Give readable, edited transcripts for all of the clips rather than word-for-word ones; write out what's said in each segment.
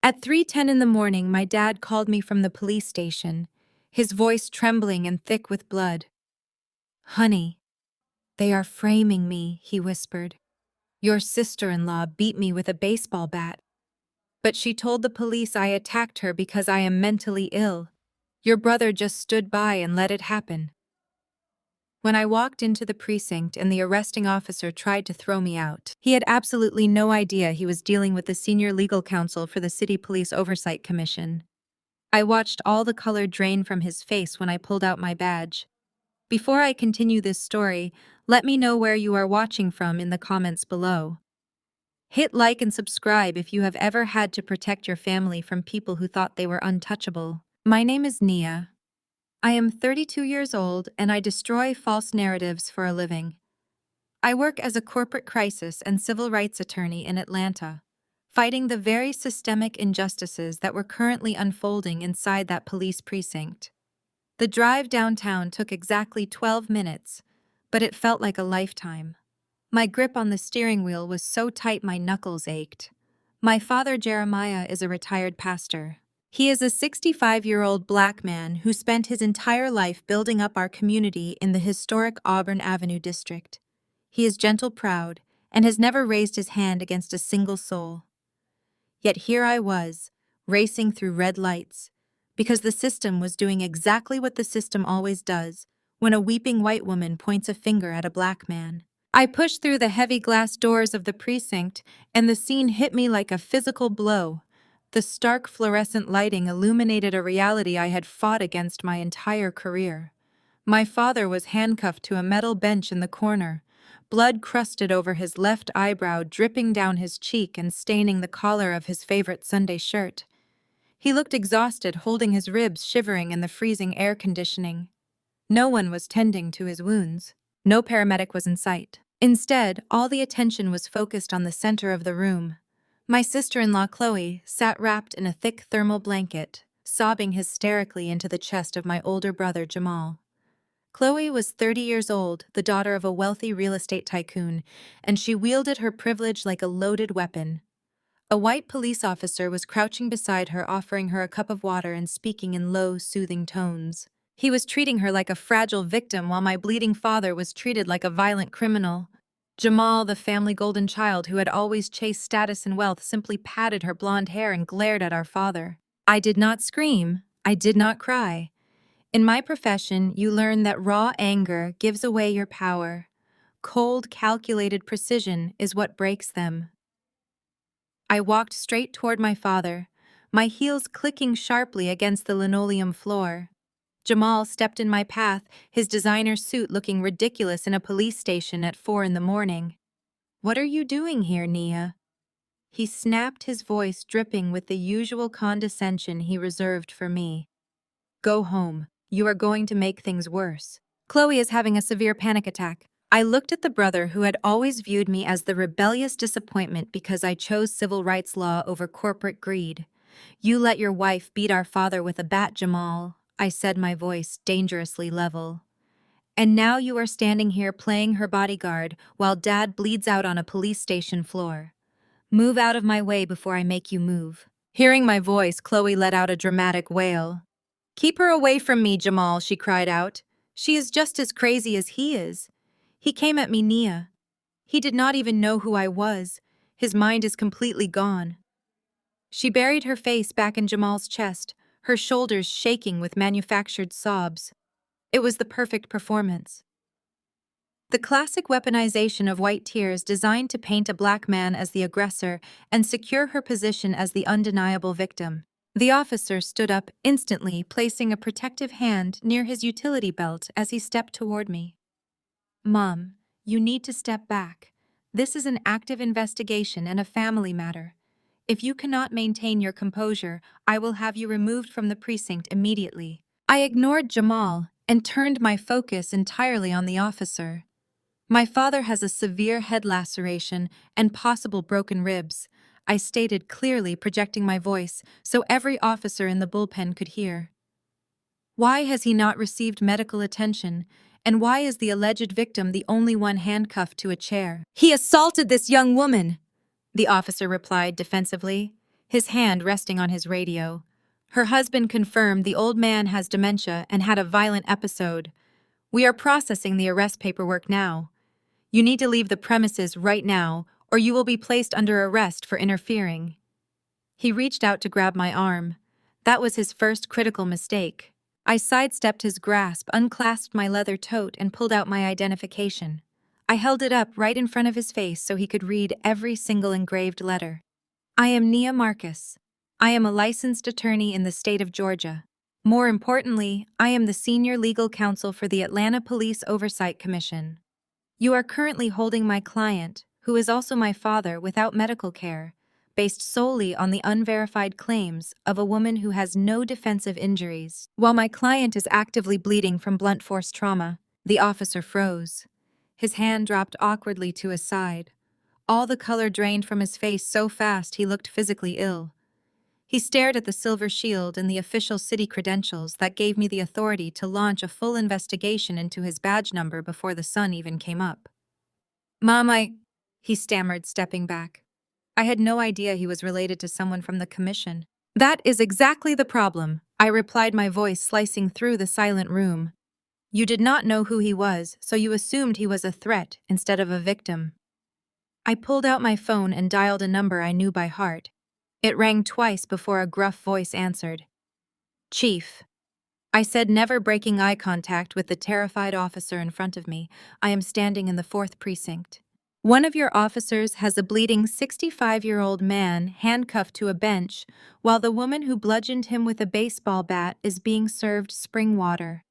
At 3:10 in the morning, my dad called me from the police station, his voice trembling and thick with blood. "Honey, they are framing me," he whispered. "Your sister-in-law beat me with a baseball bat. But she told the police I attacked her because I am mentally ill. Your brother just stood by and let it happen." When I walked into the precinct and the arresting officer tried to throw me out, he had absolutely no idea he was dealing with the senior legal counsel for the City Police Oversight Commission. I watched all the color drain from his face when I pulled out my badge. Before I continue this story, let me know where you are watching from in the comments below. Hit like and subscribe if you have ever had to protect your family from people who thought they were untouchable. My name is Nia. I am 32 years old and I destroy false narratives for a living. I work as a corporate crisis and civil rights attorney in Atlanta, fighting the very systemic injustices that were currently unfolding inside that police precinct. The drive downtown took exactly 12 minutes, but it felt like a lifetime. My grip on the steering wheel was so tight my knuckles ached. My father, Jeremiah, is a retired pastor. He is a 65-year-old black man who spent his entire life building up our community in the historic Auburn Avenue district. He is gentle, proud, and has never raised his hand against a single soul. Yet here I was, racing through red lights, because the system was doing exactly what the system always does when a weeping white woman points a finger at a black man. I pushed through the heavy glass doors of the precinct, and the scene hit me like a physical blow. The stark fluorescent lighting illuminated a reality I had fought against my entire career. My father was handcuffed to a metal bench in the corner, blood crusted over his left eyebrow, dripping down his cheek and staining the collar of his favorite Sunday shirt. He looked exhausted, holding his ribs shivering in the freezing air conditioning. No one was tending to his wounds. No paramedic was in sight. Instead, all the attention was focused on the center of the room. My sister-in-law, Chloe, sat wrapped in a thick thermal blanket, sobbing hysterically into the chest of my older brother, Jamal. Chloe was 30 years old, the daughter of a wealthy real estate tycoon, and she wielded her privilege like a loaded weapon. A white police officer was crouching beside her, offering her a cup of water and speaking in low, soothing tones. He was treating her like a fragile victim while my bleeding father was treated like a violent criminal. Jamal, the family golden child who had always chased status and wealth, simply patted her blonde hair and glared at our father. I did not scream. I did not cry. In my profession, you learn that raw anger gives away your power. Cold, calculated precision is what breaks them. I walked straight toward my father, my heels clicking sharply against the linoleum floor. Jamal stepped in my path, his designer suit looking ridiculous in a police station at 4 in the morning. "What are you doing here, Nia?" He snapped, his voice dripping with the usual condescension he reserved for me. "Go home. You are going to make things worse. Chloe is having a severe panic attack." I looked at the brother who had always viewed me as the rebellious disappointment because I chose civil rights law over corporate greed. "You let your wife beat our father with a bat, Jamal," I said, my voice dangerously level. "And now you are standing here playing her bodyguard while Dad bleeds out on a police station floor. Move out of my way before I make you move." Hearing my voice, Chloe let out a dramatic wail. "Keep her away from me, Jamal," she cried out. "She is just as crazy as he is. He came at me, Nia. He did not even know who I was. His mind is completely gone." She buried her face back in Jamal's chest, her shoulders shaking with manufactured sobs. It was the perfect performance. The classic weaponization of white tears designed to paint a black man as the aggressor and secure her position as the undeniable victim. The officer stood up instantly, placing a protective hand near his utility belt as he stepped toward me. "Mom, you need to step back. This is an active investigation and a family matter. If you cannot maintain your composure, I will have you removed from the precinct immediately." I ignored Jamal and turned my focus entirely on the officer. "My father has a severe head laceration and possible broken ribs," I stated clearly, projecting my voice so every officer in the bullpen could hear. "Why has he not received medical attention? And why is the alleged victim the only one handcuffed to a chair?" "He assaulted this young woman," the officer replied defensively, his hand resting on his radio. Her husband confirmed the old man has dementia and had a violent episode. We are processing the arrest paperwork now. You need to leave the premises right now, or you will be placed under arrest for interfering. He reached out to grab my arm. That was his first critical mistake. I sidestepped his grasp, unclasped my leather tote, and pulled out my identification. I held it up right in front of his face so he could read every single engraved letter. I am Nia Marcus. I am a licensed attorney in the state of Georgia. More importantly, I am the senior legal counsel for the Atlanta Police Oversight Commission. You are currently holding my client, who is also my father, without medical care, based solely on the unverified claims of a woman who has no defensive injuries. While my client is actively bleeding from blunt force trauma, the officer froze. His hand dropped awkwardly to his side. All the color drained from his face so fast he looked physically ill. He stared at the silver shield and the official city credentials that gave me the authority to launch a full investigation into his badge number before the sun even came up. Mom, he stammered, stepping back. I had no idea he was related to someone from the commission. That is exactly the problem, I replied, my voice slicing through the silent room. You did not know who he was, so you assumed he was a threat instead of a victim. I pulled out my phone and dialed a number I knew by heart. It rang twice before a gruff voice answered. Chief. I said, never breaking eye contact with the terrified officer in front of me. I am standing in the 4th precinct. One of your officers has a bleeding 65-year-old man handcuffed to a bench, while the woman who bludgeoned him with a baseball bat is being served spring water.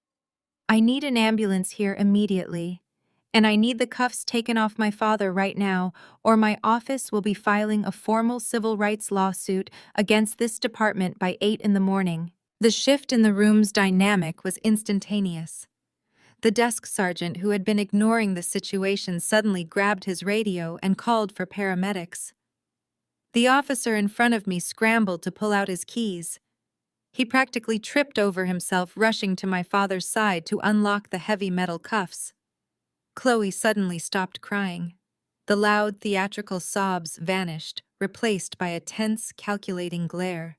I need an ambulance here immediately. And I need the cuffs taken off my father right now, or my office will be filing a formal civil rights lawsuit against this department by 8 in the morning. The shift in the room's dynamic was instantaneous. The desk sergeant, who had been ignoring the situation, suddenly grabbed his radio and called for paramedics. The officer in front of me scrambled to pull out his keys. He practically tripped over himself, rushing to my father's side to unlock the heavy metal cuffs. Chloe suddenly stopped crying. The loud, theatrical sobs vanished, replaced by a tense, calculating glare.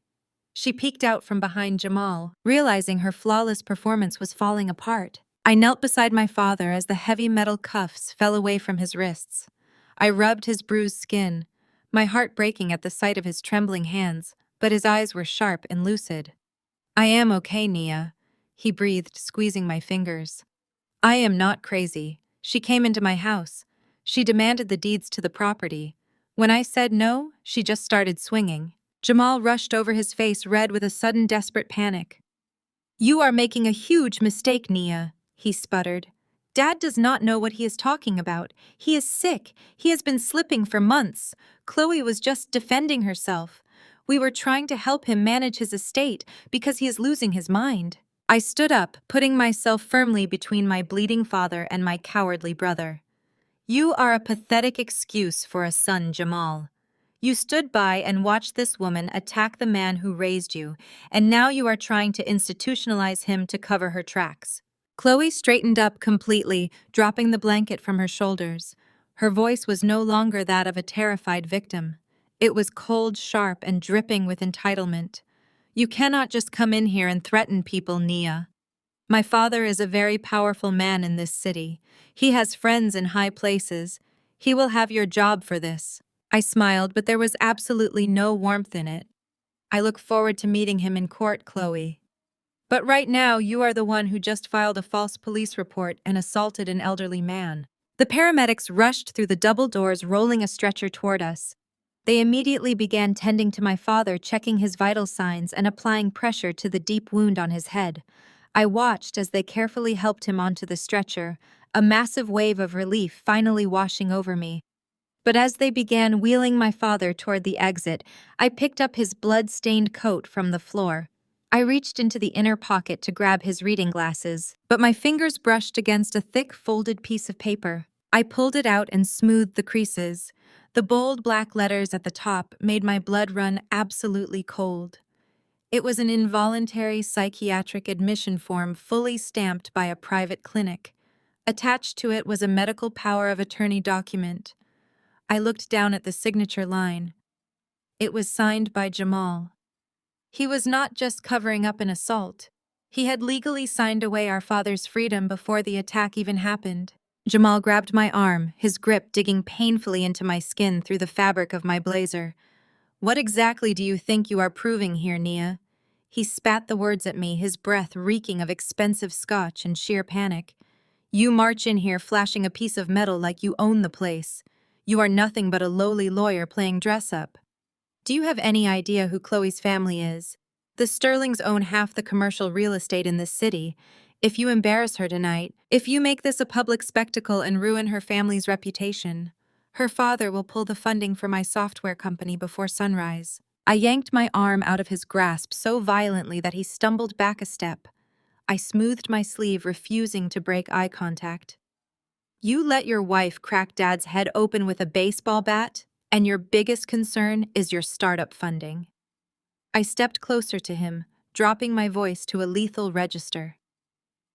She peeked out from behind Jamal, realizing her flawless performance was falling apart. I knelt beside my father as the heavy metal cuffs fell away from his wrists. I rubbed his bruised skin, my heart breaking at the sight of his trembling hands, but his eyes were sharp and lucid. I am okay, Nia, he breathed, squeezing my fingers. I am not crazy. She came into my house. She demanded the deeds to the property. When I said no, she just started swinging. Jamal rushed over, his face red with a sudden desperate panic. You are making a huge mistake, Nia, he sputtered. Dad does not know what he is talking about. He is sick. He has been slipping for months. Chloe was just defending herself. We were trying to help him manage his estate because he is losing his mind. I stood up, putting myself firmly between my bleeding father and my cowardly brother. You are a pathetic excuse for a son, Jamal. You stood by and watched this woman attack the man who raised you, and now you are trying to institutionalize him to cover her tracks. Chloe straightened up completely, dropping the blanket from her shoulders. Her voice was no longer that of a terrified victim. It was cold, sharp, and dripping with entitlement. You cannot just come in here and threaten people, Nia. My father is a very powerful man in this city. He has friends in high places. He will have your job for this. I smiled, but there was absolutely no warmth in it. I look forward to meeting him in court, Chloe. But right now, you are the one who just filed a false police report and assaulted an elderly man. The paramedics rushed through the double doors, rolling a stretcher toward us. They immediately began tending to my father, checking his vital signs and applying pressure to the deep wound on his head. I watched as they carefully helped him onto the stretcher, a massive wave of relief finally washing over me. But as they began wheeling my father toward the exit, I picked up his blood-stained coat from the floor. I reached into the inner pocket to grab his reading glasses, but my fingers brushed against a thick, folded piece of paper. I pulled it out and smoothed the creases. The bold black letters at the top made my blood run absolutely cold. It was an involuntary psychiatric admission form fully stamped by a private clinic. Attached to it was a medical power of attorney document. I looked down at the signature line. It was signed by Jamal. He was not just covering up an assault. He had legally signed away our father's freedom before the attack even happened. Jamal grabbed my arm, his grip digging painfully into my skin through the fabric of my blazer. "What exactly do you think you are proving here, Nia?" He spat the words at me, his breath reeking of expensive scotch and sheer panic. "You march in here flashing a piece of metal like you own the place. You are nothing but a lowly lawyer playing dress-up. Do you have any idea who Chloe's family is? The Sterlings own half the commercial real estate in this city. If you embarrass her tonight, if you make this a public spectacle and ruin her family's reputation, her father will pull the funding for my software company before sunrise." I yanked my arm out of his grasp so violently that he stumbled back a step. I smoothed my sleeve, refusing to break eye contact. "You let your wife crack Dad's head open with a baseball bat, and your biggest concern is your startup funding." I stepped closer to him, dropping my voice to a lethal register.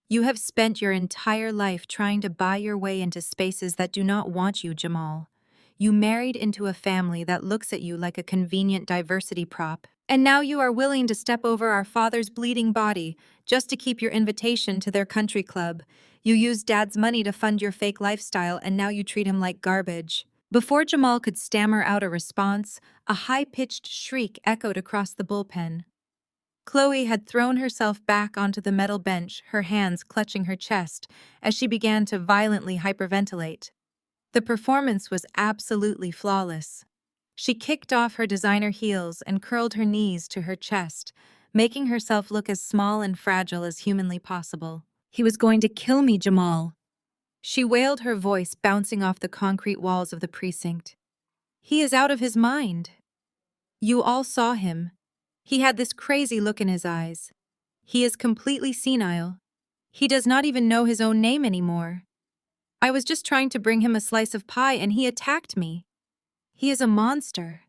"You have spent your entire life trying to buy your way into spaces that do not want you, Jamal. You married into a family that looks at you like a convenient diversity prop. And now you are willing to step over our father's bleeding body just to keep your invitation to their country club. You used Dad's money to fund your fake lifestyle, and now you treat him like garbage." Before Jamal could stammer out a response, a high-pitched shriek echoed across the bullpen. Chloe had thrown herself back onto the metal bench, her hands clutching her chest, as she began to violently hyperventilate. The performance was absolutely flawless. She kicked off her designer heels and curled her knees to her chest, making herself look as small and fragile as humanly possible. "He was going to kill me, Jamal." She wailed, her voice bouncing off the concrete walls of the precinct. "He is out of his mind. You all saw him. He had this crazy look in his eyes. He is completely senile. He does not even know his own name anymore. I was just trying to bring him a slice of pie and he attacked me. He is a monster."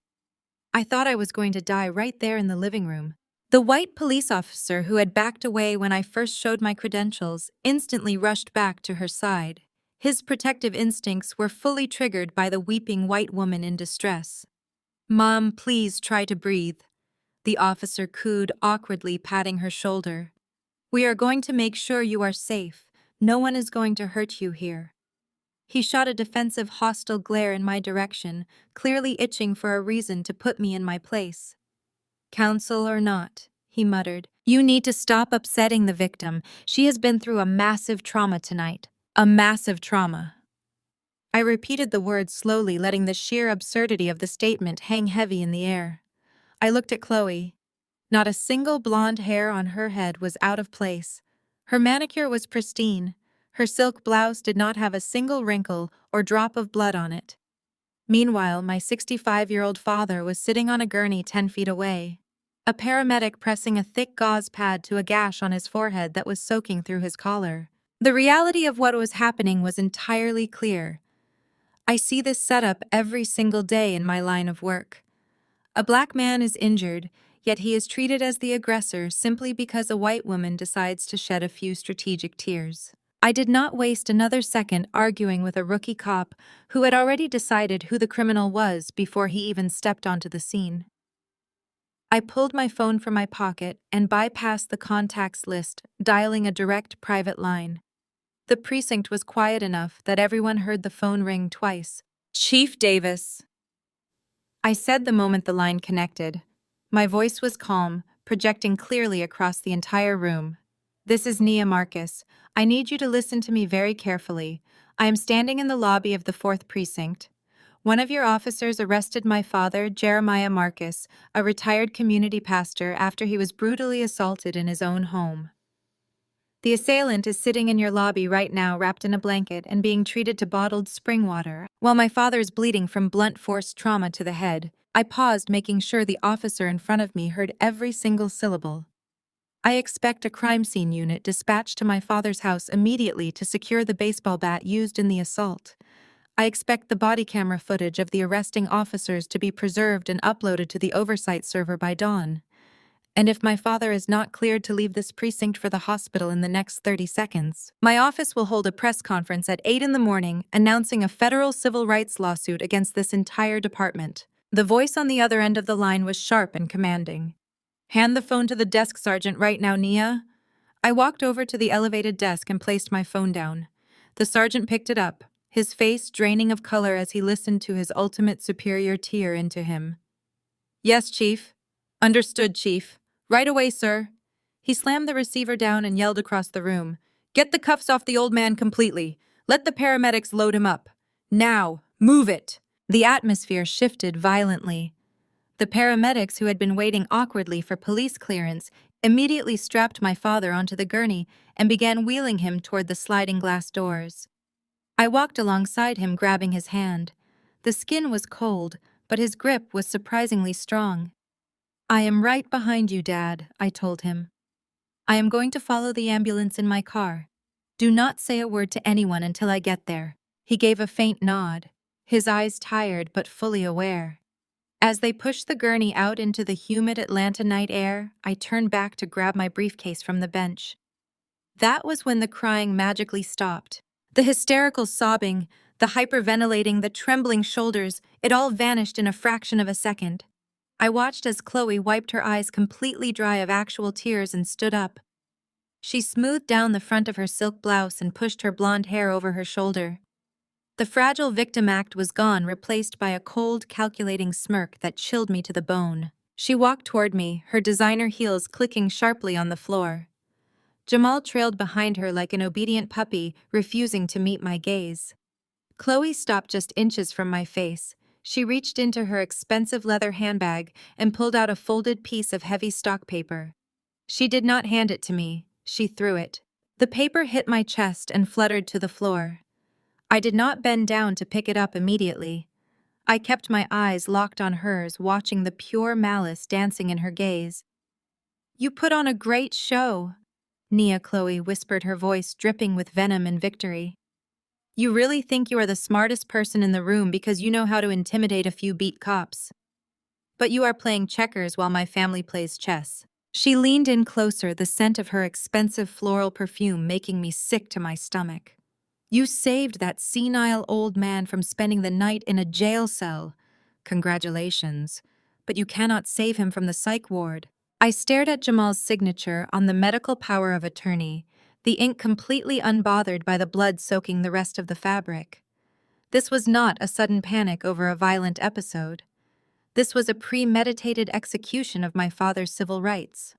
I thought I was going to die right there in the living room. The white police officer who had backed away when I first showed my credentials instantly rushed back to her side. His protective instincts were fully triggered by the weeping white woman in distress. "Mom, please try to breathe," the officer cooed, awkwardly patting her shoulder. "We are going to make sure you are safe. No one is going to hurt you here." He shot a defensive, hostile glare in my direction, clearly itching for a reason to put me in my place. "Counsel or not," he muttered, "you need to stop upsetting the victim. She has been through a massive trauma tonight. A massive trauma." I repeated the words slowly, letting the sheer absurdity of the statement hang heavy in the air. I looked at Chloe. Not a single blonde hair on her head was out of place. Her manicure was pristine. Her silk blouse did not have a single wrinkle or drop of blood on it. Meanwhile, my 65-year-old father was sitting on a gurney 10 feet away, a paramedic pressing a thick gauze pad to a gash on his forehead that was soaking through his collar. The reality of what was happening was entirely clear. I see this setup every single day in my line of work. A black man is injured, yet he is treated as the aggressor simply because a white woman decides to shed a few strategic tears. I did not waste another second arguing with a rookie cop who had already decided who the criminal was before he even stepped onto the scene. I pulled my phone from my pocket and bypassed the contacts list, dialing a direct private line. The precinct was quiet enough that everyone heard the phone ring twice. "Chief Davis," I said the moment the line connected. My voice was calm, projecting clearly across the entire room. "This is Nia Marcus. I need you to listen to me very carefully. I am standing in the lobby of the 4th Precinct. One of your officers arrested my father, Jeremiah Marcus, a retired community pastor, after he was brutally assaulted in his own home. The assailant is sitting in your lobby right now, wrapped in a blanket and being treated to bottled spring water, while my father is bleeding from blunt force trauma to the head." I paused, making sure the officer in front of me heard every single syllable. "I expect a crime scene unit dispatched to my father's house immediately to secure the baseball bat used in the assault. I expect the body camera footage of the arresting officers to be preserved and uploaded to the oversight server by dawn. And if my father is not cleared to leave this precinct for the hospital in the next 30 seconds, my office will hold a press conference at 8 in the morning announcing a federal civil rights lawsuit against this entire department." The voice on the other end of the line was sharp and commanding. "Hand the phone to the desk sergeant right now, Nia." I walked over to the elevated desk and placed my phone down. The sergeant picked it up, his face draining of color as he listened to his ultimate superior tear into him. "Yes, Chief." "Understood, Chief. Right away, sir." He slammed the receiver down and yelled across the room. "Get the cuffs off the old man completely. Let the paramedics load him up. Now, move it." The atmosphere shifted violently. The paramedics, who had been waiting awkwardly for police clearance, immediately strapped my father onto the gurney and began wheeling him toward the sliding glass doors. I walked alongside him, grabbing his hand. The skin was cold, but his grip was surprisingly strong. "I am right behind you, Dad," I told him. "I am going to follow the ambulance in my car. Do not say a word to anyone until I get there." He gave a faint nod, his eyes tired but fully aware. As they pushed the gurney out into the humid Atlanta night air, I turned back to grab my briefcase from the bench. That was when the crying magically stopped. The hysterical sobbing, the hyperventilating, the trembling shoulders, it all vanished in a fraction of a second. I watched as Chloe wiped her eyes completely dry of actual tears and stood up. She smoothed down the front of her silk blouse and pushed her blonde hair over her shoulder. The fragile victim act was gone, replaced by a cold, calculating smirk that chilled me to the bone. She walked toward me, her designer heels clicking sharply on the floor. Jamal trailed behind her like an obedient puppy, refusing to meet my gaze. Chloe stopped just inches from my face. She reached into her expensive leather handbag and pulled out a folded piece of heavy stock paper. She did not hand it to me, she threw it. The paper hit my chest and fluttered to the floor. I did not bend down to pick it up immediately. I kept my eyes locked on hers, watching the pure malice dancing in her gaze. "You put on a great show," Nia Chloe whispered, her voice dripping with venom and victory. "You really think you are the smartest person in the room because you know how to intimidate a few beat cops. But you are playing checkers while my family plays chess." She leaned in closer, the scent of her expensive floral perfume making me sick to my stomach. "You saved that senile old man from spending the night in a jail cell. Congratulations. But you cannot save him from the psych ward." I stared at Jamal's signature on the medical power of attorney, the ink completely unbothered by the blood soaking the rest of the fabric. This was not a sudden panic over a violent episode. This was a premeditated execution of my father's civil rights.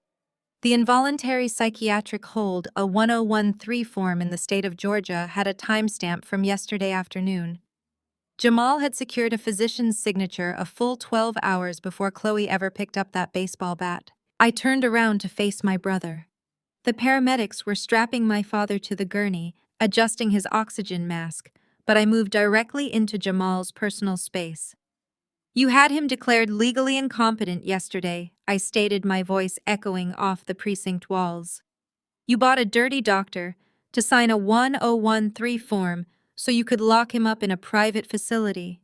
The involuntary psychiatric hold, a 1013 form in the state of Georgia, had a timestamp from yesterday afternoon. Jamal had secured a physician's signature a full 12 hours before Chloe ever picked up that baseball bat. I turned around to face my brother. The paramedics were strapping my father to the gurney, adjusting his oxygen mask, but I moved directly into Jamal's personal space. "You had him declared legally incompetent yesterday," I stated, my voice echoing off the precinct walls. "You bought a dirty doctor to sign a 1013 form so you could lock him up in a private facility."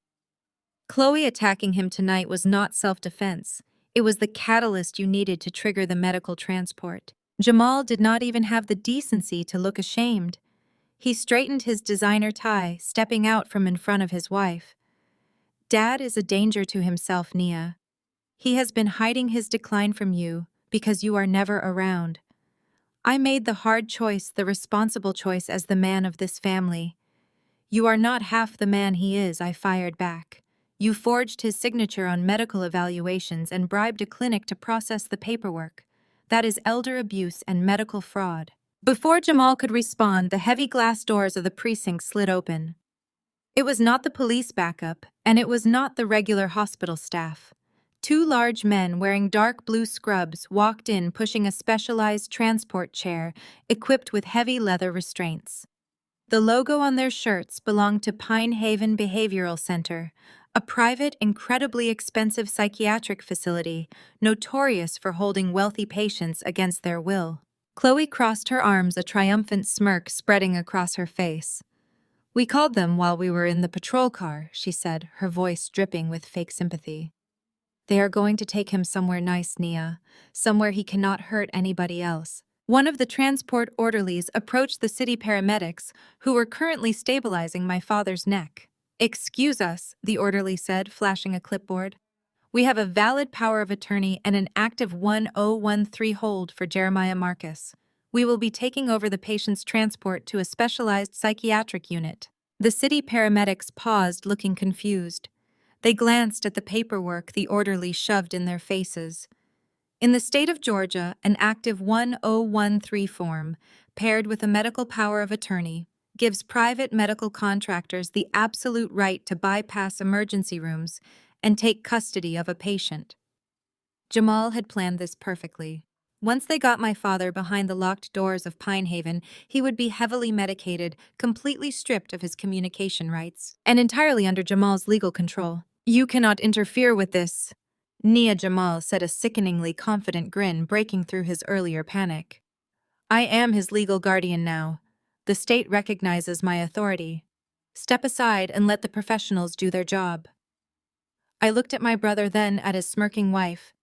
Chloe attacking him tonight was not self-defense. It was the catalyst you needed to trigger the medical transport. Jamal did not even have the decency to look ashamed. He straightened his designer tie, stepping out from in front of his wife. "Dad is a danger to himself, Nia. He has been hiding his decline from you because you are never around. I made the hard choice, the responsible choice as the man of this family." "You are not half the man he is," I fired back. "You forged his signature on medical evaluations and bribed a clinic to process the paperwork. That is elder abuse and medical fraud." Before Jamal could respond, the heavy glass doors of the precinct slid open. It was not the police backup, and it was not the regular hospital staff. Two large men wearing dark blue scrubs walked in, pushing a specialized transport chair equipped with heavy leather restraints. The logo on their shirts belonged to Pine Haven Behavioral Center, a private, incredibly expensive psychiatric facility notorious for holding wealthy patients against their will. Chloe crossed her arms, a triumphant smirk spreading across her face. "We called them while we were in the patrol car," she said, her voice dripping with fake sympathy. "They are going to take him somewhere nice, Nia, somewhere he cannot hurt anybody else." One of the transport orderlies approached the city paramedics, who were currently stabilizing my father's neck. "Excuse us," the orderly said, flashing a clipboard. We have a valid power of attorney and an active 1013 hold for Jeremiah Marcus. We will be taking over the patient's transport to a specialized psychiatric unit. The city paramedics paused, looking confused. They glanced at the paperwork the orderly shoved in their faces. In the state of Georgia, an active 1013 form, paired with a medical power of attorney, gives private medical contractors the absolute right to bypass emergency rooms and take custody of a patient. Jamal had planned this perfectly. Once they got my father behind the locked doors of Pine Haven, he would be heavily medicated, completely stripped of his communication rights, and entirely under Jamal's legal control. "You cannot interfere with this," Nia Jamal said, a sickeningly confident grin breaking through his earlier panic. "I am his legal guardian now. The state recognizes my authority. Step aside and let the professionals do their job." I looked at my brother, then at his smirking wife,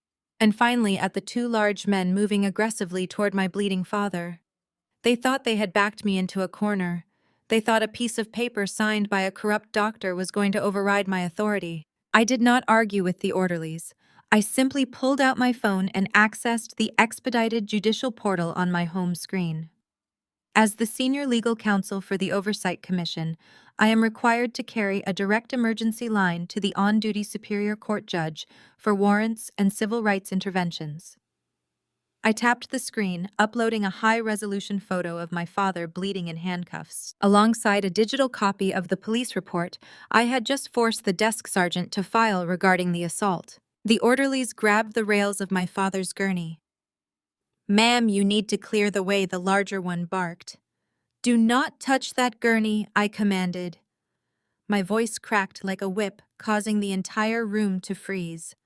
and finally at the two large men moving aggressively toward my bleeding father. They thought they had backed me into a corner. They thought a piece of paper signed by a corrupt doctor was going to override my authority. I did not argue with the orderlies. I simply pulled out my phone and accessed the expedited judicial portal on my home screen. As the senior legal counsel for the Oversight Commission, I am required to carry a direct emergency line to the on-duty Superior Court judge for warrants and civil rights interventions. I tapped the screen, uploading a high-resolution photo of my father bleeding in handcuffs. Alongside a digital copy of the police report I had just forced the desk sergeant to file regarding the assault. The orderlies grabbed the rails of my father's gurney. "Ma'am, you need to clear the way," the larger one barked. "Do not touch that gurney," I commanded. My voice cracked like a whip, causing the entire room to freeze.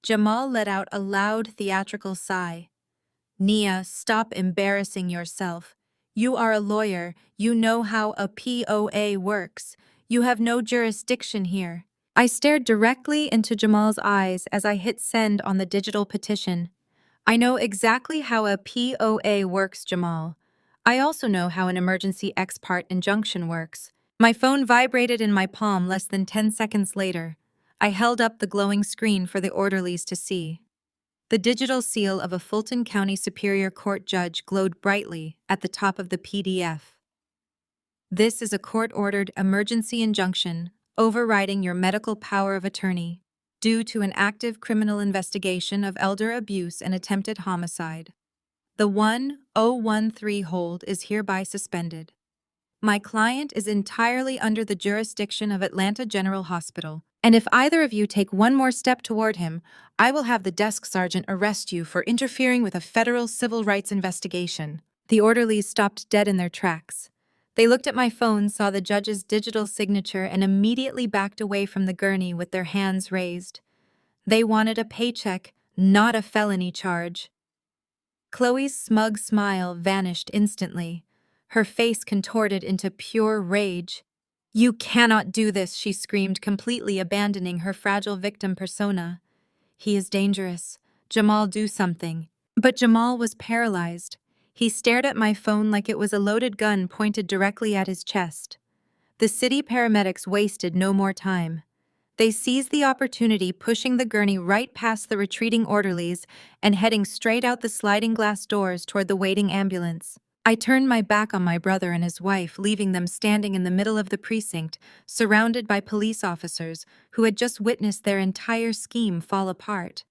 Jamal let out a loud theatrical sigh. "Nia, stop embarrassing yourself. You are a lawyer. You know how a POA works. You have no jurisdiction here." I stared directly into Jamal's eyes as I hit send on the digital petition. "I know exactly how a POA works, Jamal. I also know how an emergency ex parte injunction works." My phone vibrated in my palm less than 10 seconds later. I held up the glowing screen for the orderlies to see. The digital seal of a Fulton County Superior Court judge glowed brightly at the top of the PDF. "This is a court-ordered emergency injunction overriding your medical power of attorney due to an active criminal investigation of elder abuse and attempted homicide. The 1013 hold is hereby suspended. My client is entirely under the jurisdiction of Atlanta General Hospital, and if either of you take one more step toward him, I will have the desk sergeant arrest you for interfering with a federal civil rights investigation." The orderlies stopped dead in their tracks. They looked at my phone, saw the judge's digital signature, and immediately backed away from the gurney with their hands raised. They wanted a paycheck, not a felony charge. Chloe's smug smile vanished instantly. Her face contorted into pure rage. "You cannot do this," she screamed, completely abandoning her fragile victim persona. "He is dangerous. Jamal, do something." But Jamal was paralyzed. He stared at my phone like it was a loaded gun pointed directly at his chest. The city paramedics wasted no more time. They seized the opportunity, pushing the gurney right past the retreating orderlies and heading straight out the sliding glass doors toward the waiting ambulance. I turned my back on my brother and his wife, leaving them standing in the middle of the precinct, surrounded by police officers who had just witnessed their entire scheme fall apart.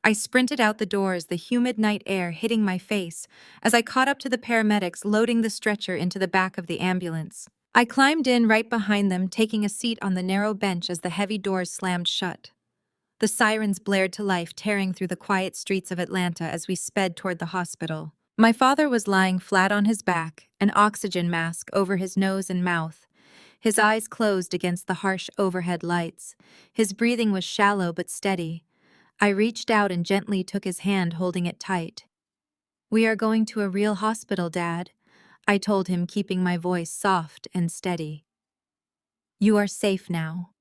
I sprinted out the doors, the humid night air hitting my face, as I caught up to the paramedics loading the stretcher into the back of the ambulance. I climbed in right behind them, taking a seat on the narrow bench as the heavy doors slammed shut. The sirens blared to life, tearing through the quiet streets of Atlanta as we sped toward the hospital. My father was lying flat on his back, an oxygen mask over his nose and mouth. His eyes closed against the harsh overhead lights. His breathing was shallow but steady. I reached out and gently took his hand, holding it tight. "We are going to a real hospital, Dad," I told him, keeping my voice soft and steady. "You are safe now.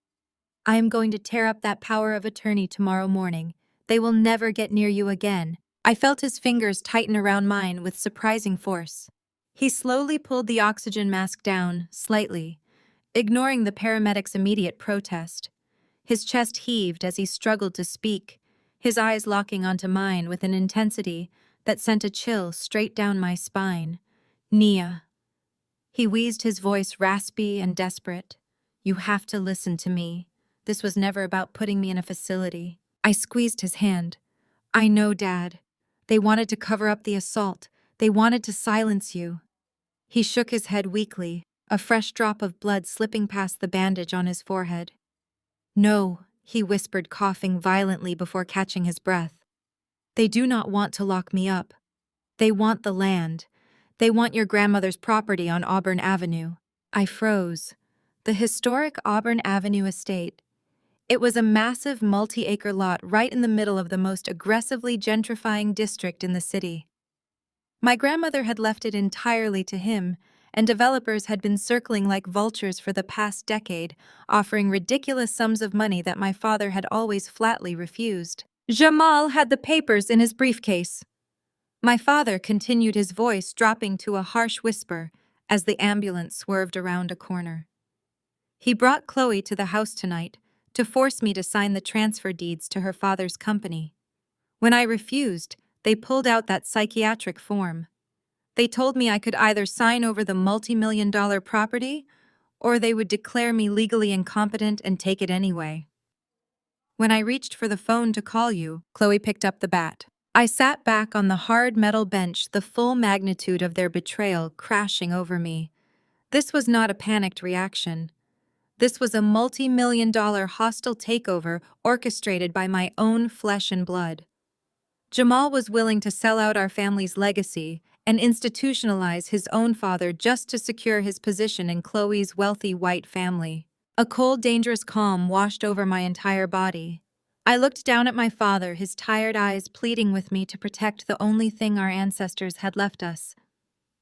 I am going to tear up that power of attorney tomorrow morning. They will never get near you again." I felt his fingers tighten around mine with surprising force. He slowly pulled the oxygen mask down, slightly, ignoring the paramedic's immediate protest. His chest heaved as he struggled to speak, his eyes locking onto mine with an intensity that sent a chill straight down my spine. Nia. He wheezed, his voice raspy and desperate. You have to listen to me. This was never about putting me in a facility. I squeezed his hand. I know, Dad. They wanted to cover up the assault. They wanted to silence you. He shook his head weakly, a fresh drop of blood slipping past the bandage on his forehead. No, he whispered, coughing violently before catching his breath. They do not want to lock me up. They want the land. They want your grandmother's property on Auburn Avenue. I froze. The historic Auburn Avenue estate. It was a massive multi-acre lot right in the middle of the most aggressively gentrifying district in the city. My grandmother had left it entirely to him, and developers had been circling like vultures for the past decade, offering ridiculous sums of money that my father had always flatly refused. Jamal had the papers in his briefcase. My father continued, his voice dropping to a harsh whisper as the ambulance swerved around a corner. He brought Chloe to the house tonight to force me to sign the transfer deeds to her father's company. When I refused, they pulled out that psychiatric form. They told me I could either sign over the multi-million-dollar property or they would declare me legally incompetent and take it anyway. When I reached for the phone to call you, Chloe picked up the bat. I sat back on the hard metal bench, the full magnitude of their betrayal crashing over me. This was not a panicked reaction. This was a multi-million-dollar hostile takeover orchestrated by my own flesh and blood. Jamal was willing to sell out our family's legacy and institutionalize his own father just to secure his position in Chloe's wealthy white family. A cold, dangerous calm washed over my entire body. I looked down at my father, his tired eyes pleading with me to protect the only thing our ancestors had left us.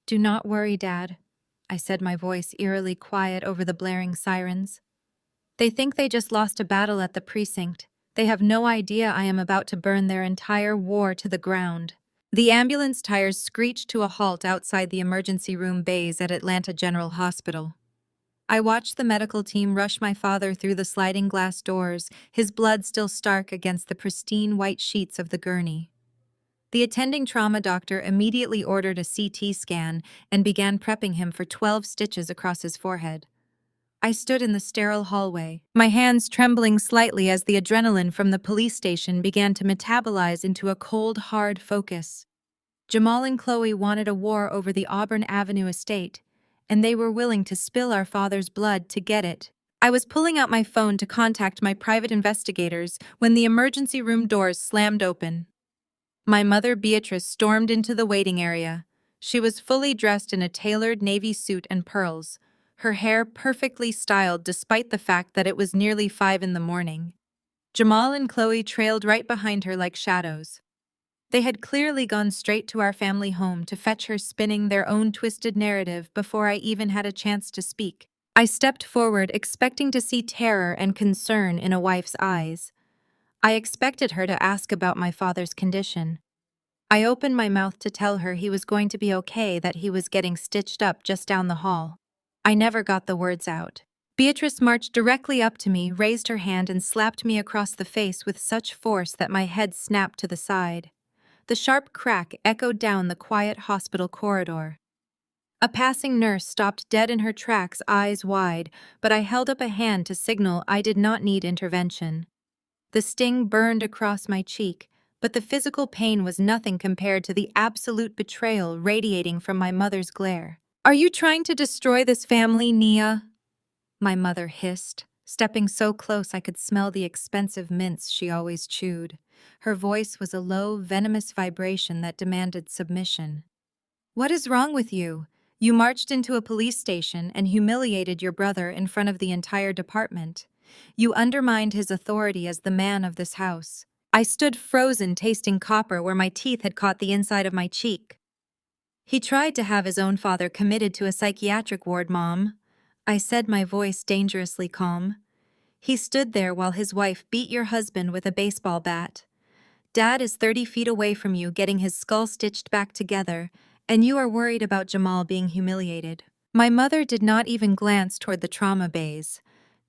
Do not worry, Dad, I said, my voice eerily quiet over the blaring sirens. They think they just lost a battle at the precinct. They have no idea I am about to burn their entire war to the ground. The ambulance tires screeched to a halt outside the emergency room bays at Atlanta General Hospital. I watched the medical team rush my father through the sliding glass doors, his blood still stark against the pristine white sheets of the gurney. The attending trauma doctor immediately ordered a CT scan and began prepping him for 12 stitches across his forehead. I stood in the sterile hallway, my hands trembling slightly as the adrenaline from the police station began to metabolize into a cold, hard focus. Jamal and Chloe wanted a war over the Auburn Avenue estate, and they were willing to spill our father's blood to get it. I was pulling out my phone to contact my private investigators when the emergency room doors slammed open. My mother, Beatrice, stormed into the waiting area. She was fully dressed in a tailored navy suit and pearls, her hair perfectly styled despite the fact that it was nearly 5 in the morning. Jamal and Chloe trailed right behind her like shadows. They had clearly gone straight to our family home to fetch her, spinning their own twisted narrative before I even had a chance to speak. I stepped forward, expecting to see terror and concern in a wife's eyes. I expected her to ask about my father's condition. I opened my mouth to tell her he was going to be okay, that he was getting stitched up just down the hall. I never got the words out. Beatrice marched directly up to me, raised her hand, and slapped me across the face with such force that my head snapped to the side. The sharp crack echoed down the quiet hospital corridor. A passing nurse stopped dead in her tracks, eyes wide, but I held up a hand to signal I did not need intervention. The sting burned across my cheek, but the physical pain was nothing compared to the absolute betrayal radiating from my mother's glare. Are you trying to destroy this family, Nia? My mother hissed, stepping so close I could smell the expensive mints she always chewed. Her voice was a low, venomous vibration that demanded submission. What is wrong with you? You marched into a police station and humiliated your brother in front of the entire department. You undermined his authority as the man of this house. I stood frozen, tasting copper where my teeth had caught the inside of my cheek. He tried to have his own father committed to a psychiatric ward, Mom, I said, my voice dangerously calm. He stood there while his wife beat your husband with a baseball bat. Dad is 30 feet away from you, getting his skull stitched back together, and you are worried about Jamal being humiliated. My mother did not even glance toward the trauma bays.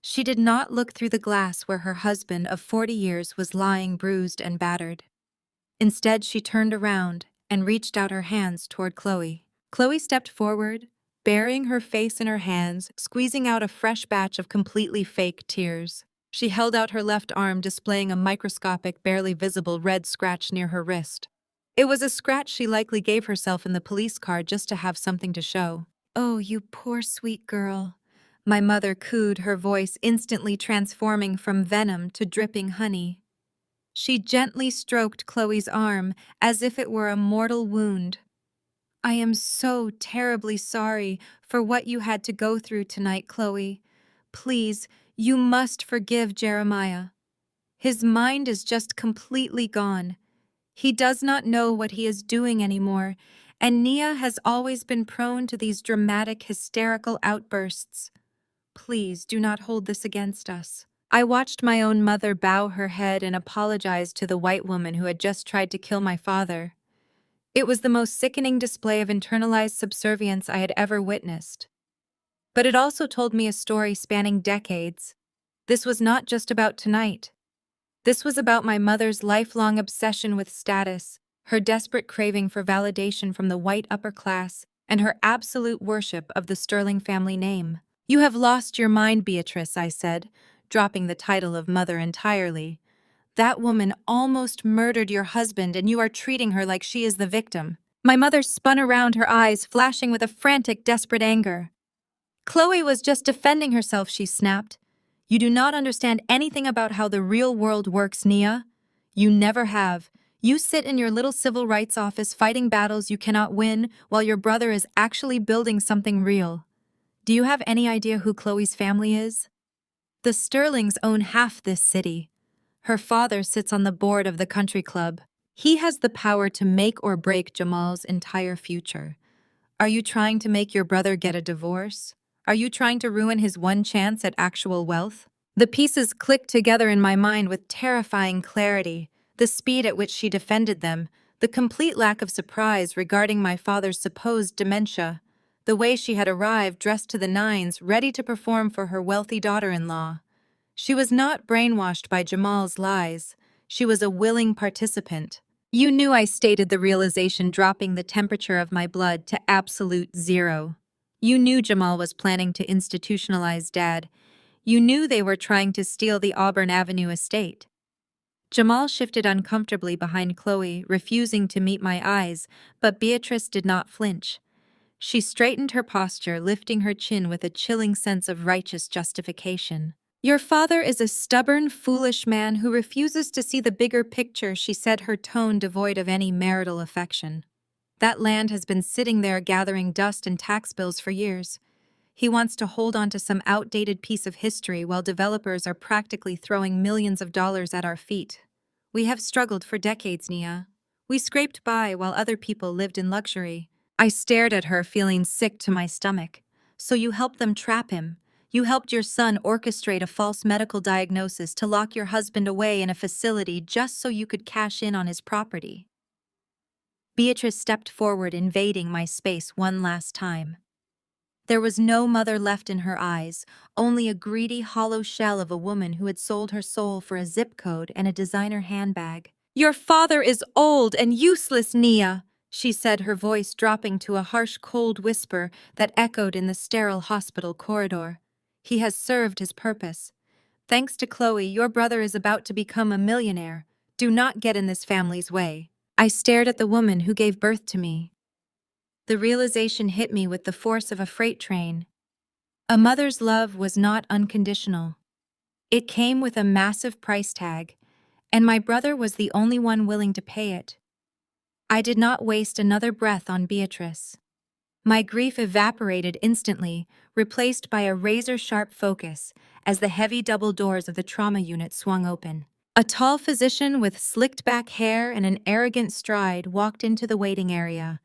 She did not look through the glass where her husband of 40 years was lying bruised and battered. Instead, she turned around and reached out her hands toward Chloe. Chloe stepped forward, burying her face in her hands, squeezing out a fresh batch of completely fake tears. She held out her left arm, displaying a microscopic, barely visible red scratch near her wrist. It was a scratch she likely gave herself in the police car just to have something to show. "Oh, you poor sweet girl," my mother cooed, her voice instantly transforming from venom to dripping honey. She gently stroked Chloe's arm as if it were a mortal wound. "I am so terribly sorry for what you had to go through tonight, Chloe. Please, you must forgive Jeremiah. His mind is just completely gone. He does not know what he is doing anymore, and Nia has always been prone to these dramatic, hysterical outbursts. Please do not hold this against us." I watched my own mother bow her head and apologize to the white woman who had just tried to kill my father. It was the most sickening display of internalized subservience I had ever witnessed. But it also told me a story spanning decades. This was not just about tonight. This was about my mother's lifelong obsession with status, her desperate craving for validation from the white upper class, and her absolute worship of the Sterling family name. "You have lost your mind, Beatrice," I said, dropping the title of mother entirely. "That woman almost murdered your husband, and you are treating her like she is the victim." My mother spun around, her eyes flashing with a frantic, desperate anger. "Chloe was just defending herself," she snapped. "You do not understand anything about how the real world works, Nia. You never have. You sit in your little civil rights office fighting battles you cannot win while your brother is actually building something real. Do you have any idea who Chloe's family is? The Sterlings own half this city. Her father sits on the board of the country club. He has the power to make or break Jamal's entire future. Are you trying to make your brother get a divorce? Are you trying to ruin his one chance at actual wealth?" The pieces clicked together in my mind with terrifying clarity, the speed at which she defended them, the complete lack of surprise regarding my father's supposed dementia, the way she had arrived dressed to the nines, ready to perform for her wealthy daughter-in-law. She was not brainwashed by Jamal's lies. She was a willing participant. "You knew," I stated, the realization dropping the temperature of my blood to absolute zero. "You knew Jamal was planning to institutionalize Dad. You knew they were trying to steal the Auburn Avenue estate." Jamal shifted uncomfortably behind Chloe, refusing to meet my eyes, but Beatrice did not flinch. She straightened her posture, lifting her chin with a chilling sense of righteous justification. "Your father is a stubborn, foolish man who refuses to see the bigger picture," she said, her tone devoid of any marital affection. "That land has been sitting there gathering dust and tax bills for years. He wants to hold on to some outdated piece of history while developers are practically throwing millions of dollars at our feet. We have struggled for decades, Nia. We scraped by while other people lived in luxury." I stared at her, feeling sick to my stomach. "So you helped them trap him? You helped your son orchestrate a false medical diagnosis to lock your husband away in a facility just so you could cash in on his property?" Beatrice stepped forward, invading my space one last time. There was no mother left in her eyes, only a greedy, hollow shell of a woman who had sold her soul for a zip code and a designer handbag. "Your father is old and useless, Nia," she said, her voice dropping to a harsh, cold whisper that echoed in the sterile hospital corridor. "He has served his purpose. Thanks to Chloe, your brother is about to become a millionaire. Do not get in this family's way." I stared at the woman who gave birth to me. The realization hit me with the force of a freight train. A mother's love was not unconditional. It came with a massive price tag, and my brother was the only one willing to pay it. I did not waste another breath on Beatrice. My grief evaporated instantly, replaced by a razor-sharp focus as the heavy double doors of the trauma unit swung open. A tall physician with slicked-back hair and an arrogant stride walked into the waiting area.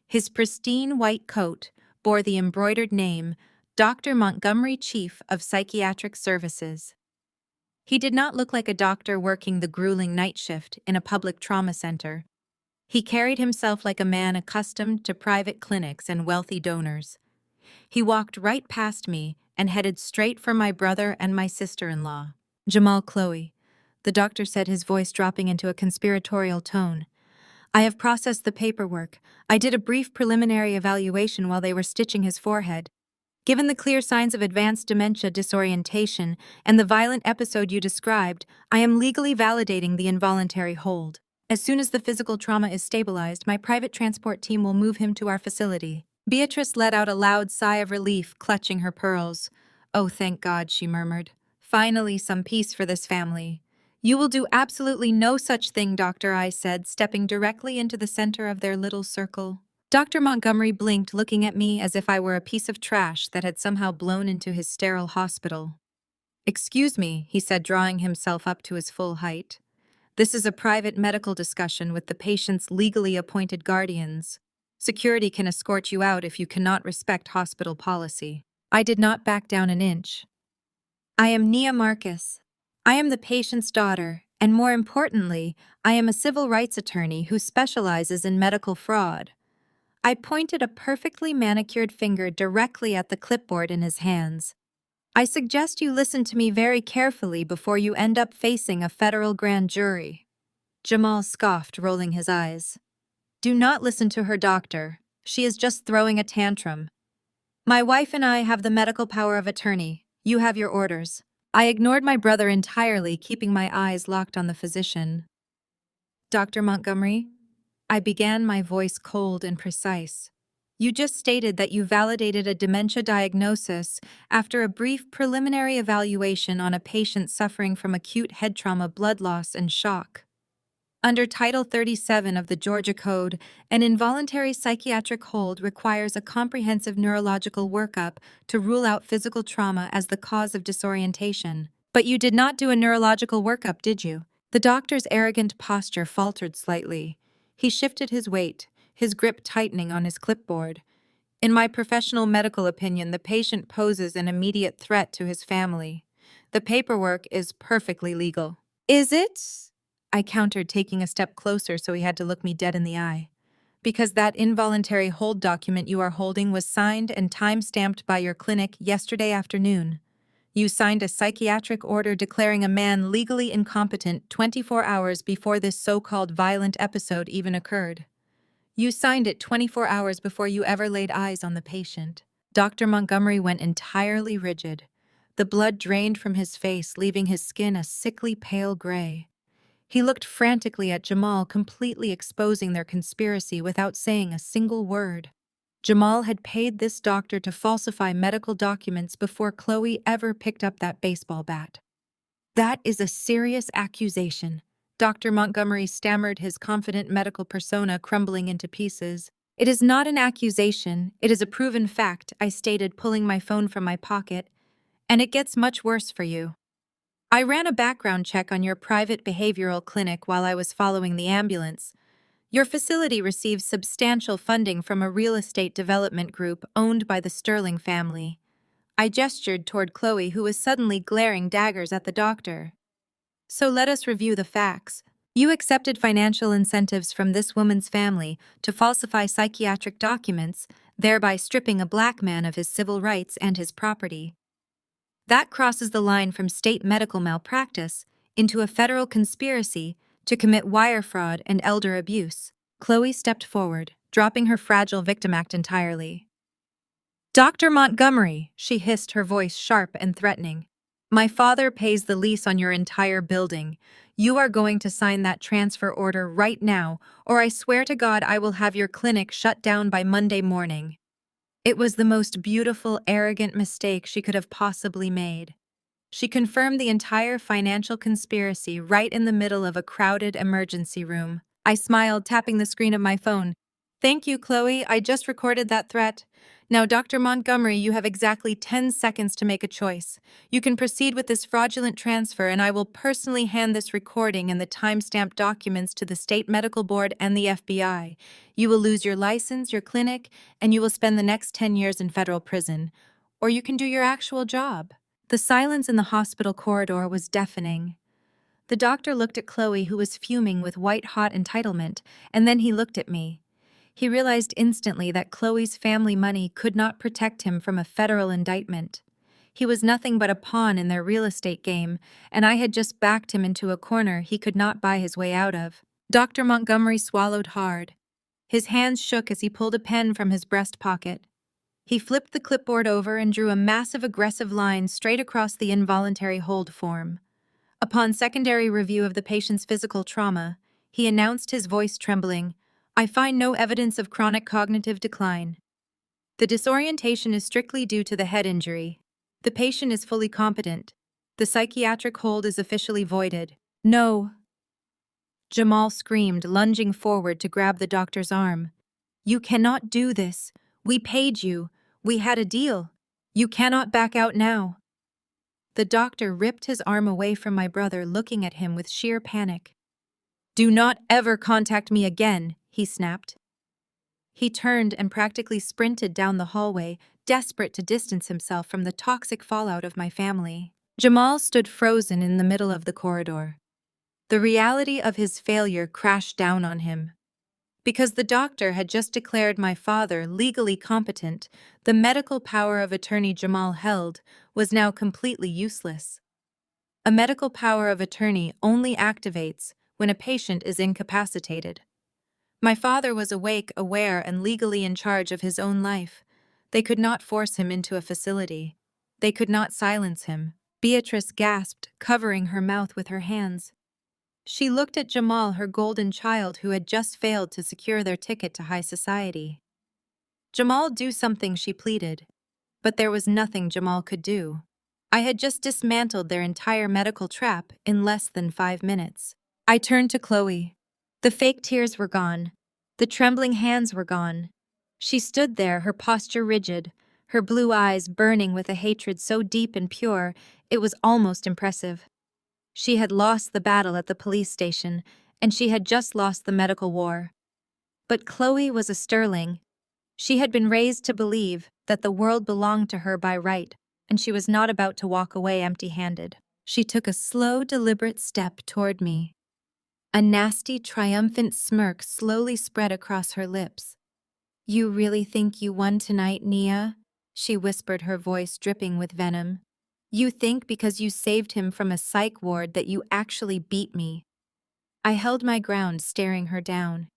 His pristine white coat bore the embroidered name, Dr. Montgomery, Chief of Psychiatric Services. He did not look like a doctor working the grueling night shift in a public trauma center. He carried himself like a man accustomed to private clinics and wealthy donors. He walked right past me, and headed straight for my brother and my sister-in-law. Jamal, Chloe. The doctor said, his voice dropping into a conspiratorial tone. I have processed the paperwork. I did a brief preliminary evaluation while they were stitching his forehead. Given the clear signs of advanced dementia disorientation and the violent episode you described, I am legally validating the involuntary hold. As soon as the physical trauma is stabilized, my private transport team will move him to our facility. Beatrice let out a loud sigh of relief, clutching her pearls. Oh, thank God, she murmured. Finally, some peace for this family. You will do absolutely no such thing, Doctor, I said, stepping directly into the center of their little circle. Dr. Montgomery blinked, looking at me as if I were a piece of trash that had somehow blown into his sterile hospital. Excuse me, he said, drawing himself up to his full height. This is a private medical discussion with the patient's legally appointed guardians. Security can escort you out if you cannot respect hospital policy. I did not back down an inch. I am Nia Marcus. I am the patient's daughter, and more importantly, I am a civil rights attorney who specializes in medical fraud. I pointed a perfectly manicured finger directly at the clipboard in his hands. I suggest you listen to me very carefully before you end up facing a federal grand jury. Jamal scoffed, rolling his eyes. Do not listen to her, doctor. She is just throwing a tantrum. My wife and I have the medical power of attorney. You have your orders. I ignored my brother entirely, keeping my eyes locked on the physician. Dr. Montgomery? I began, my voice cold and precise. You just stated that you validated a dementia diagnosis after a brief preliminary evaluation on a patient suffering from acute head trauma, blood loss, and shock. Under Title 37 of the Georgia Code, an involuntary psychiatric hold requires a comprehensive neurological workup to rule out physical trauma as the cause of disorientation. But you did not do a neurological workup, did you? The doctor's arrogant posture faltered slightly. He shifted his weight, his grip tightening on his clipboard. In my professional medical opinion, the patient poses an immediate threat to his family. The paperwork is perfectly legal. Is it? I countered, taking a step closer so he had to look me dead in the eye. Because that involuntary hold document you are holding was signed and time-stamped by your clinic yesterday afternoon. You signed a psychiatric order declaring a man legally incompetent 24 hours before this so-called violent episode even occurred. You signed it 24 hours before you ever laid eyes on the patient. Dr. Montgomery went entirely rigid. The blood drained from his face, leaving his skin a sickly pale gray. He looked frantically at Jamal, completely exposing their conspiracy without saying a single word. Jamal had paid this doctor to falsify medical documents before Chloe ever picked up that baseball bat. That is a serious accusation. Dr. Montgomery stammered, his confident medical persona crumbling into pieces. It is not an accusation, it is a proven fact, I stated, pulling my phone from my pocket. And it gets much worse for you. I ran a background check on your private behavioral clinic while I was following the ambulance. Your facility receives substantial funding from a real estate development group owned by the Sterling family. I gestured toward Chloe, who was suddenly glaring daggers at the doctor. So let us review the facts. You accepted financial incentives from this woman's family to falsify psychiatric documents, thereby stripping a black man of his civil rights and his property. That crosses the line from state medical malpractice into a federal conspiracy to commit wire fraud and elder abuse. Chloe stepped forward, dropping her fragile victim act entirely. Dr. Montgomery, she hissed, her voice sharp and threatening. My father pays the lease on your entire building. You are going to sign that transfer order right now, or I swear to God I will have your clinic shut down by Monday morning. It was the most beautiful, arrogant mistake she could have possibly made. She confirmed the entire financial conspiracy right in the middle of a crowded emergency room. I smiled, tapping the screen of my phone. Thank you, Chloe. I just recorded that threat. Now, Dr. Montgomery, you have exactly 10 seconds to make a choice. You can proceed with this fraudulent transfer, and I will personally hand this recording and the time-stamped documents to the State Medical Board and the FBI. You will lose your license, your clinic, and you will spend the next 10 years in federal prison. Or you can do your actual job. The silence in the hospital corridor was deafening. The doctor looked at Chloe, who was fuming with white-hot entitlement, and then he looked at me. He realized instantly that Chloe's family money could not protect him from a federal indictment. He was nothing but a pawn in their real estate game, and I had just backed him into a corner he could not buy his way out of. Dr. Montgomery swallowed hard. His hands shook as he pulled a pen from his breast pocket. He flipped the clipboard over and drew a massive aggressive line straight across the involuntary hold form. Upon secondary review of the patient's physical trauma, he announced, his voice trembling, "I find no evidence of chronic cognitive decline. The disorientation is strictly due to the head injury. The patient is fully competent. The psychiatric hold is officially voided." "No!" Jamal screamed, lunging forward to grab the doctor's arm. "You cannot do this. We paid you. We had a deal. You cannot back out now." The doctor ripped his arm away from my brother, looking at him with sheer panic. "Do not ever contact me again," he snapped. He turned and practically sprinted down the hallway, desperate to distance himself from the toxic fallout of my family. Jamal stood frozen in the middle of the corridor. The reality of his failure crashed down on him. Because the doctor had just declared my father legally competent, the medical power of attorney Jamal held was now completely useless. A medical power of attorney only activates when a patient is incapacitated. My father was awake, aware, and legally in charge of his own life. They could not force him into a facility. They could not silence him. Beatrice gasped, covering her mouth with her hands. She looked at Jamal, her golden child who had just failed to secure their ticket to high society. "Jamal, do something," she pleaded. But there was nothing Jamal could do. I had just dismantled their entire medical trap in less than 5 minutes. I turned to Chloe. The fake tears were gone. The trembling hands were gone. She stood there, her posture rigid, her blue eyes burning with a hatred so deep and pure it was almost impressive. She had lost the battle at the police station, and she had just lost the medical war. But Chloe was a Sterling. She had been raised to believe that the world belonged to her by right, and she was not about to walk away empty-handed. She took a slow, deliberate step toward me. A nasty, triumphant smirk slowly spread across her lips. "You really think you won tonight, Nia?" she whispered, her voice dripping with venom. "You think because you saved him from a psych ward that you actually beat me?" I held my ground, staring her down.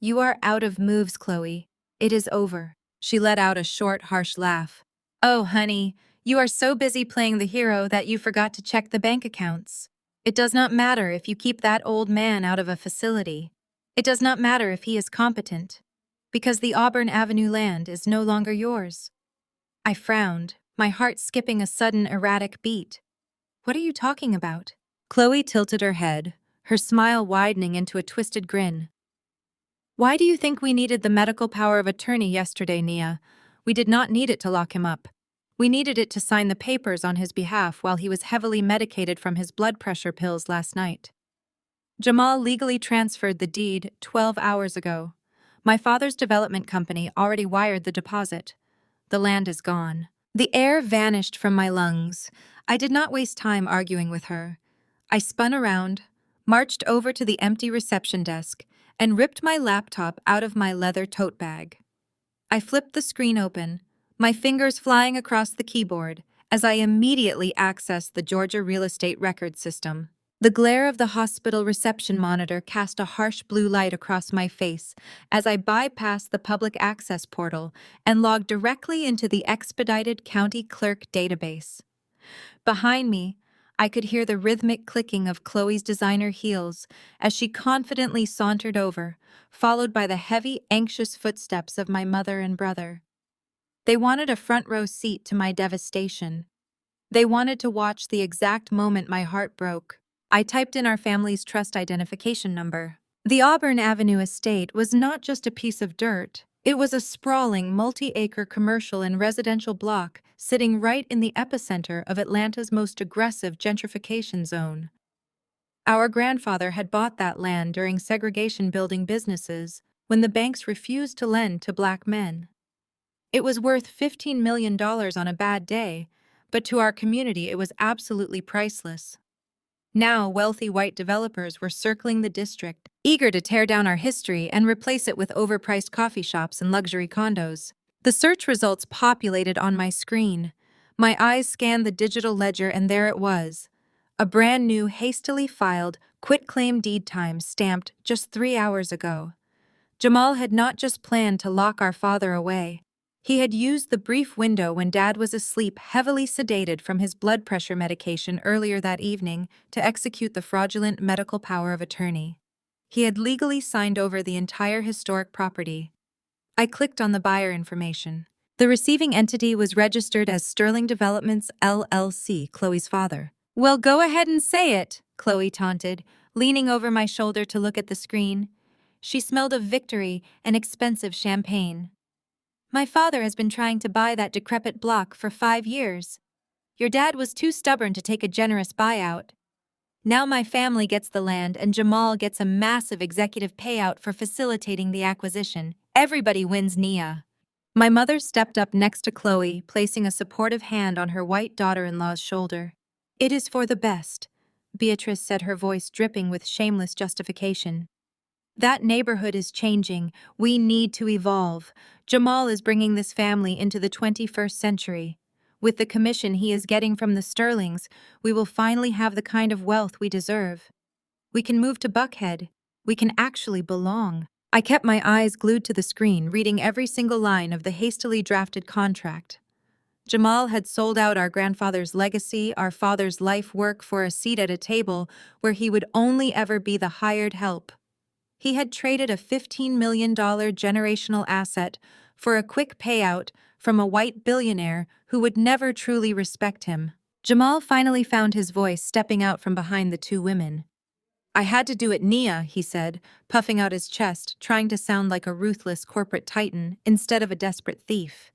"You are out of moves, Chloe. It is over." She let out a short, harsh laugh. "Oh, honey, you are so busy playing the hero that you forgot to check the bank accounts. It does not matter if you keep that old man out of a facility. It does not matter if he is competent, because the Auburn Avenue land is no longer yours." I frowned, my heart skipping a sudden erratic beat. "What are you talking about?" Chloe tilted her head, her smile widening into a twisted grin. "Why do you think we needed the medical power of attorney yesterday, Nia? We did not need it to lock him up. We needed it to sign the papers on his behalf while he was heavily medicated from his blood pressure pills last night. Jamal legally transferred the deed 12 hours ago. My father's development company already wired the deposit. The land is gone." The air vanished from my lungs. I did not waste time arguing with her. I spun around, marched over to the empty reception desk, and ripped my laptop out of my leather tote bag. I flipped the screen open, my fingers flying across the keyboard as I immediately accessed the Georgia Real Estate Record System. The glare of the hospital reception monitor cast a harsh blue light across my face as I bypassed the public access portal and logged directly into the expedited county clerk database. Behind me, I could hear the rhythmic clicking of Chloe's designer heels as she confidently sauntered over, followed by the heavy, anxious footsteps of my mother and brother. They wanted a front row seat to my devastation. They wanted to watch the exact moment my heart broke. I typed in our family's trust identification number. The Auburn Avenue estate was not just a piece of dirt. It was a sprawling, multi-acre commercial and residential block sitting right in the epicenter of Atlanta's most aggressive gentrification zone. Our grandfather had bought that land during segregation building businesses when the banks refused to lend to black men. It was worth $15 million on a bad day, but to our community it was absolutely priceless. Now, wealthy white developers were circling the district, eager to tear down our history and replace it with overpriced coffee shops and luxury condos. The search results populated on my screen. My eyes scanned the digital ledger and there it was. A brand new, hastily filed, quitclaim deed time stamped just 3 hours ago. Jamal had not just planned to lock our father away. He had used the brief window when Dad was asleep, heavily sedated from his blood pressure medication earlier that evening, to execute the fraudulent medical power of attorney. He had legally signed over the entire historic property. I clicked on the buyer information. The receiving entity was registered as Sterling Developments LLC, Chloe's father. Well, go ahead and say it, Chloe taunted, leaning over my shoulder to look at the screen. She smelled of victory and expensive champagne. My father has been trying to buy that decrepit block for 5 years. Your dad was too stubborn to take a generous buyout. Now my family gets the land and Jamal gets a massive executive payout for facilitating the acquisition. Everybody wins, Nia. My mother stepped up next to Chloe, placing a supportive hand on her white daughter-in-law's shoulder. It is for the best, Beatrice said, her voice dripping with shameless justification. That neighborhood is changing. We need to evolve. Jamal is bringing this family into the 21st century. With the commission he is getting from the Sterlings, we will finally have the kind of wealth we deserve. We can move to Buckhead. We can actually belong. I kept my eyes glued to the screen, reading every single line of the hastily drafted contract. Jamal had sold out our grandfather's legacy, our father's life work, for a seat at a table where he would only ever be the hired help. He had traded a $15 million generational asset for a quick payout from a white billionaire who would never truly respect him. Jamal finally found his voice, stepping out from behind the two women. I had to do it, Nia, he said, puffing out his chest, trying to sound like a ruthless corporate titan instead of a desperate thief.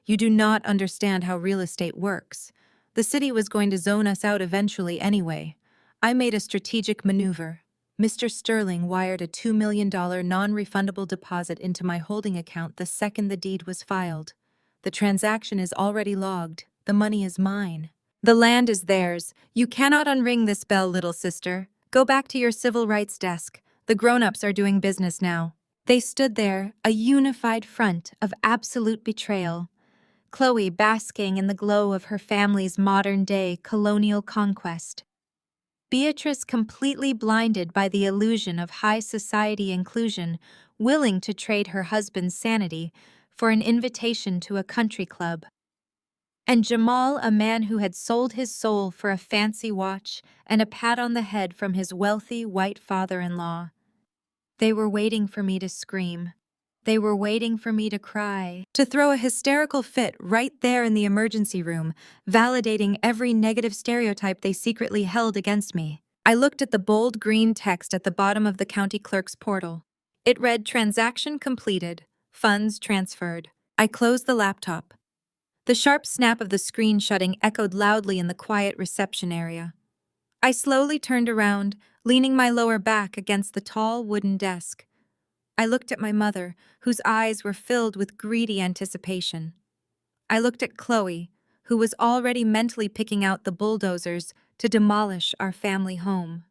You do not understand how real estate works. The city was going to zone us out eventually anyway. I made a strategic maneuver. Mr. Sterling wired a $2 million non-refundable deposit into my holding account the second the deed was filed. The transaction is already logged. The money is mine. The land is theirs. You cannot unring this bell, little sister. Go back to your civil rights desk. The grown-ups are doing business now. They stood there, a unified front of absolute betrayal. Chloe basking in the glow of her family's modern-day colonial conquest. Beatrice completely blinded by the illusion of high society inclusion, willing to trade her husband's sanity for an invitation to a country club. And Jamal, a man who had sold his soul for a fancy watch and a pat on the head from his wealthy white father-in-law. They were waiting for me to scream. They were waiting for me to cry, to throw a hysterical fit right there in the emergency room, validating every negative stereotype they secretly held against me. I looked at the bold green text at the bottom of the county clerk's portal. It read, "Transaction completed. Funds transferred." I closed the laptop. The sharp snap of the screen shutting echoed loudly in the quiet reception area. I slowly turned around, leaning my lower back against the tall wooden desk. I looked at my mother, whose eyes were filled with greedy anticipation. I looked at Chloe, who was already mentally picking out the bulldozers to demolish our family home.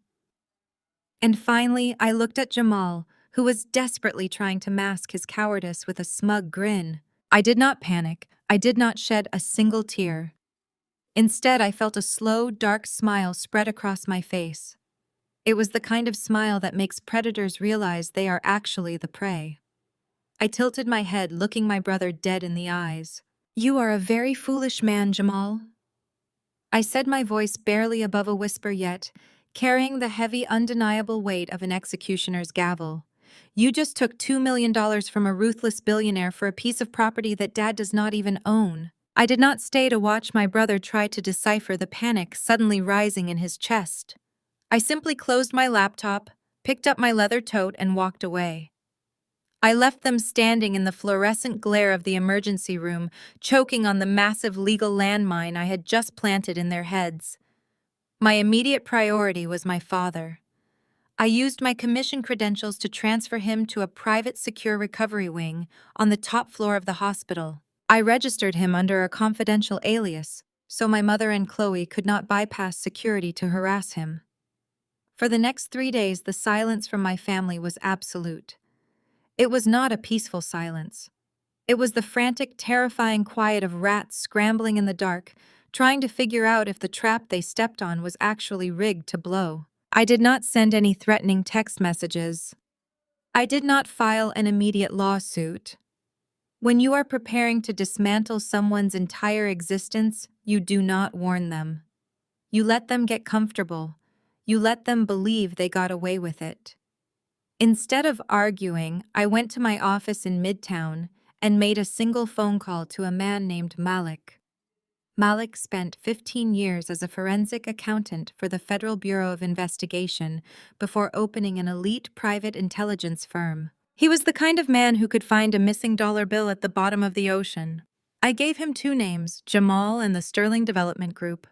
And finally, I looked at Jamal, who was desperately trying to mask his cowardice with a smug grin. I did not panic. I did not shed a single tear. Instead, I felt a slow, dark smile spread across my face. It was the kind of smile that makes predators realize they are actually the prey. I tilted my head, looking my brother dead in the eyes. "You are a very foolish man, Jamal," I said, my voice barely above a whisper yet, carrying the heavy, undeniable weight of an executioner's gavel. "You just took $2 million from a ruthless billionaire for a piece of property that Dad does not even own." I did not stay to watch my brother try to decipher the panic suddenly rising in his chest. I simply closed my laptop, picked up my leather tote, and walked away. I left them standing in the fluorescent glare of the emergency room, choking on the massive legal landmine I had just planted in their heads. My immediate priority was my father. I used my commission credentials to transfer him to a private secure recovery wing on the top floor of the hospital. I registered him under a confidential alias, so my mother and Chloe could not bypass security to harass him. For the next 3 days, the silence from my family was absolute. It was not a peaceful silence. It was the frantic, terrifying quiet of rats scrambling in the dark, trying to figure out if the trap they stepped on was actually rigged to blow. I did not send any threatening text messages. I did not file an immediate lawsuit. When you are preparing to dismantle someone's entire existence, you do not warn them. You let them get comfortable. You let them believe they got away with it. Instead of arguing, I went to my office in Midtown and made a single phone call to a man named Malik. Malik spent 15 years as a forensic accountant for the Federal Bureau of Investigation before opening an elite private intelligence firm. He was the kind of man who could find a missing dollar bill at the bottom of the ocean. I gave him two names, Jamal and the Sterling Development Group.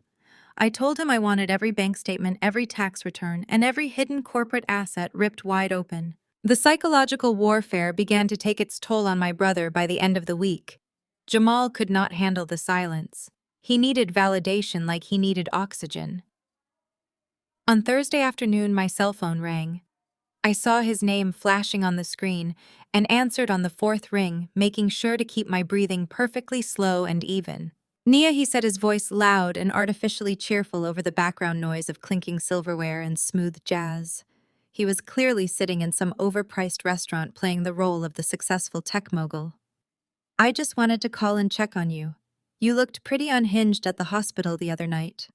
I told him I wanted every bank statement, every tax return, and every hidden corporate asset ripped wide open. The psychological warfare began to take its toll on my brother by the end of the week. Jamal could not handle the silence. He needed validation like he needed oxygen. On Thursday afternoon, my cell phone rang. I saw his name flashing on the screen and answered on the fourth ring, making sure to keep my breathing perfectly slow and even. Nia, he said, his voice loud and artificially cheerful over the background noise of clinking silverware and smooth jazz. He was clearly sitting in some overpriced restaurant playing the role of the successful tech mogul. I just wanted to call and check on you. You looked pretty unhinged at the hospital the other night.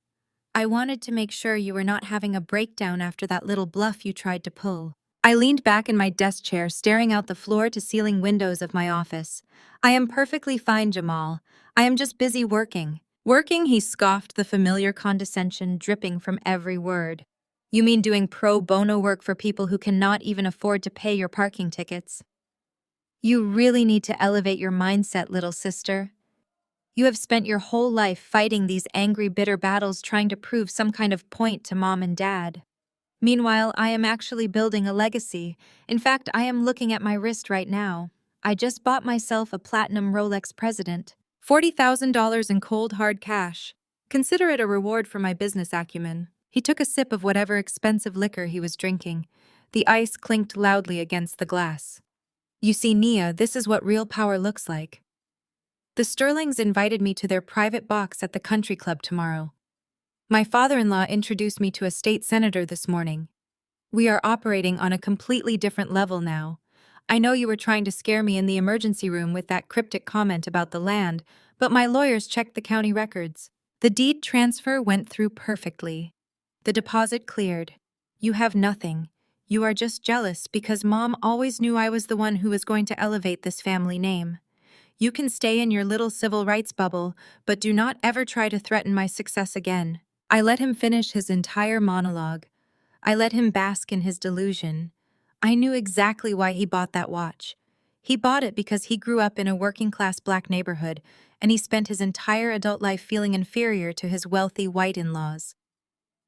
I wanted to make sure you were not having a breakdown after that little bluff you tried to pull. I leaned back in my desk chair, staring out the floor-to-ceiling windows of my office. I am perfectly fine, Jamal. I am just busy working. Working, he scoffed, the familiar condescension dripping from every word. You mean doing pro bono work for people who cannot even afford to pay your parking tickets? You really need to elevate your mindset, little sister. You have spent your whole life fighting these angry, bitter battles trying to prove some kind of point to mom and dad. Meanwhile, I am actually building a legacy. In fact, I am looking at my wrist right now. I just bought myself a platinum Rolex President. $40,000 in cold, hard cash. Consider it a reward for my business acumen. He took a sip of whatever expensive liquor he was drinking. The ice clinked loudly against the glass. You see, Nia, this is what real power looks like. The Sterlings invited me to their private box at the country club tomorrow. My father-in-law introduced me to a state senator this morning. We are operating on a completely different level now. I know you were trying to scare me in the emergency room with that cryptic comment about the land, but my lawyers checked the county records. The deed transfer went through perfectly. The deposit cleared. You have nothing. You are just jealous because Mom always knew I was the one who was going to elevate this family name. You can stay in your little civil rights bubble, but do not ever try to threaten my success again. I let him finish his entire monologue. I let him bask in his delusion. I knew exactly why he bought that watch. He bought it because he grew up in a working-class black neighborhood, and he spent his entire adult life feeling inferior to his wealthy white in-laws.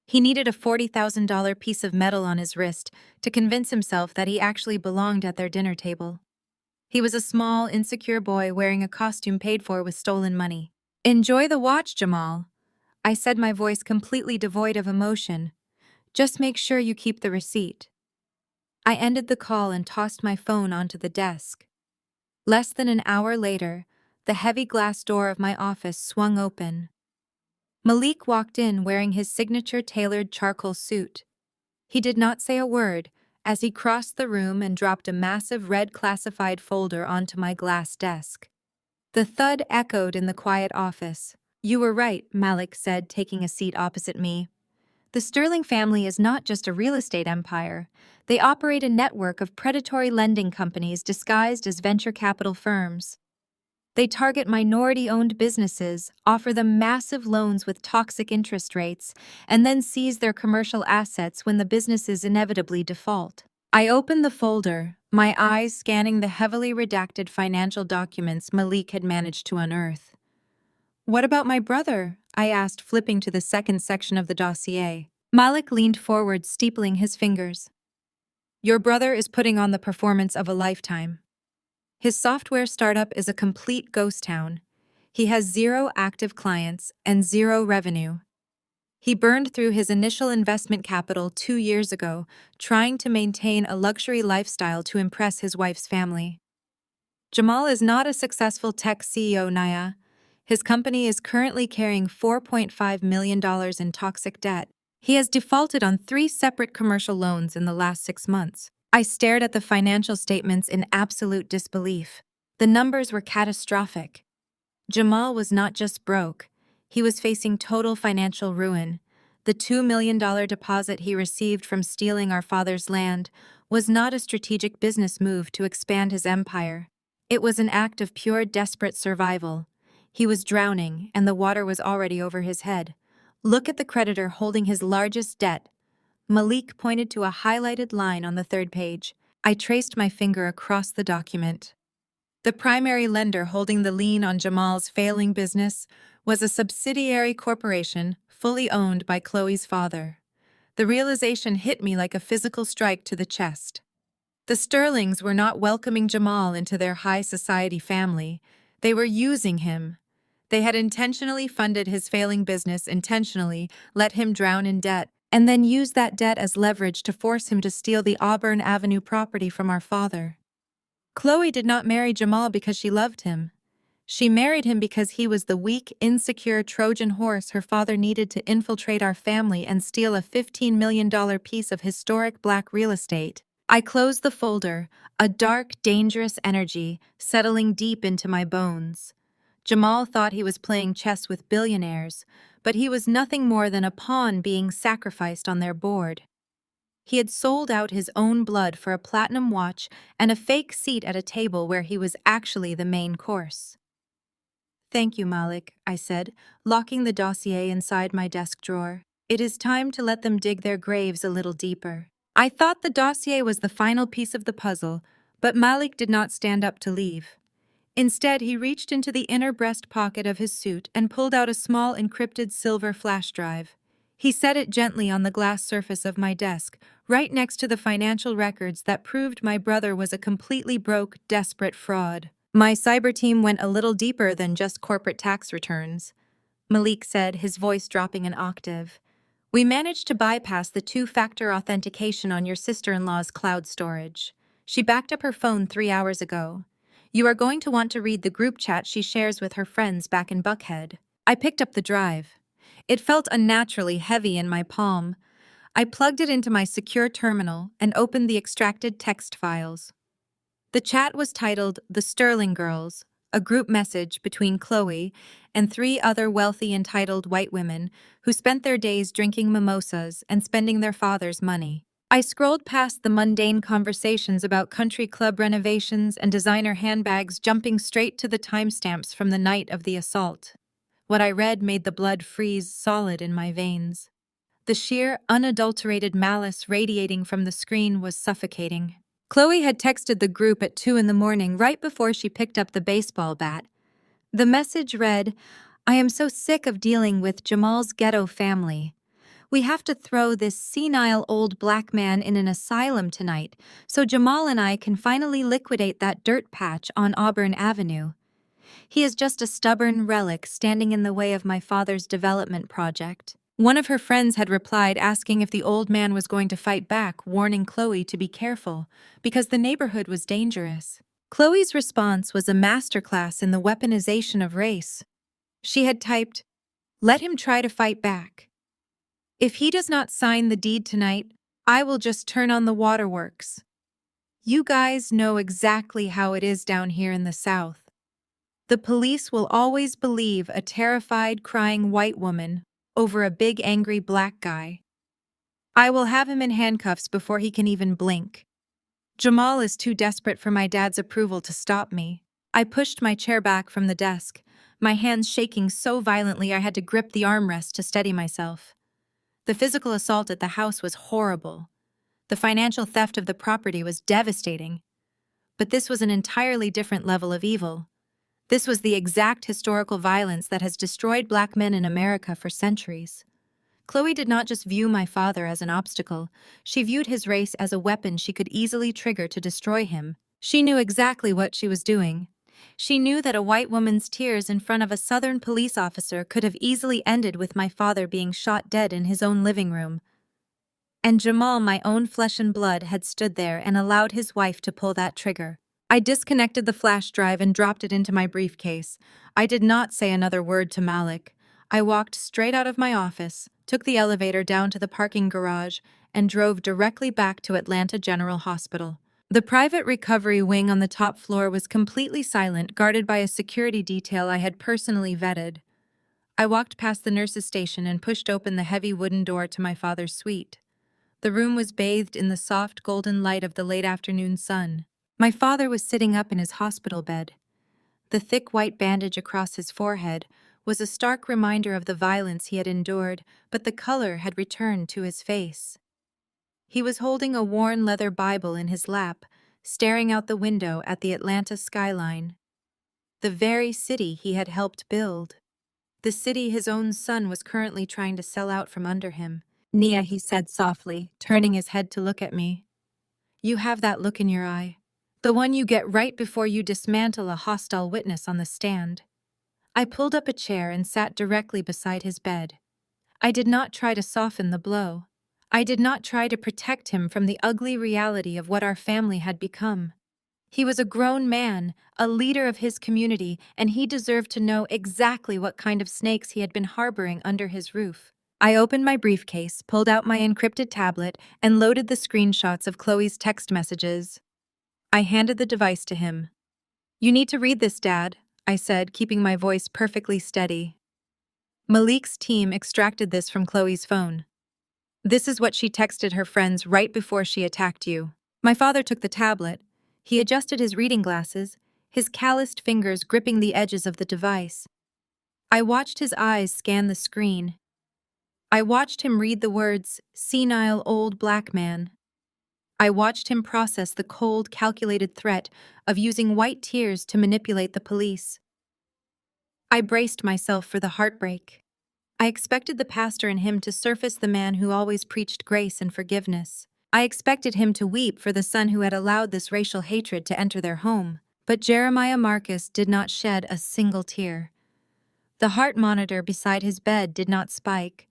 He needed a $40,000 piece of metal on his wrist to convince himself that he actually belonged at their dinner table. He was a small, insecure boy wearing a costume paid for with stolen money. "Enjoy the watch, Jamal," I said, my voice completely devoid of emotion. "Just make sure you keep the receipt." I ended the call and tossed my phone onto the desk. Less than an hour later, the heavy glass door of my office swung open. Malik walked in wearing his signature tailored charcoal suit. He did not say a word as he crossed the room and dropped a massive red classified folder onto my glass desk. The thud echoed in the quiet office. "You were right," Malik said, taking a seat opposite me. "The Sterling family is not just a real estate empire. They operate a network of predatory lending companies disguised as venture capital firms. They target minority-owned businesses, offer them massive loans with toxic interest rates, and then seize their commercial assets when the businesses inevitably default." I opened the folder, my eyes scanning the heavily redacted financial documents Malik had managed to unearth. "What about my brother?" I asked, flipping to the second section of the dossier. Malik leaned forward, steepling his fingers. "Your brother is putting on the performance of a lifetime. His software startup is a complete ghost town. He has 0 active clients and 0 revenue. He burned through his initial investment capital 2 years ago, trying to maintain a luxury lifestyle to impress his wife's family. Jamal is not a successful tech CEO, Naya. His company is currently carrying $4.5 million in toxic debt. He has defaulted on 3 separate commercial loans in the last 6 months. I stared at the financial statements in absolute disbelief. The numbers were catastrophic. Jamal was not just broke, he was facing total financial ruin. The $2 million deposit he received from stealing our father's land was not a strategic business move to expand his empire. It was an act of pure desperate survival. He was drowning, and the water was already over his head. Look at the creditor holding his largest debt. Malik pointed to a highlighted line on the 3rd page. I traced my finger across the document. The primary lender holding the lien on Jamal's failing business was a subsidiary corporation fully owned by Chloe's father. The realization hit me like a physical strike to the chest. The Sterlings were not welcoming Jamal into their high society family. They were using him. They had intentionally funded his failing business, intentionally let him drown in debt, and then used that debt as leverage to force him to steal the Auburn Avenue property from our father. Chloe did not marry Jamal because she loved him. She married him because he was the weak, insecure Trojan horse her father needed to infiltrate our family and steal a $15 million piece of historic black real estate. I closed the folder, a dark, dangerous energy settling deep into my bones. Jamal thought he was playing chess with billionaires, but he was nothing more than a pawn being sacrificed on their board. He had sold out his own blood for a platinum watch and a fake seat at a table where he was actually the main course. Thank you, Malik, I said, locking the dossier inside my desk drawer. It is time to let them dig their graves a little deeper. I thought the dossier was the final piece of the puzzle, but Malik did not stand up to leave. Instead, he reached into the inner breast pocket of his suit and pulled out a small encrypted silver flash drive. He set it gently on the glass surface of my desk, right next to the financial records that proved my brother was a completely broke, desperate fraud. My cyber team went a little deeper than just corporate tax returns, Malik said, his voice dropping an octave. We managed to bypass the 2-factor authentication on your sister-in-law's cloud storage. She backed up her phone 3 hours ago. You are going to want to read the group chat she shares with her friends back in Buckhead. I picked up the drive. It felt unnaturally heavy in my palm. I plugged it into my secure terminal and opened the extracted text files. The chat was titled The Sterling Girls, a group message between Chloe and 3 other wealthy entitled white women who spent their days drinking mimosas and spending their father's money. I scrolled past the mundane conversations about country club renovations and designer handbags, jumping straight to the timestamps from the night of the assault. What I read made the blood freeze solid in my veins. The sheer, unadulterated malice radiating from the screen was suffocating. Chloe had texted the group at 2 in the morning, right before she picked up the baseball bat. The message read, I am so sick of dealing with Jamal's ghetto family. We have to throw this senile old black man in an asylum tonight so Jamal and I can finally liquidate that dirt patch on Auburn Avenue. He is just a stubborn relic standing in the way of my father's development project. One of her friends had replied asking if the old man was going to fight back, warning Chloe to be careful, because the neighborhood was dangerous. Chloe's response was a masterclass in the weaponization of race. She had typed, "Let him try to fight back. If he does not sign the deed tonight, I will just turn on the waterworks. You guys know exactly how it is down here in the South. The police will always believe a terrified, crying white woman over a big, angry black guy. I will have him in handcuffs before he can even blink. Jamal is too desperate for my dad's approval to stop me." I pushed my chair back from the desk, my hands shaking so violently I had to grip the armrest to steady myself. The physical assault at the house was horrible. The financial theft of the property was devastating. But this was an entirely different level of evil. This was the exact historical violence that has destroyed black men in America for centuries. Chloe did not just view my father as an obstacle, she viewed his race as a weapon she could easily trigger to destroy him. She knew exactly what she was doing. She knew that a white woman's tears in front of a Southern police officer could have easily ended with my father being shot dead in his own living room. And Jamal, my own flesh and blood, had stood there and allowed his wife to pull that trigger. I disconnected the flash drive and dropped it into my briefcase. I did not say another word to Malik. I walked straight out of my office, took the elevator down to the parking garage, and drove directly back to Atlanta General Hospital. The private recovery wing on the top floor was completely silent, guarded by a security detail I had personally vetted. I walked past the nurse's station and pushed open the heavy wooden door to my father's suite. The room was bathed in the soft golden light of the late afternoon sun. My father was sitting up in his hospital bed. The thick white bandage across his forehead was a stark reminder of the violence he had endured, but the color had returned to his face. He was holding a worn leather Bible in his lap, staring out the window at the Atlanta skyline. The very city he had helped build. The city his own son was currently trying to sell out from under him. "Nia," he said softly, turning his head to look at me. "You have that look in your eye. The one you get right before you dismantle a hostile witness on the stand." I pulled up a chair and sat directly beside his bed. I did not try to soften the blow. I did not try to protect him from the ugly reality of what our family had become. He was a grown man, a leader of his community, and he deserved to know exactly what kind of snakes he had been harboring under his roof. I opened my briefcase, pulled out my encrypted tablet, and loaded the screenshots of Chloe's text messages. I handed the device to him. "You need to read this, Dad," I said, keeping my voice perfectly steady. "Malik's team extracted this from Chloe's phone. This is what she texted her friends right before she attacked you." My father took the tablet. He adjusted his reading glasses, his calloused fingers gripping the edges of the device. I watched his eyes scan the screen. I watched him read the words, "senile old black man." I watched him process the cold, calculated threat of using white tears to manipulate the police. I braced myself for the heartbreak. I expected the pastor in him to surface the man who always preached grace and forgiveness. I expected him to weep for the son who had allowed this racial hatred to enter their home. But Jeremiah Marcus did not shed a single tear. The heart monitor beside his bed did not spike.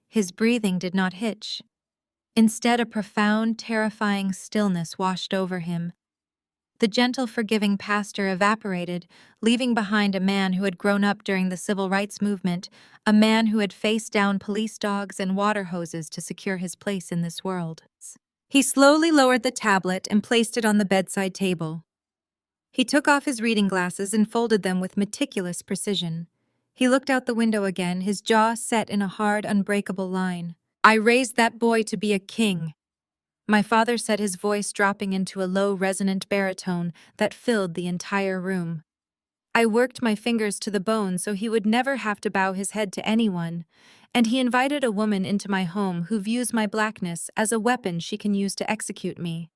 His breathing did not hitch. Instead, a profound, terrifying stillness washed over him. The gentle, forgiving pastor evaporated, leaving behind a man who had grown up during the civil rights movement, a man who had faced down police dogs and water hoses to secure his place in this world. He slowly lowered the tablet and placed it on the bedside table. He took off his reading glasses and folded them with meticulous precision. He looked out the window again, his jaw set in a hard, unbreakable line. "I raised that boy to be a king," my father said, his voice dropping into a low, resonant baritone that filled the entire room. I worked my fingers to the bone so he would never have to bow his head to anyone, and he invited a woman into my home who views my blackness as a weapon she can use to execute me.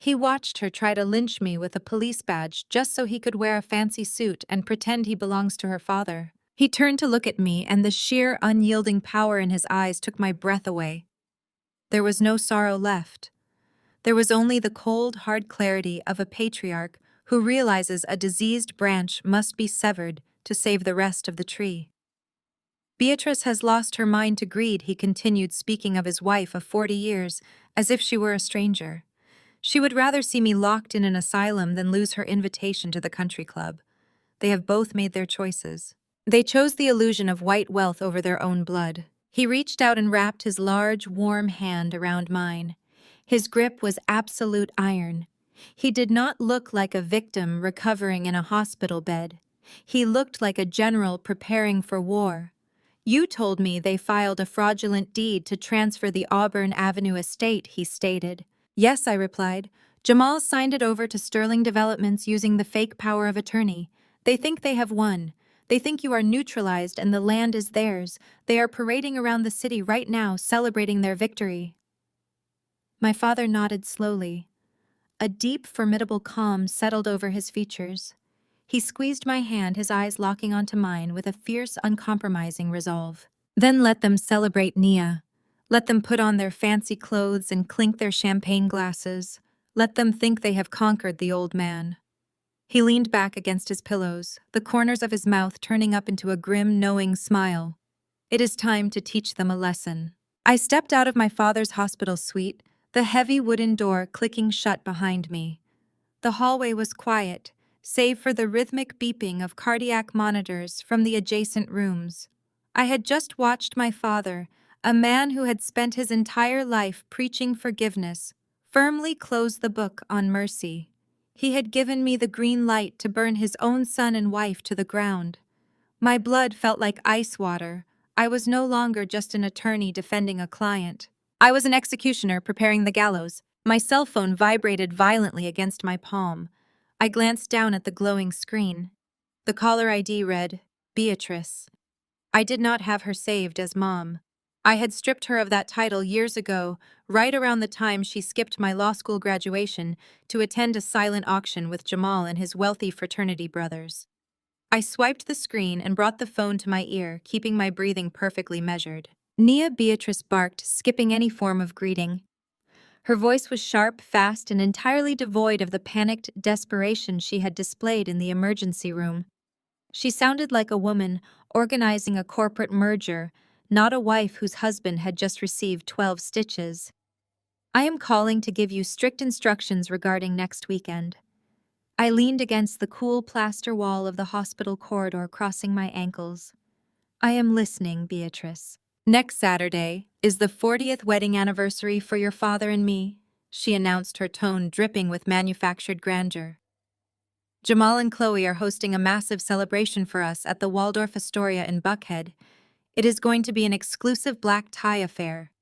He watched her try to lynch me with a police badge just so he could wear a fancy suit and pretend he belongs to her father. He turned to look at me, and the sheer, unyielding power in his eyes took my breath away. There was no sorrow left. There was only the cold, hard clarity of a patriarch who realizes a diseased branch must be severed to save the rest of the tree. "Beatrice has lost her mind to greed," he continued, speaking of his wife of 40 years, as if she were a stranger. "She would rather see me locked in an asylum than lose her invitation to the country club. They have both made their choices. They chose the illusion of white wealth over their own blood." He reached out and wrapped his large, warm hand around mine. His grip was absolute iron. He did not look like a victim recovering in a hospital bed. He looked like a general preparing for war. "You told me they filed a fraudulent deed to transfer the Auburn Avenue estate," he stated. "Yes," I replied. "Jamal signed it over to Sterling Developments using the fake power of attorney. They think they have won. They think you are neutralized and the land is theirs. They are parading around the city right now, celebrating their victory." My father nodded slowly. A deep, formidable calm settled over his features. He squeezed my hand, his eyes locking onto mine with a fierce, uncompromising resolve. "Then let them celebrate, Nia. Let them put on their fancy clothes and clink their champagne glasses. Let them think they have conquered the old man." He leaned back against his pillows, the corners of his mouth turning up into a grim, knowing smile. "It is time to teach them a lesson." I stepped out of my father's hospital suite, the heavy wooden door clicking shut behind me. The hallway was quiet, save for the rhythmic beeping of cardiac monitors from the adjacent rooms. I had just watched my father, a man who had spent his entire life preaching forgiveness, firmly close the book on mercy. He had given me the green light to burn his own son and wife to the ground. My blood felt like ice water. I was no longer just an attorney defending a client. I was an executioner preparing the gallows. My cell phone vibrated violently against my palm. I glanced down at the glowing screen. The caller ID read, Beatrice. I did not have her saved as Mom. I had stripped her of that title years ago, right around the time she skipped my law school graduation to attend a silent auction with Jamal and his wealthy fraternity brothers. I swiped the screen and brought the phone to my ear, keeping my breathing perfectly measured. Nia Beatrice barked, skipping any form of greeting. Her voice was sharp, fast, and entirely devoid of the panicked desperation she had displayed in the emergency room. She sounded like a woman organizing a corporate merger, not a wife whose husband had just received 12 stitches. I am calling to give you strict instructions regarding next weekend. I leaned against the cool plaster wall of the hospital corridor, crossing my ankles. I am listening, Beatrice. Next Saturday is the 40th wedding anniversary for your father and me, she announced, her tone dripping with manufactured grandeur. Jamal and Chloe are hosting a massive celebration for us at the Waldorf Astoria in Buckhead. It is going to be an exclusive black tie affair.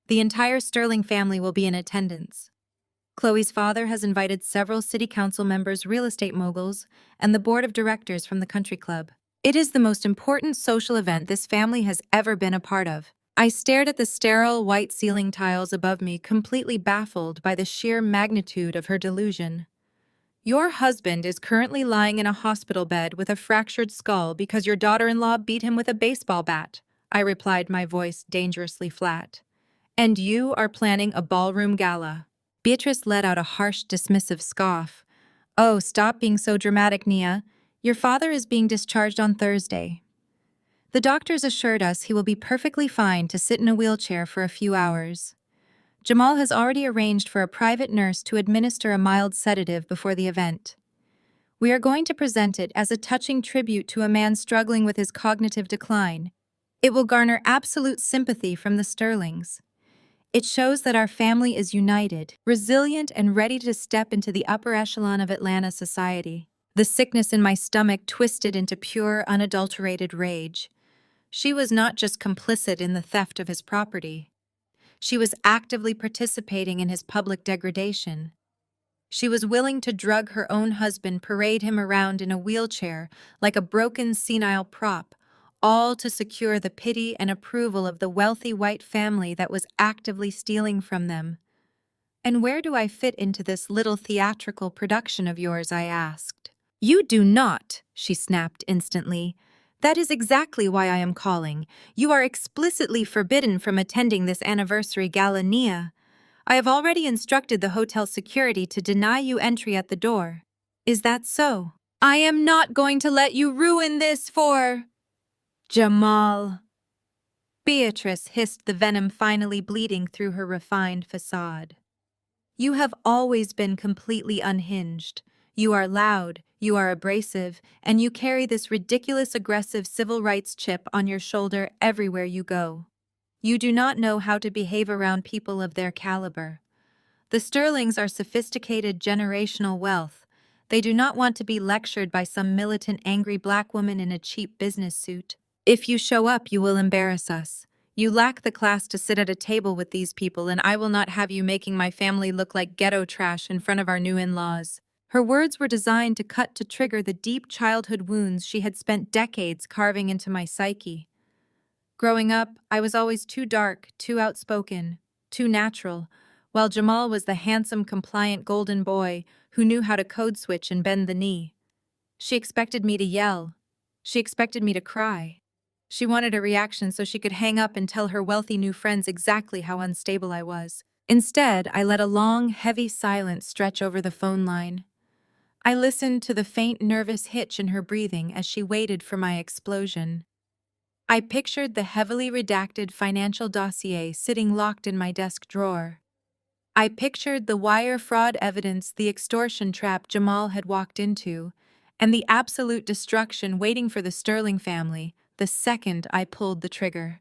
The entire Sterling family will be in attendance. Chloe's father has invited several city council members, real estate moguls, and the board of directors from the country club. It is the most important social event this family has ever been a part of. I stared at the sterile white ceiling tiles above me, completely baffled by the sheer magnitude of her delusion. Your husband is currently lying in a hospital bed with a fractured skull because your daughter-in-law beat him with a baseball bat, I replied, my voice dangerously flat. And you are planning a ballroom gala. Beatrice let out a harsh, dismissive scoff. Oh, stop being so dramatic, Nia. Your father is being discharged on Thursday. The doctors assured us he will be perfectly fine to sit in a wheelchair for a few hours. Jamal has already arranged for a private nurse to administer a mild sedative before the event. We are going to present it as a touching tribute to a man struggling with his cognitive decline. It will garner absolute sympathy from the Sterlings. It shows that our family is united, resilient, and ready to step into the upper echelon of Atlanta society. The sickness in my stomach twisted into pure, unadulterated rage. She was not just complicit in the theft of his property. She was actively participating in his public degradation. She was willing to drug her own husband, parade him around in a wheelchair like a broken, senile prop, all to secure the pity and approval of the wealthy white family that was actively stealing from them. And where do I fit into this little theatrical production of yours, I asked. You do not, she snapped instantly. That is exactly why I am calling. You are explicitly forbidden from attending this anniversary gala, Nia. I have already instructed the hotel security to deny you entry at the door. Is that so? I am not going to let you ruin this for... Jamal. Beatrice hissed, the venom finally bleeding through her refined facade. You have always been completely unhinged. You are loud, you are abrasive, and you carry this ridiculous aggressive civil rights chip on your shoulder everywhere you go. You do not know how to behave around people of their caliber. The Sterlings are sophisticated generational wealth. They do not want to be lectured by some militant, angry black woman in a cheap business suit. If you show up, you will embarrass us. You lack the class to sit at a table with these people, and I will not have you making my family look like ghetto trash in front of our new in-laws. Her words were designed to cut to trigger the deep childhood wounds she had spent decades carving into my psyche. Growing up, I was always too dark, too outspoken, too natural, while Jamal was the handsome, compliant golden boy who knew how to code switch and bend the knee. She expected me to yell. She expected me to cry. She wanted a reaction so she could hang up and tell her wealthy new friends exactly how unstable I was. Instead, I let a long, heavy silence stretch over the phone line. I listened to the faint, nervous hitch in her breathing as she waited for my explosion. I pictured the heavily redacted financial dossier sitting locked in my desk drawer. I pictured the wire fraud evidence, the extortion trap Jamal had walked into, and the absolute destruction waiting for the Sterling family the second I pulled the trigger.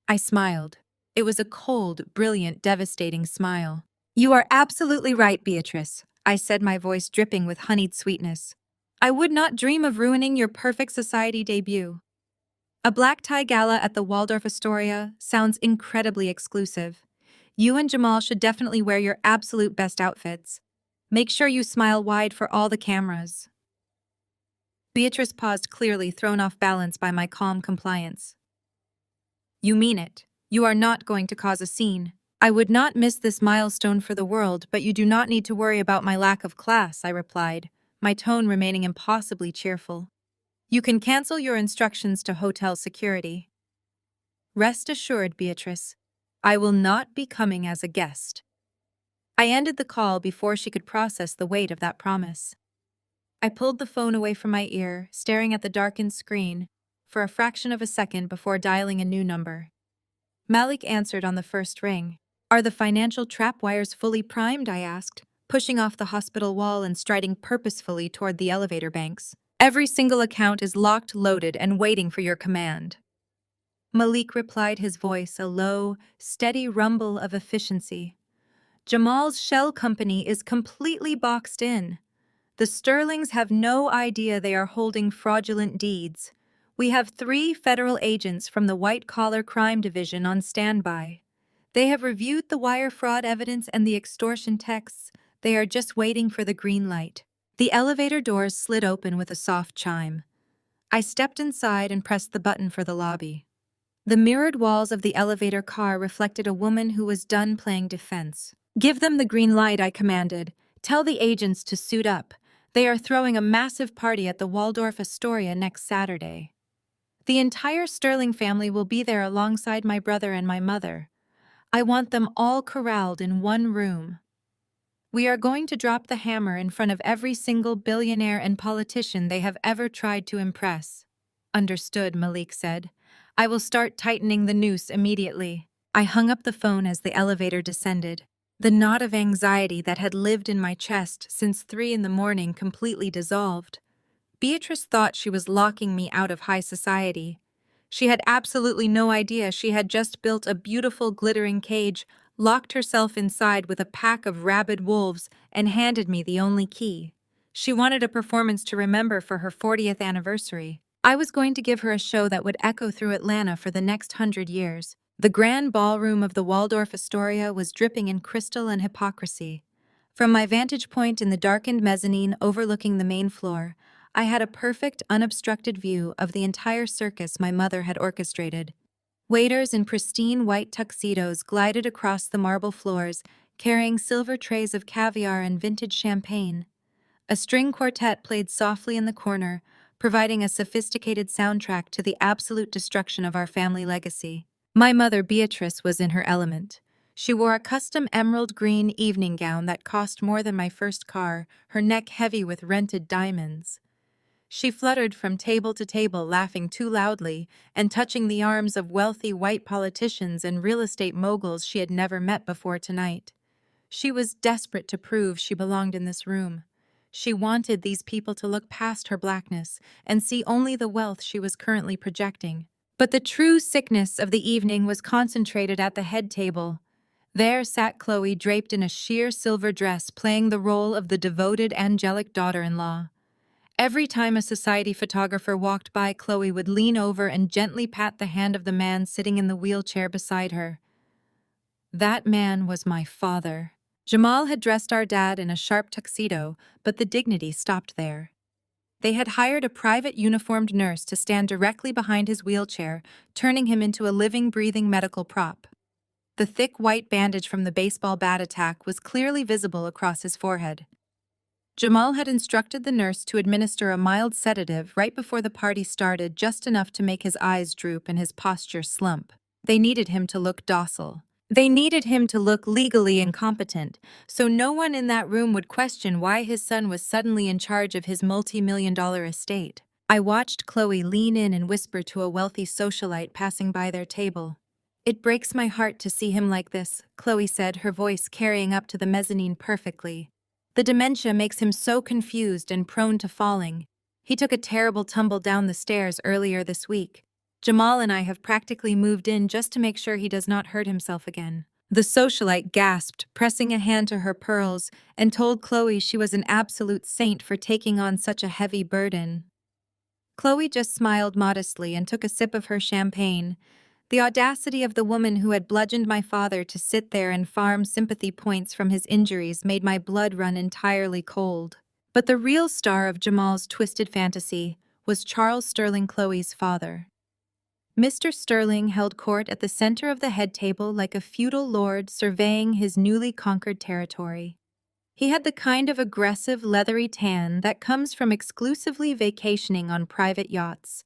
I smiled. It was a cold, brilliant, devastating smile. "You are absolutely right, Beatrice," I said, my voice dripping with honeyed sweetness. "I would not dream of ruining your perfect society debut." A black tie gala at the Waldorf Astoria sounds incredibly exclusive. You and Jamal should definitely wear your absolute best outfits. Make sure you smile wide for all the cameras. Beatrice paused, clearly thrown off balance by my calm compliance. "You mean it. You are not going to cause a scene." "I would not miss this milestone for the world, but you do not need to worry about my lack of class," I replied, my tone remaining impossibly cheerful. "You can cancel your instructions to hotel security. Rest assured, Beatrice, I will not be coming as a guest." I ended the call before she could process the weight of that promise. I pulled the phone away from my ear, staring at the darkened screen for a fraction of a second before dialing a new number. Malik answered on the first ring. "Are the financial trap wires fully primed?" I asked, pushing off the hospital wall and striding purposefully toward the elevator banks. "Every single account is locked, loaded, and waiting for your command." Malik replied, his voice a low, steady rumble of efficiency. "Jamal's shell company is completely boxed in. The Sterlings have no idea they are holding fraudulent deeds. We have 3 federal agents from the White-Collar Crime Division on standby. They have reviewed the wire fraud evidence and the extortion texts. They are just waiting for the green light." The elevator doors slid open with a soft chime. I stepped inside and pressed the button for the lobby. The mirrored walls of the elevator car reflected a woman who was done playing defense. "Give them the green light," I commanded. "Tell the agents to suit up. They are throwing a massive party at the Waldorf Astoria next Saturday. The entire Sterling family will be there alongside my brother and my mother. I want them all corralled in one room. We are going to drop the hammer in front of every single billionaire and politician they have ever tried to impress." "Understood," Malik said. "I will start tightening the noose immediately." I hung up the phone as the elevator descended. The knot of anxiety that had lived in my chest since 3 in the morning completely dissolved. Beatrice thought she was locking me out of high society. She had absolutely no idea she had just built a beautiful glittering cage, locked herself inside with a pack of rabid wolves, and handed me the only key. She wanted a performance to remember for her 40th anniversary. I was going to give her a show that would echo through Atlanta for the next 100 years. The grand ballroom of the Waldorf Astoria was dripping in crystal and hypocrisy. From my vantage point in the darkened mezzanine overlooking the main floor, I had a perfect, unobstructed view of the entire circus my mother had orchestrated. Waiters in pristine white tuxedos glided across the marble floors, carrying silver trays of caviar and vintage champagne. A string quartet played softly in the corner, providing a sophisticated soundtrack to the absolute destruction of our family legacy. My mother, Beatrice, was in her element. She wore a custom emerald green evening gown that cost more than my first car, her neck heavy with rented diamonds. She fluttered from table to table, laughing too loudly and touching the arms of wealthy white politicians and real estate moguls she had never met before tonight. She was desperate to prove she belonged in this room. She wanted these people to look past her blackness and see only the wealth she was currently projecting. But the true sickness of the evening was concentrated at the head table. There sat Chloe, draped in a sheer silver dress, playing the role of the devoted, angelic daughter-in-law. Every time a society photographer walked by, Chloe would lean over and gently pat the hand of the man sitting in the wheelchair beside her. That man was my father. Jamal had dressed our dad in a sharp tuxedo, but the dignity stopped there. They had hired a private uniformed nurse to stand directly behind his wheelchair, turning him into a living, breathing medical prop. The thick white bandage from the baseball bat attack was clearly visible across his forehead. Jamal had instructed the nurse to administer a mild sedative right before the party started, just enough to make his eyes droop and his posture slump. They needed him to look docile. They needed him to look legally incompetent, so no one in that room would question why his son was suddenly in charge of his multi-million-dollar estate. I watched Chloe lean in and whisper to a wealthy socialite passing by their table. It breaks my heart to see him like this, Chloe said, her voice carrying up to the mezzanine perfectly. The dementia makes him so confused and prone to falling. He took a terrible tumble down the stairs earlier this week. Jamal and I have practically moved in just to make sure he does not hurt himself again. The socialite gasped, pressing a hand to her pearls, and told Chloe she was an absolute saint for taking on such a heavy burden. Chloe just smiled modestly and took a sip of her champagne. The audacity of the woman who had bludgeoned my father to sit there and farm sympathy points from his injuries made my blood run entirely cold. But the real star of Jamal's twisted fantasy was Charles Sterling, Chloe's father. Mr. Sterling held court at the center of the head table like a feudal lord surveying his newly conquered territory. He had the kind of aggressive, leathery tan that comes from exclusively vacationing on private yachts.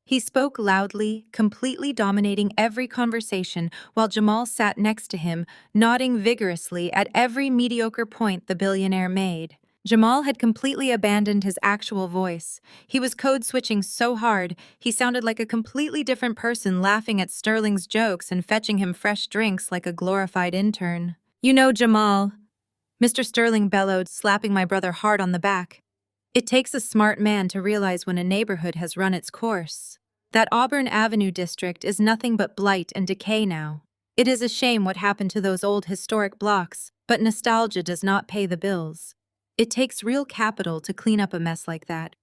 He spoke loudly, completely dominating every conversation, while Jamal sat next to him, nodding vigorously at every mediocre point the billionaire made. Jamal had completely abandoned his actual voice. He was code-switching so hard, he sounded like a completely different person, laughing at Sterling's jokes and fetching him fresh drinks like a glorified intern. "You know, Jamal," Mr. Sterling bellowed, slapping my brother hard on the back. "It takes a smart man to realize when a neighborhood has run its course. That Auburn Avenue district is nothing but blight and decay now. It is a shame what happened to those old historic blocks, but nostalgia does not pay the bills. It takes real capital to clean up a mess like that.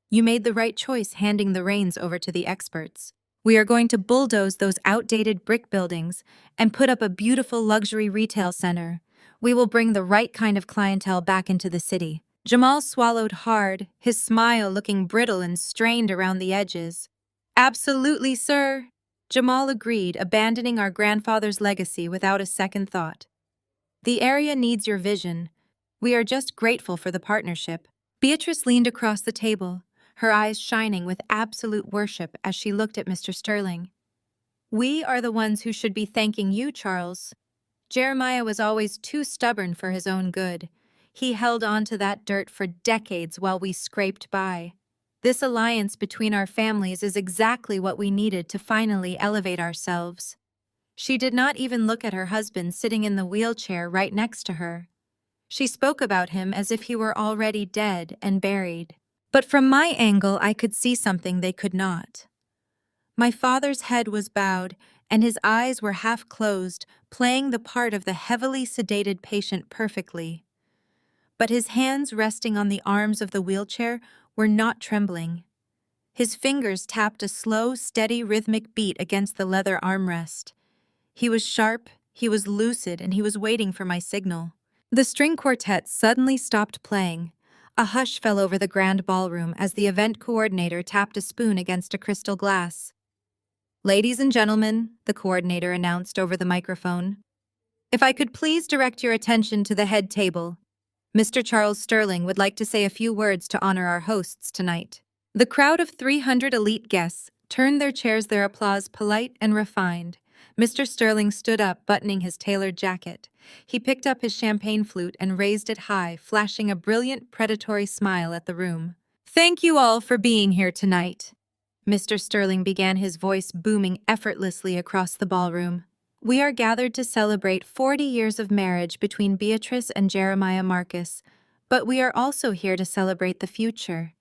You made the right choice handing the reins over to the experts. We are going to bulldoze those outdated brick buildings and put up a beautiful luxury retail center. We will bring the right kind of clientele back into the city." Jamal swallowed hard, his smile looking brittle and strained around the edges. "Absolutely, sir," Jamal agreed, abandoning our grandfather's legacy without a second thought. "The area needs your vision. We are just grateful for the partnership." Beatrice leaned across the table, her eyes shining with absolute worship as she looked at Mr. Sterling. "We are the ones who should be thanking you, Charles. Jeremiah was always too stubborn for his own good. He held on to that dirt for decades while we scraped by. This alliance between our families is exactly what we needed to finally elevate ourselves." She did not even look at her husband sitting in the wheelchair right next to her. She spoke about him as if he were already dead and buried. But from my angle, I could see something they could not. My father's head was bowed, and his eyes were half closed, playing the part of the heavily sedated patient perfectly. But his hands resting on the arms of the wheelchair were not trembling. His fingers tapped a slow, steady, rhythmic beat against the leather armrest. He was sharp, he was lucid, and he was waiting for my signal. The string quartet suddenly stopped playing. A hush fell over the grand ballroom as the event coordinator tapped a spoon against a crystal glass. "Ladies and gentlemen," the coordinator announced over the microphone, "if I could please direct your attention to the head table. Mr. Charles Sterling would like to say a few words to honor our hosts tonight." The crowd of 300 elite guests turned their chairs, their applause polite and refined. Mr. Sterling stood up, buttoning his tailored jacket. He picked up his champagne flute and raised it high, flashing a brilliant, predatory smile at the room. "Thank you all for being here tonight." Mr. Sterling began, his voice booming effortlessly across the ballroom. "We are gathered to celebrate 40 years of marriage between Beatrice and Jeremiah Marcus, but we are also here to celebrate the future.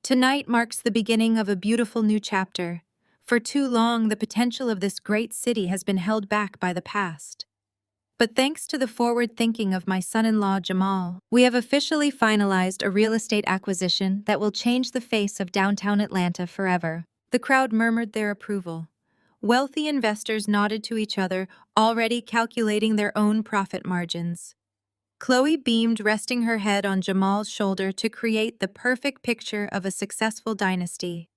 Tonight marks the beginning of a beautiful new chapter. For too long, the potential of this great city has been held back by the past. But thanks to the forward thinking of my son-in-law Jamal, we have officially finalized a real estate acquisition that will change the face of downtown Atlanta forever." The crowd murmured their approval. Wealthy investors nodded to each other, already calculating their own profit margins. Chloe beamed, resting her head on Jamal's shoulder to create the perfect picture of a successful dynasty.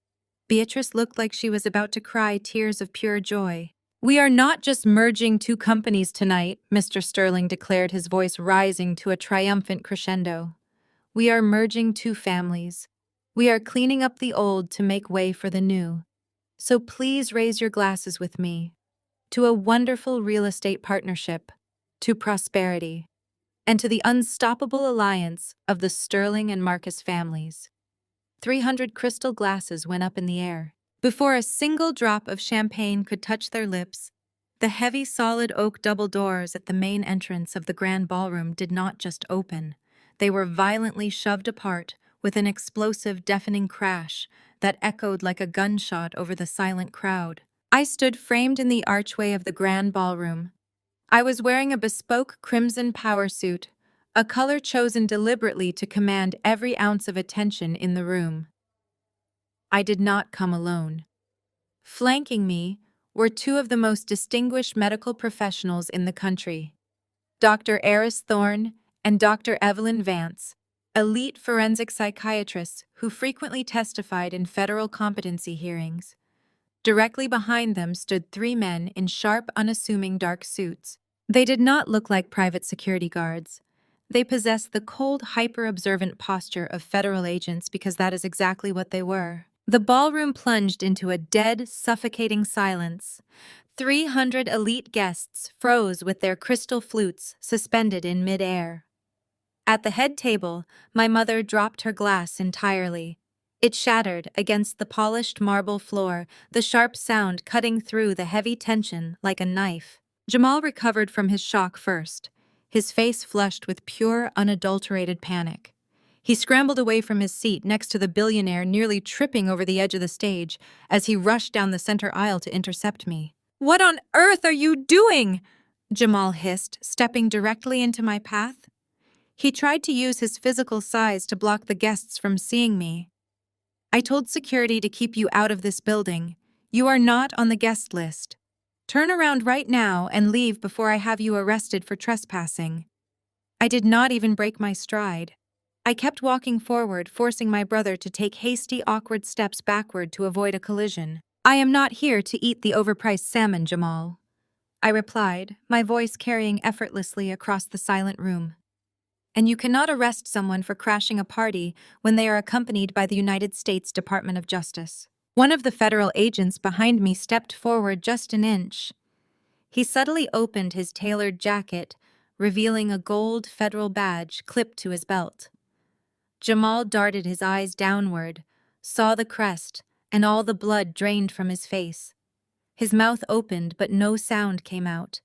Beatrice looked like she was about to cry tears of pure joy. "We are not just merging two companies tonight," Mr. Sterling declared, his voice rising to a triumphant crescendo. "We are merging two families. We are cleaning up the old to make way for the new. So please raise your glasses with me. To a wonderful real estate partnership, to prosperity, and to the unstoppable alliance of the Sterling and Marcus families." 300 crystal glasses went up in the air. Before a single drop of champagne could touch their lips, The heavy solid oak double doors at the main entrance of the grand ballroom did not just open. They were violently shoved apart with an explosive, deafening crash that echoed like a gunshot over the silent crowd. I stood framed in the archway of the grand ballroom. I was wearing a bespoke crimson power suit, a color chosen deliberately to command every ounce of attention in the room. I did not come alone. Flanking me were two of the most distinguished medical professionals in the country, Dr. Eris Thorne and Dr. Evelyn Vance, elite forensic psychiatrists who frequently testified in federal competency hearings. Directly behind them stood three men in sharp, unassuming dark suits. They did not look like private security guards. They possessed the cold, hyper-observant posture of federal agents because that is exactly what they were. The ballroom plunged into a dead, suffocating silence. 300 elite guests froze with their crystal flutes suspended in mid-air. At the head table, my mother dropped her glass entirely. It shattered against the polished marble floor, the sharp sound cutting through the heavy tension like a knife. Jamal recovered from his shock first, his face flushed with pure, unadulterated panic. He scrambled away from his seat next to the billionaire, nearly tripping over the edge of the stage as he rushed down the center aisle to intercept me. "What on earth are you doing?" Jamal hissed, stepping directly into my path. He tried to use his physical size to block the guests from seeing me. "I told security to keep you out of this building. You are not on the guest list. Turn around right now and leave before I have you arrested for trespassing." I did not even break my stride. I kept walking forward, forcing my brother to take hasty, awkward steps backward to avoid a collision. "I am not here to eat the overpriced salmon, Jamal," I replied, my voice carrying effortlessly across the silent room. "And you cannot arrest someone for crashing a party when they are accompanied by the United States Department of Justice." One of the federal agents behind me stepped forward just an inch. He subtly opened his tailored jacket, revealing a gold federal badge clipped to his belt. Jamal darted his eyes downward, saw the crest, and all the blood drained from his face. His mouth opened, but no sound came out.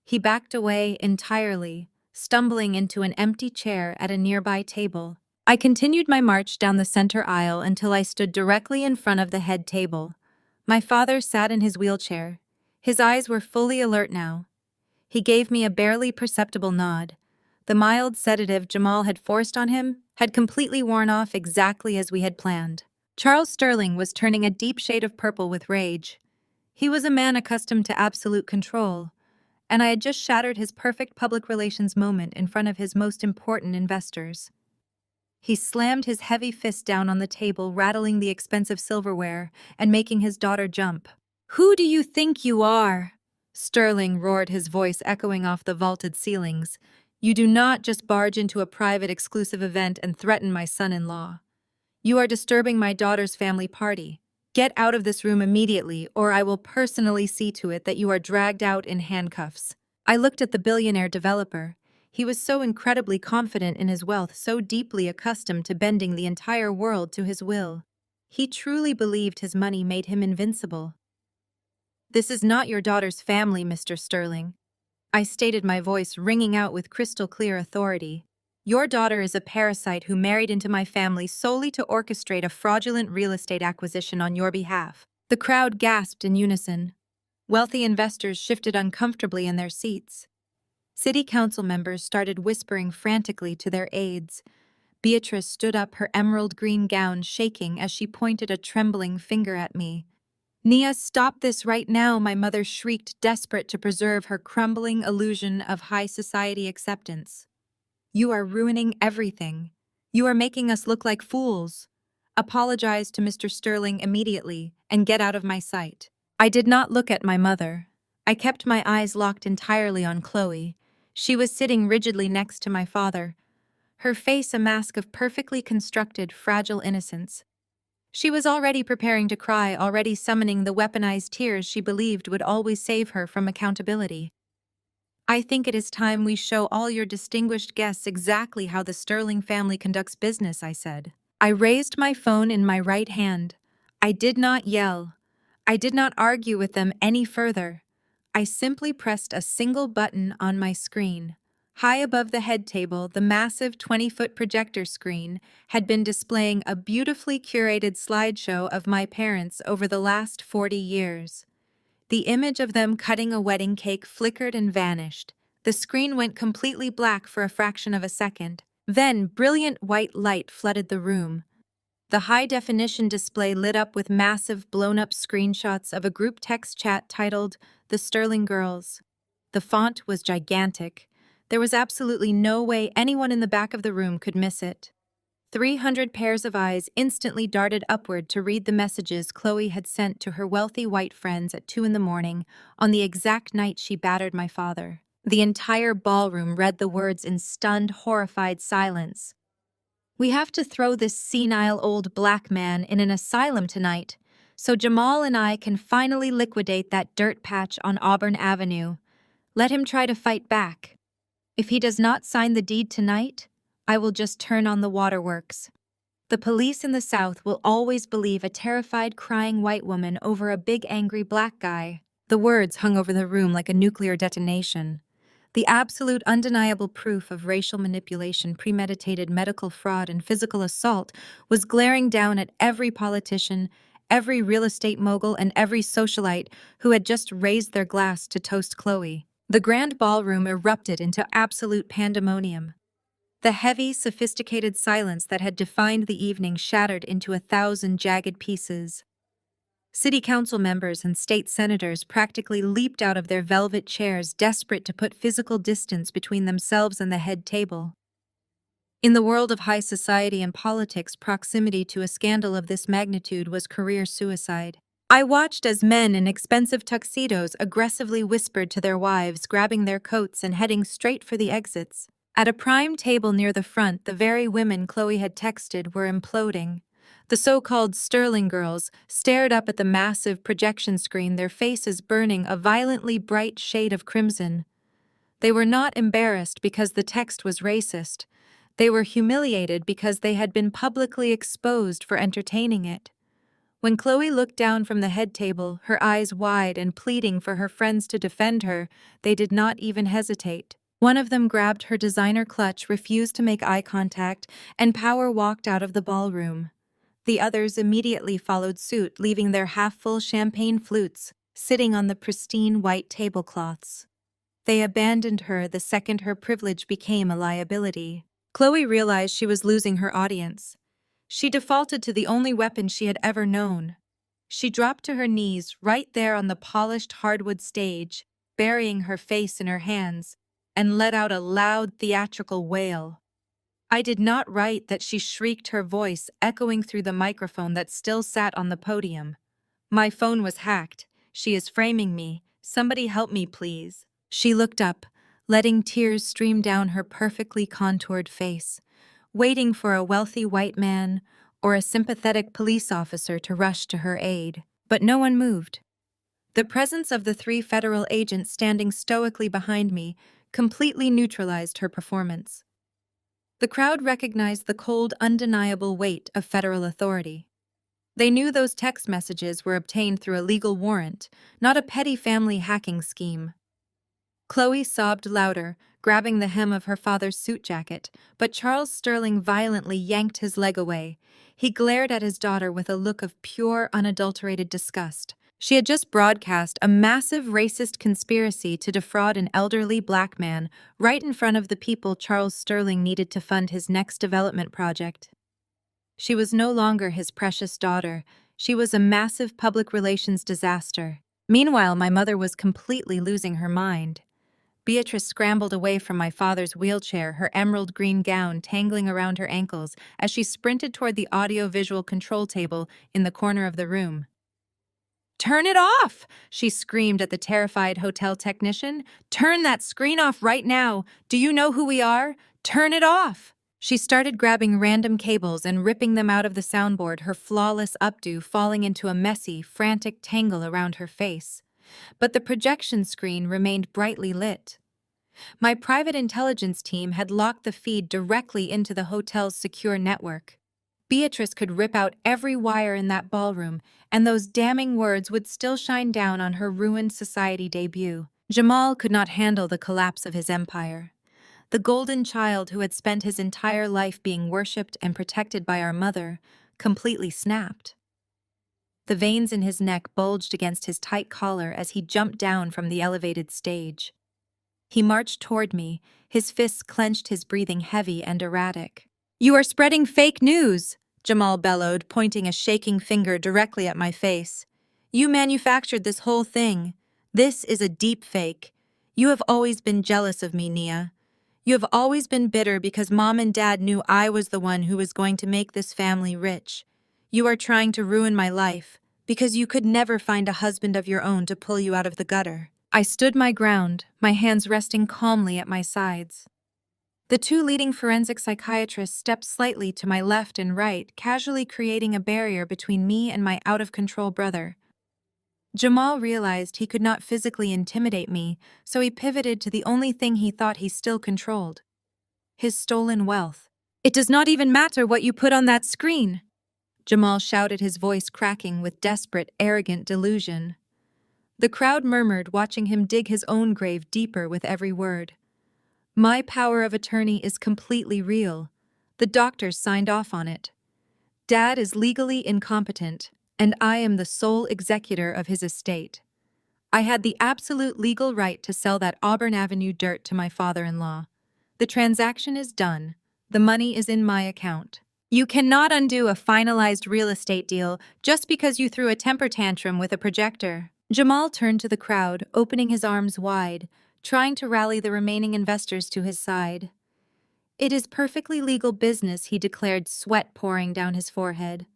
He backed away entirely, stumbling into an empty chair at a nearby table. I continued my march down the center aisle until I stood directly in front of the head table. My father sat in his wheelchair. His eyes were fully alert now. He gave me a barely perceptible nod. The mild sedative Jamal had forced on him had completely worn off exactly as we had planned. Charles Sterling was turning a deep shade of purple with rage. He was a man accustomed to absolute control, and I had just shattered his perfect public relations moment in front of his most important investors. He slammed his heavy fist down on the table, rattling the expensive silverware and making his daughter jump. "Who do you think you are?" Sterling roared, his voice echoing off the vaulted ceilings. "You do not just barge into a private, exclusive event and threaten my son-in-law. You are disturbing my daughter's family party. Get out of this room immediately, or I will personally see to it that you are dragged out in handcuffs." I looked at the billionaire developer. He was so incredibly confident in his wealth, so deeply accustomed to bending the entire world to his will. He truly believed his money made him invincible. "This is not your daughter's family, Mr. Sterling," I stated, my voice ringing out with crystal clear authority. "Your daughter is a parasite who married into my family solely to orchestrate a fraudulent real estate acquisition on your behalf." The crowd gasped in unison. Wealthy investors shifted uncomfortably in their seats. City council members started whispering frantically to their aides. Beatrice stood up, her emerald green gown shaking as she pointed a trembling finger at me. "Nia, stop this right now," my mother shrieked, desperate to preserve her crumbling illusion of high society acceptance. "You are ruining everything. You are making us look like fools. Apologize to Mr. Sterling immediately and get out of my sight." I did not look at my mother. I kept my eyes locked entirely on Chloe. She was sitting rigidly next to my father, her face a mask of perfectly constructed, fragile innocence. She was already preparing to cry, already summoning the weaponized tears she believed would always save her from accountability. "I think it is time we show all your distinguished guests exactly how the Sterling family conducts business," I said. I raised my phone in my right hand. I did not yell. I did not argue with them any further. I simply pressed a single button on my screen. High above the head table, the massive 20-foot projector screen had been displaying a beautifully curated slideshow of my parents over the last 40 years. The image of them cutting a wedding cake flickered and vanished. The screen went completely black for a fraction of a second. Then, brilliant white light flooded the room. The high-definition display lit up with massive, blown-up screenshots of a group text chat titled The Sterling Girls. The font was gigantic. There was absolutely no way anyone in the back of the room could miss it. 300 pairs of eyes instantly darted upward to read the messages Chloe had sent to her wealthy white friends at 2 in the morning on the exact night she battered my father. The entire ballroom read the words in stunned, horrified silence. "We have to throw this senile old black man in an asylum tonight, so Jamal and I can finally liquidate that dirt patch on Auburn Avenue. Let him try to fight back. If he does not sign the deed tonight, I will just turn on the waterworks." The police in the South will always believe a terrified, crying white woman over a big, angry black guy. The words hung over the room like a nuclear detonation. The absolute, undeniable proof of racial manipulation, premeditated medical fraud, and physical assault was glaring down at every politician, every real estate mogul, and every socialite who had just raised their glass to toast Chloe. The grand ballroom erupted into absolute pandemonium. The heavy, sophisticated silence that had defined the evening shattered into 1,000 jagged pieces. City council members and state senators practically leaped out of their velvet chairs, desperate to put physical distance between themselves and the head table. In the world of high society and politics, proximity to a scandal of this magnitude was career suicide. I watched as men in expensive tuxedos aggressively whispered to their wives, grabbing their coats and heading straight for the exits. At a prime table near the front, the very women Chloe had texted were imploding. The so-called Sterling girls stared up at the massive projection screen, their faces burning a violently bright shade of crimson. They were not embarrassed because the text was racist. They were humiliated because they had been publicly exposed for entertaining it. When Chloe looked down from the head table, her eyes wide and pleading for her friends to defend her, they did not even hesitate. One of them grabbed her designer clutch, refused to make eye contact, and power walked out of the ballroom. The others immediately followed suit, leaving their half-full champagne flutes sitting on the pristine white tablecloths. They abandoned her the second her privilege became a liability. Chloe realized she was losing her audience. She defaulted to the only weapon she had ever known. She dropped to her knees right there on the polished hardwood stage, burying her face in her hands, and let out a loud theatrical wail. I did not write that she shrieked, her voice echoing through the microphone that still sat on the podium. "My phone was hacked. She is framing me. Somebody help me, please." She looked up, letting tears stream down her perfectly contoured face, waiting for a wealthy white man or a sympathetic police officer to rush to her aid. But no one moved. The presence of the 3 federal agents standing stoically behind me completely neutralized her performance. The crowd recognized the cold, undeniable weight of federal authority. They knew those text messages were obtained through a legal warrant, not a petty family hacking scheme. Chloe sobbed louder, grabbing the hem of her father's suit jacket, but Charles Sterling violently yanked his leg away. He glared at his daughter with a look of pure, unadulterated disgust. She had just broadcast a massive racist conspiracy to defraud an elderly black man right in front of the people Charles Sterling needed to fund his next development project. She was no longer his precious daughter. She was a massive public relations disaster. Meanwhile, my mother was completely losing her mind. Beatrice scrambled away from my father's wheelchair, her emerald green gown tangling around her ankles as she sprinted toward the audio-visual control table in the corner of the room. "Turn it off!" she screamed at the terrified hotel technician. "Turn that screen off right now! Do you know who we are? Turn it off!" She started grabbing random cables and ripping them out of the soundboard, her flawless updo falling into a messy, frantic tangle around her face. But the projection screen remained brightly lit. My private intelligence team had locked the feed directly into the hotel's secure network. Beatrice could rip out every wire in that ballroom, and those damning words would still shine down on her ruined society debut. Jamal could not handle the collapse of his empire. The golden child who had spent his entire life being worshipped and protected by our mother completely snapped. The veins in his neck bulged against his tight collar as he jumped down from the elevated stage. He marched toward me, his fists clenched, his breathing heavy and erratic. "You are spreading fake news," Jamal bellowed, pointing a shaking finger directly at my face. "You manufactured this whole thing. This is a deep fake. You have always been jealous of me, Nia. You have always been bitter because Mom and Dad knew I was the one who was going to make this family rich. You are trying to ruin my life because you could never find a husband of your own to pull you out of the gutter." I stood my ground, my hands resting calmly at my sides. The two leading forensic psychiatrists stepped slightly to my left and right, casually creating a barrier between me and my out-of-control brother. Jamal realized he could not physically intimidate me, so he pivoted to the only thing he thought he still controlled: his stolen wealth. "It does not even matter what you put on that screen," Jamal shouted, his voice cracking with desperate, arrogant delusion. The crowd murmured, watching him dig his own grave deeper with every word. "My power of attorney is completely real. The doctors signed off on it. Dad is legally incompetent, and I am the sole executor of his estate. I had the absolute legal right to sell that Auburn Avenue dirt to my father-in-law. The transaction is done. The money is in my account. You cannot undo a finalized real estate deal just because you threw a temper tantrum with a projector." Jamal turned to the crowd, opening his arms wide, trying to rally the remaining investors to his side. "It is perfectly legal business," he declared, sweat pouring down his forehead.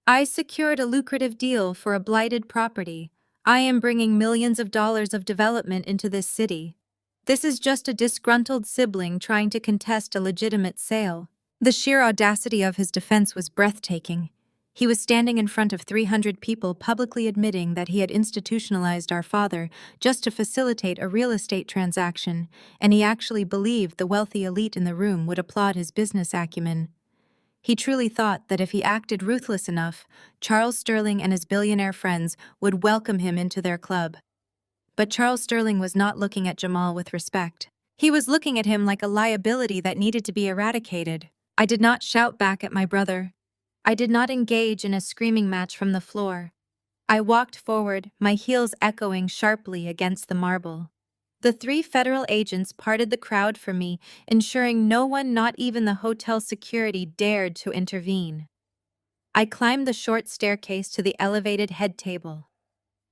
"I secured a lucrative deal for a blighted property. I am bringing millions of dollars of development into this city. This is just a disgruntled sibling trying to contest a legitimate sale." The sheer audacity of his defense was breathtaking. He was standing in front of 300 people, publicly admitting that he had institutionalized our father just to facilitate a real estate transaction, and he actually believed the wealthy elite in the room would applaud his business acumen. He truly thought that if he acted ruthless enough, Charles Sterling and his billionaire friends would welcome him into their club. But Charles Sterling was not looking at Jamal with respect. He was looking at him like a liability that needed to be eradicated. I did not shout back at my brother. I did not engage in a screaming match from the floor. I walked forward, my heels echoing sharply against the marble. The 3 federal agents parted the crowd for me, ensuring no one, not even the hotel security, dared to intervene. I climbed the short staircase to the elevated head table.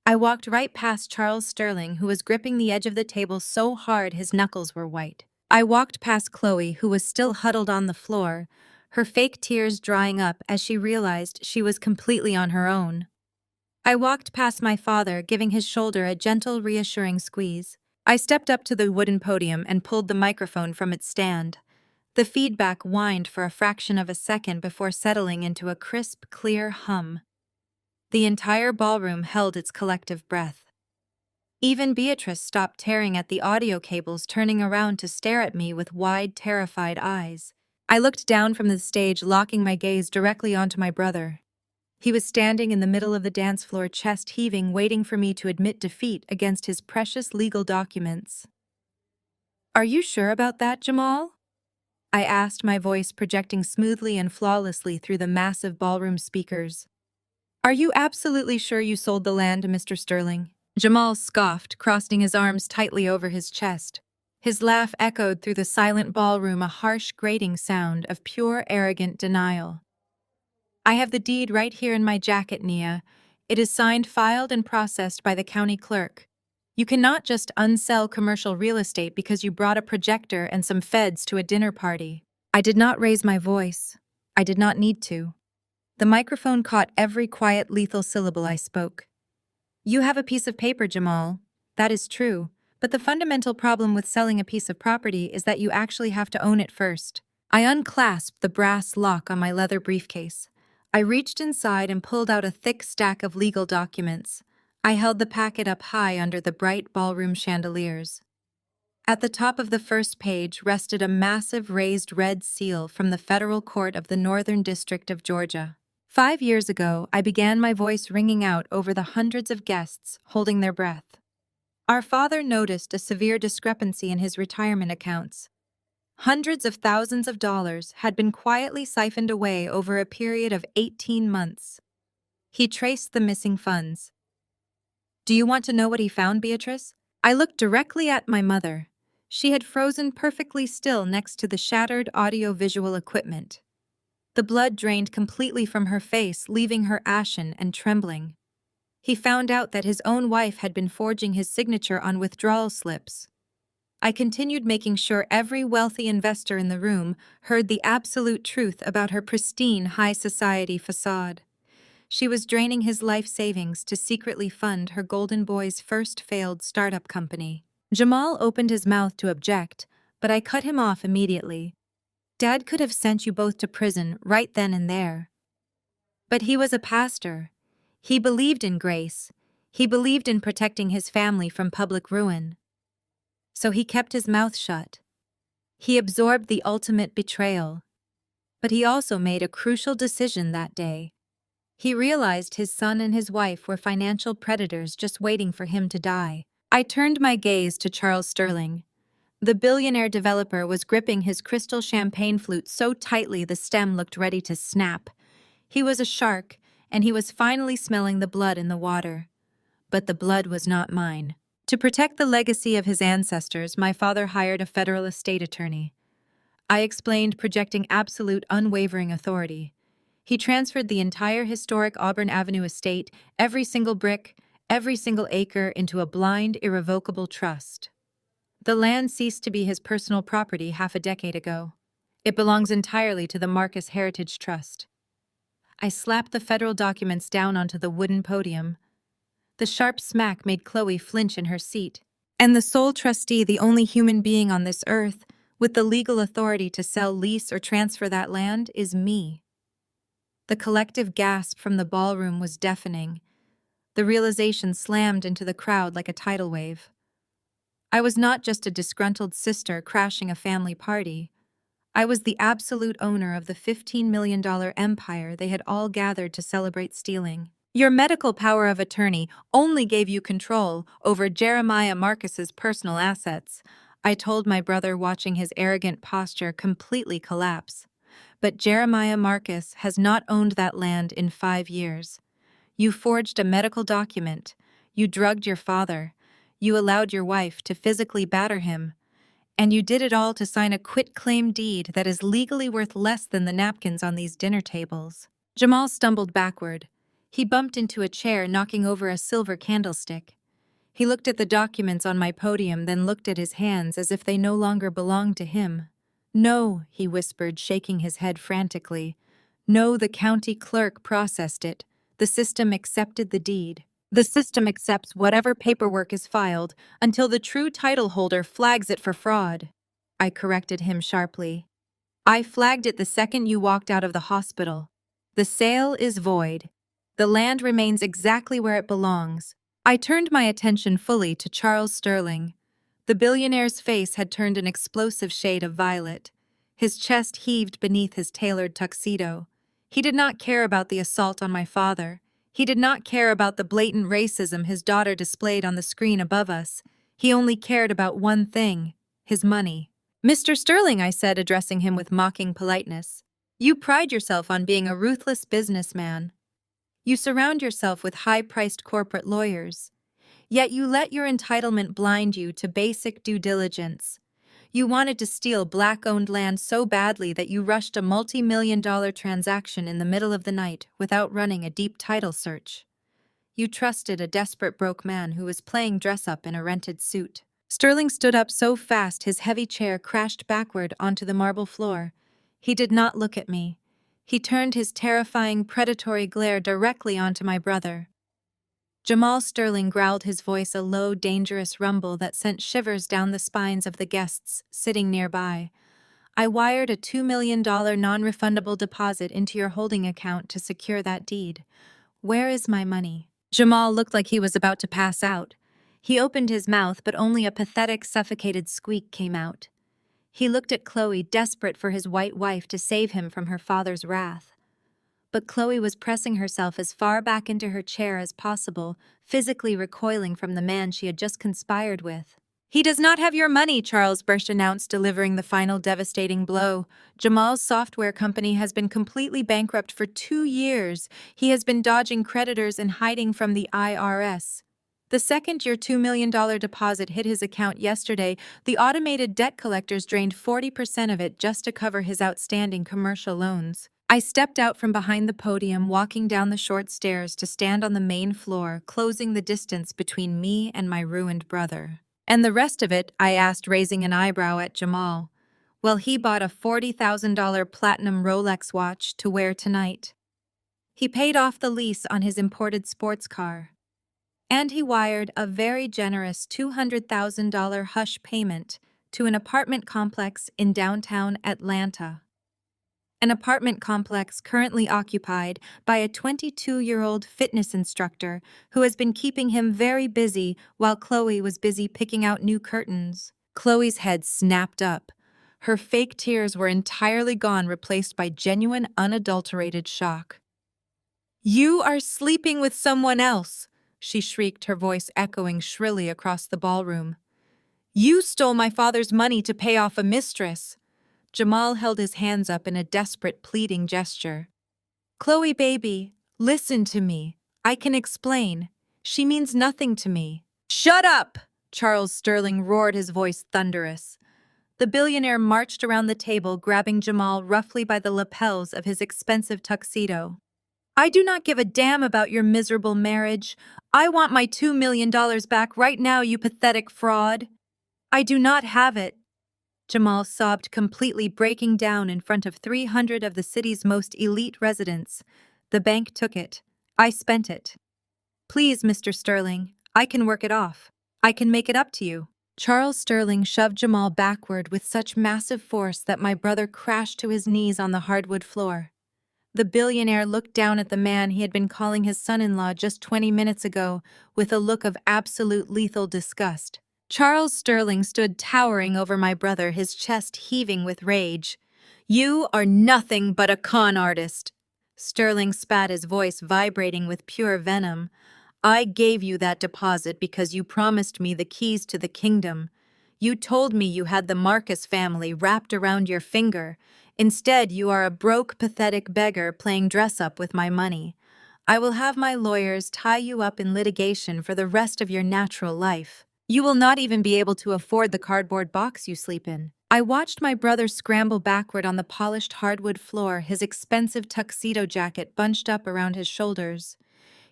I walked right past Charles Sterling, who was gripping the edge of the table so hard his knuckles were white. I walked past Chloe, who was still huddled on the floor, her fake tears drying up as she realized she was completely on her own. I walked past my father, giving his shoulder a gentle, reassuring squeeze. I stepped up to the wooden podium and pulled the microphone from its stand. The feedback whined for a fraction of a second before settling into a crisp, clear hum. The entire ballroom held its collective breath. Even Beatrice stopped tearing at the audio cables, turning around to stare at me with wide, terrified eyes. I looked down from the stage, locking my gaze directly onto my brother. He was standing in the middle of the dance floor, chest heaving, waiting for me to admit defeat against his precious legal documents. "Are you sure about that, Jamal?" I asked, my voice projecting smoothly and flawlessly through the massive ballroom speakers. "Are you absolutely sure you sold the land to Mr. Sterling?" Jamal scoffed, crossing his arms tightly over his chest. His laugh echoed through the silent ballroom, a harsh, grating sound of pure, arrogant denial. "I have the deed right here in my jacket, Nia. It is signed, filed, and processed by the county clerk. You cannot just unsell commercial real estate because you brought a projector and some feds to a dinner party." I did not raise my voice. I did not need to. The microphone caught every quiet, lethal syllable I spoke. "You have a piece of paper, Jamal. That is true. But the fundamental problem with selling a piece of property is that you actually have to own it first." I unclasped the brass lock on my leather briefcase. I reached inside and pulled out a thick stack of legal documents. I held the packet up high under the bright ballroom chandeliers. At the top of the first page rested a massive raised red seal from the Federal Court of the Northern District of Georgia. 5 years ago, I began my voice ringing out over the hundreds of guests holding their breath. Our father noticed a severe discrepancy in his retirement accounts. Hundreds of thousands of dollars had been quietly siphoned away over a period of 18 months. He traced the missing funds. "Do you want to know what he found, Beatrice?" I looked directly at my mother. She had frozen perfectly still next to the shattered audio-visual equipment. The blood drained completely from her face, leaving her ashen and trembling. He found out that his own wife had been forging his signature on withdrawal slips. I continued, making sure every wealthy investor in the room heard the absolute truth about her pristine high society facade. She was draining his life savings to secretly fund her golden boy's first failed startup company. Jamal opened his mouth to object, but I cut him off immediately. "Dad could have sent you both to prison right then and there." But he was a pastor. He believed in grace. He believed in protecting his family from public ruin. So he kept his mouth shut. He absorbed the ultimate betrayal. But he also made a crucial decision that day. He realized his son and his wife were financial predators just waiting for him to die. I turned my gaze to Charles Sterling. The billionaire developer was gripping his crystal champagne flute so tightly the stem looked ready to snap. He was a shark, and he was finally smelling the blood in the water. But the blood was not mine. To protect the legacy of his ancestors, my father hired a federal estate attorney. I explained, projecting absolute, unwavering authority. He transferred the entire historic Auburn Avenue estate, every single brick, every single acre, into a blind, irrevocable trust. The land ceased to be his personal property half a decade ago. It belongs entirely to the Marcus Heritage Trust. I slapped the federal documents down onto the wooden podium. The sharp smack made Chloe flinch in her seat. "And the sole trustee, the only human being on this earth with the legal authority to sell, lease, or transfer that land, is me." The collective gasp from the ballroom was deafening. The realization slammed into the crowd like a tidal wave. I was not just a disgruntled sister crashing a family party. I was the absolute owner of the $15 million empire they had all gathered to celebrate stealing. "Your medical power of attorney only gave you control over Jeremiah Marcus's personal assets," I told my brother, watching his arrogant posture completely collapse. "But Jeremiah Marcus has not owned that land in 5 years. You forged a medical document. You drugged your father. You allowed your wife to physically batter him. And you did it all to sign a quitclaim deed that is legally worth less than the napkins on these dinner tables." Jamal stumbled backward. He bumped into a chair, knocking over a silver candlestick. He looked at the documents on my podium, then looked at his hands as if they no longer belonged to him. "No," he whispered, shaking his head frantically. "No, the county clerk processed it. The system accepted the deed. The system accepts whatever paperwork is filed until the true title holder flags it for fraud." I corrected him sharply. "I flagged it the second you walked out of the hospital. The sale is void. The land remains exactly where it belongs." I turned my attention fully to Charles Sterling. The billionaire's face had turned an explosive shade of violet. His chest heaved beneath his tailored tuxedo. He did not care about the assault on my father. He did not care about the blatant racism his daughter displayed on the screen above us. He only cared about one thing: his money. "Mr. Sterling," I said, addressing him with mocking politeness, "you pride yourself on being a ruthless businessman. You surround yourself with high-priced corporate lawyers. Yet you let your entitlement blind you to basic due diligence. You wanted to steal Black-owned land so badly that you rushed a multi-million-dollar transaction in the middle of the night without running a deep title search. You trusted a desperate broke man who was playing dress-up in a rented suit." Sterling stood up so fast his heavy chair crashed backward onto the marble floor. He did not look at me. He turned his terrifying, predatory glare directly onto my brother. Jamal Sterling growled, his voice a low, dangerous rumble that sent shivers down the spines of the guests sitting nearby. "I wired a $2 million non-refundable deposit into your holding account to secure that deed. Where is my money?" Jamal looked like he was about to pass out. He opened his mouth, but only a pathetic, suffocated squeak came out. He looked at Chloe, desperate for his white wife to save him from her father's wrath. But Chloe was pressing herself as far back into her chair as possible, physically recoiling from the man she had just conspired with. "He does not have your money," Charles Burst announced, delivering the final devastating blow. "Jamal's software company has been completely bankrupt for 2 years. He has been dodging creditors and hiding from the IRS. The second your $2 million deposit hit his account yesterday, the automated debt collectors drained 40% of it just to cover his outstanding commercial loans." I stepped out from behind the podium, walking down the short stairs to stand on the main floor, closing the distance between me and my ruined brother. "And the rest of it?" I asked, raising an eyebrow at Jamal. "Well, he bought a $40,000 platinum Rolex watch to wear tonight. He paid off the lease on his imported sports car. And he wired a very generous $200,000 hush payment to an apartment complex in downtown Atlanta. An apartment complex currently occupied by a 22-year-old fitness instructor who has been keeping him very busy while Chloe was busy picking out new curtains." Chloe's head snapped up. Her fake tears were entirely gone, replaced by genuine, unadulterated shock. "You are sleeping with someone else," she shrieked, her voice echoing shrilly across the ballroom. "You stole my father's money to pay off a mistress." Jamal held his hands up in a desperate, pleading gesture. "Chloe, baby, listen to me. I can explain. She means nothing to me." "Shut up!" Charles Sterling roared, his voice thunderous. The billionaire marched around the table, grabbing Jamal roughly by the lapels of his expensive tuxedo. "I do not give a damn about your miserable marriage. I want my $2 million back right now, you pathetic fraud. I do not have it." Jamal sobbed, completely breaking down in front of 300 of the city's most elite residents. "The bank took it. I spent it. Please, Mr. Sterling, I can work it off. I can make it up to you." Charles Sterling shoved Jamal backward with such massive force that my brother crashed to his knees on the hardwood floor. The billionaire looked down at the man he had been calling his son-in-law just 20 minutes ago with a look of absolute lethal disgust. Charles Sterling stood towering over my brother, his chest heaving with rage. "You are nothing but a con artist." Sterling spat, his voice vibrating with pure venom. "I gave you that deposit because you promised me the keys to the kingdom. You told me you had the Marcus family wrapped around your finger. Instead, you are a broke, pathetic beggar playing dress-up with my money. I will have my lawyers tie you up in litigation for the rest of your natural life. You will not even be able to afford the cardboard box you sleep in." I watched my brother scramble backward on the polished hardwood floor, his expensive tuxedo jacket bunched up around his shoulders.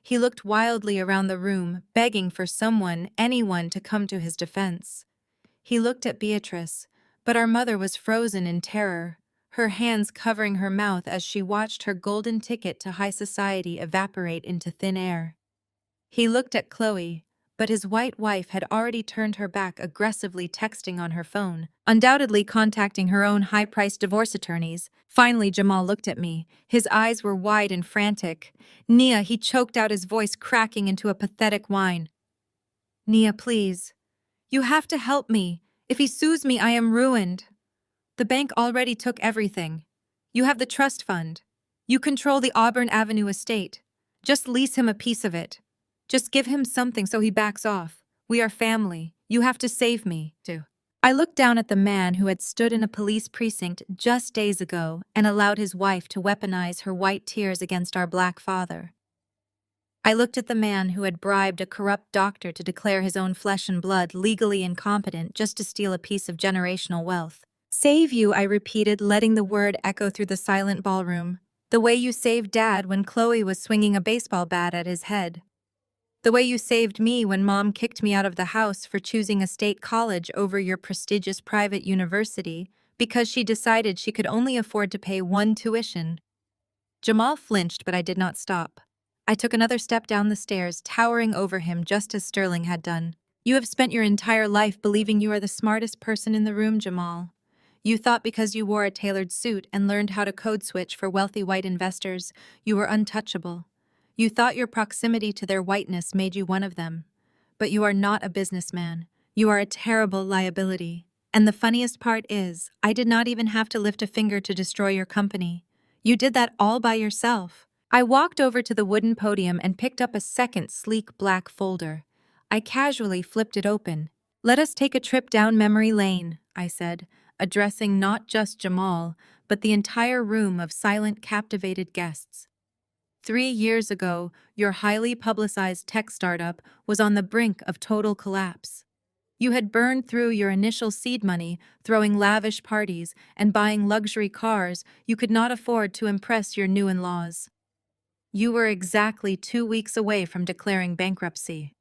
He looked wildly around the room, begging for someone, anyone, to come to his defense. He looked at Beatrice, but our mother was frozen in terror, her hands covering her mouth as she watched her golden ticket to high society evaporate into thin air. He looked at Chloe, but his white wife had already turned her back, aggressively texting on her phone, undoubtedly contacting her own high-priced divorce attorneys. Finally, Jamal looked at me. His eyes were wide and frantic. "Nia," he choked out, his voice cracking into a pathetic whine. "Nia, please. You have to help me. If he sues me, I am ruined. The bank already took everything. You have the trust fund. You control the Auburn Avenue estate. Just lease him a piece of it. Just give him something so he backs off. We are family. You have to save me, too." I looked down at the man who had stood in a police precinct just days ago and allowed his wife to weaponize her white tears against our black father. I looked at the man who had bribed a corrupt doctor to declare his own flesh and blood legally incompetent just to steal a piece of generational wealth. "Save you," I repeated, letting the word echo through the silent ballroom. "The way you saved Dad when Chloe was swinging a baseball bat at his head. The way you saved me when Mom kicked me out of the house for choosing a state college over your prestigious private university because she decided she could only afford to pay one tuition." Jamal flinched, but I did not stop. I took another step down the stairs, towering over him just as Sterling had done. "You have spent your entire life believing you are the smartest person in the room, Jamal. You thought because you wore a tailored suit and learned how to code switch for wealthy white investors, you were untouchable. You thought your proximity to their whiteness made you one of them. but you are not a businessman. You are a terrible liability. And the funniest part is, I did not even have to lift a finger to destroy your company. You did that all by yourself. I walked over to the wooden podium and picked up a second sleek black folder. I casually flipped it open. "Let us take a trip down memory lane," I said, addressing not just Jamal, but the entire room of silent, captivated guests. 3 years ago, your highly publicized tech startup was on the brink of total collapse. You had burned through your initial seed money, throwing lavish parties and buying luxury cars you could not afford to impress your new in-laws. You were exactly 2 weeks away from declaring bankruptcy.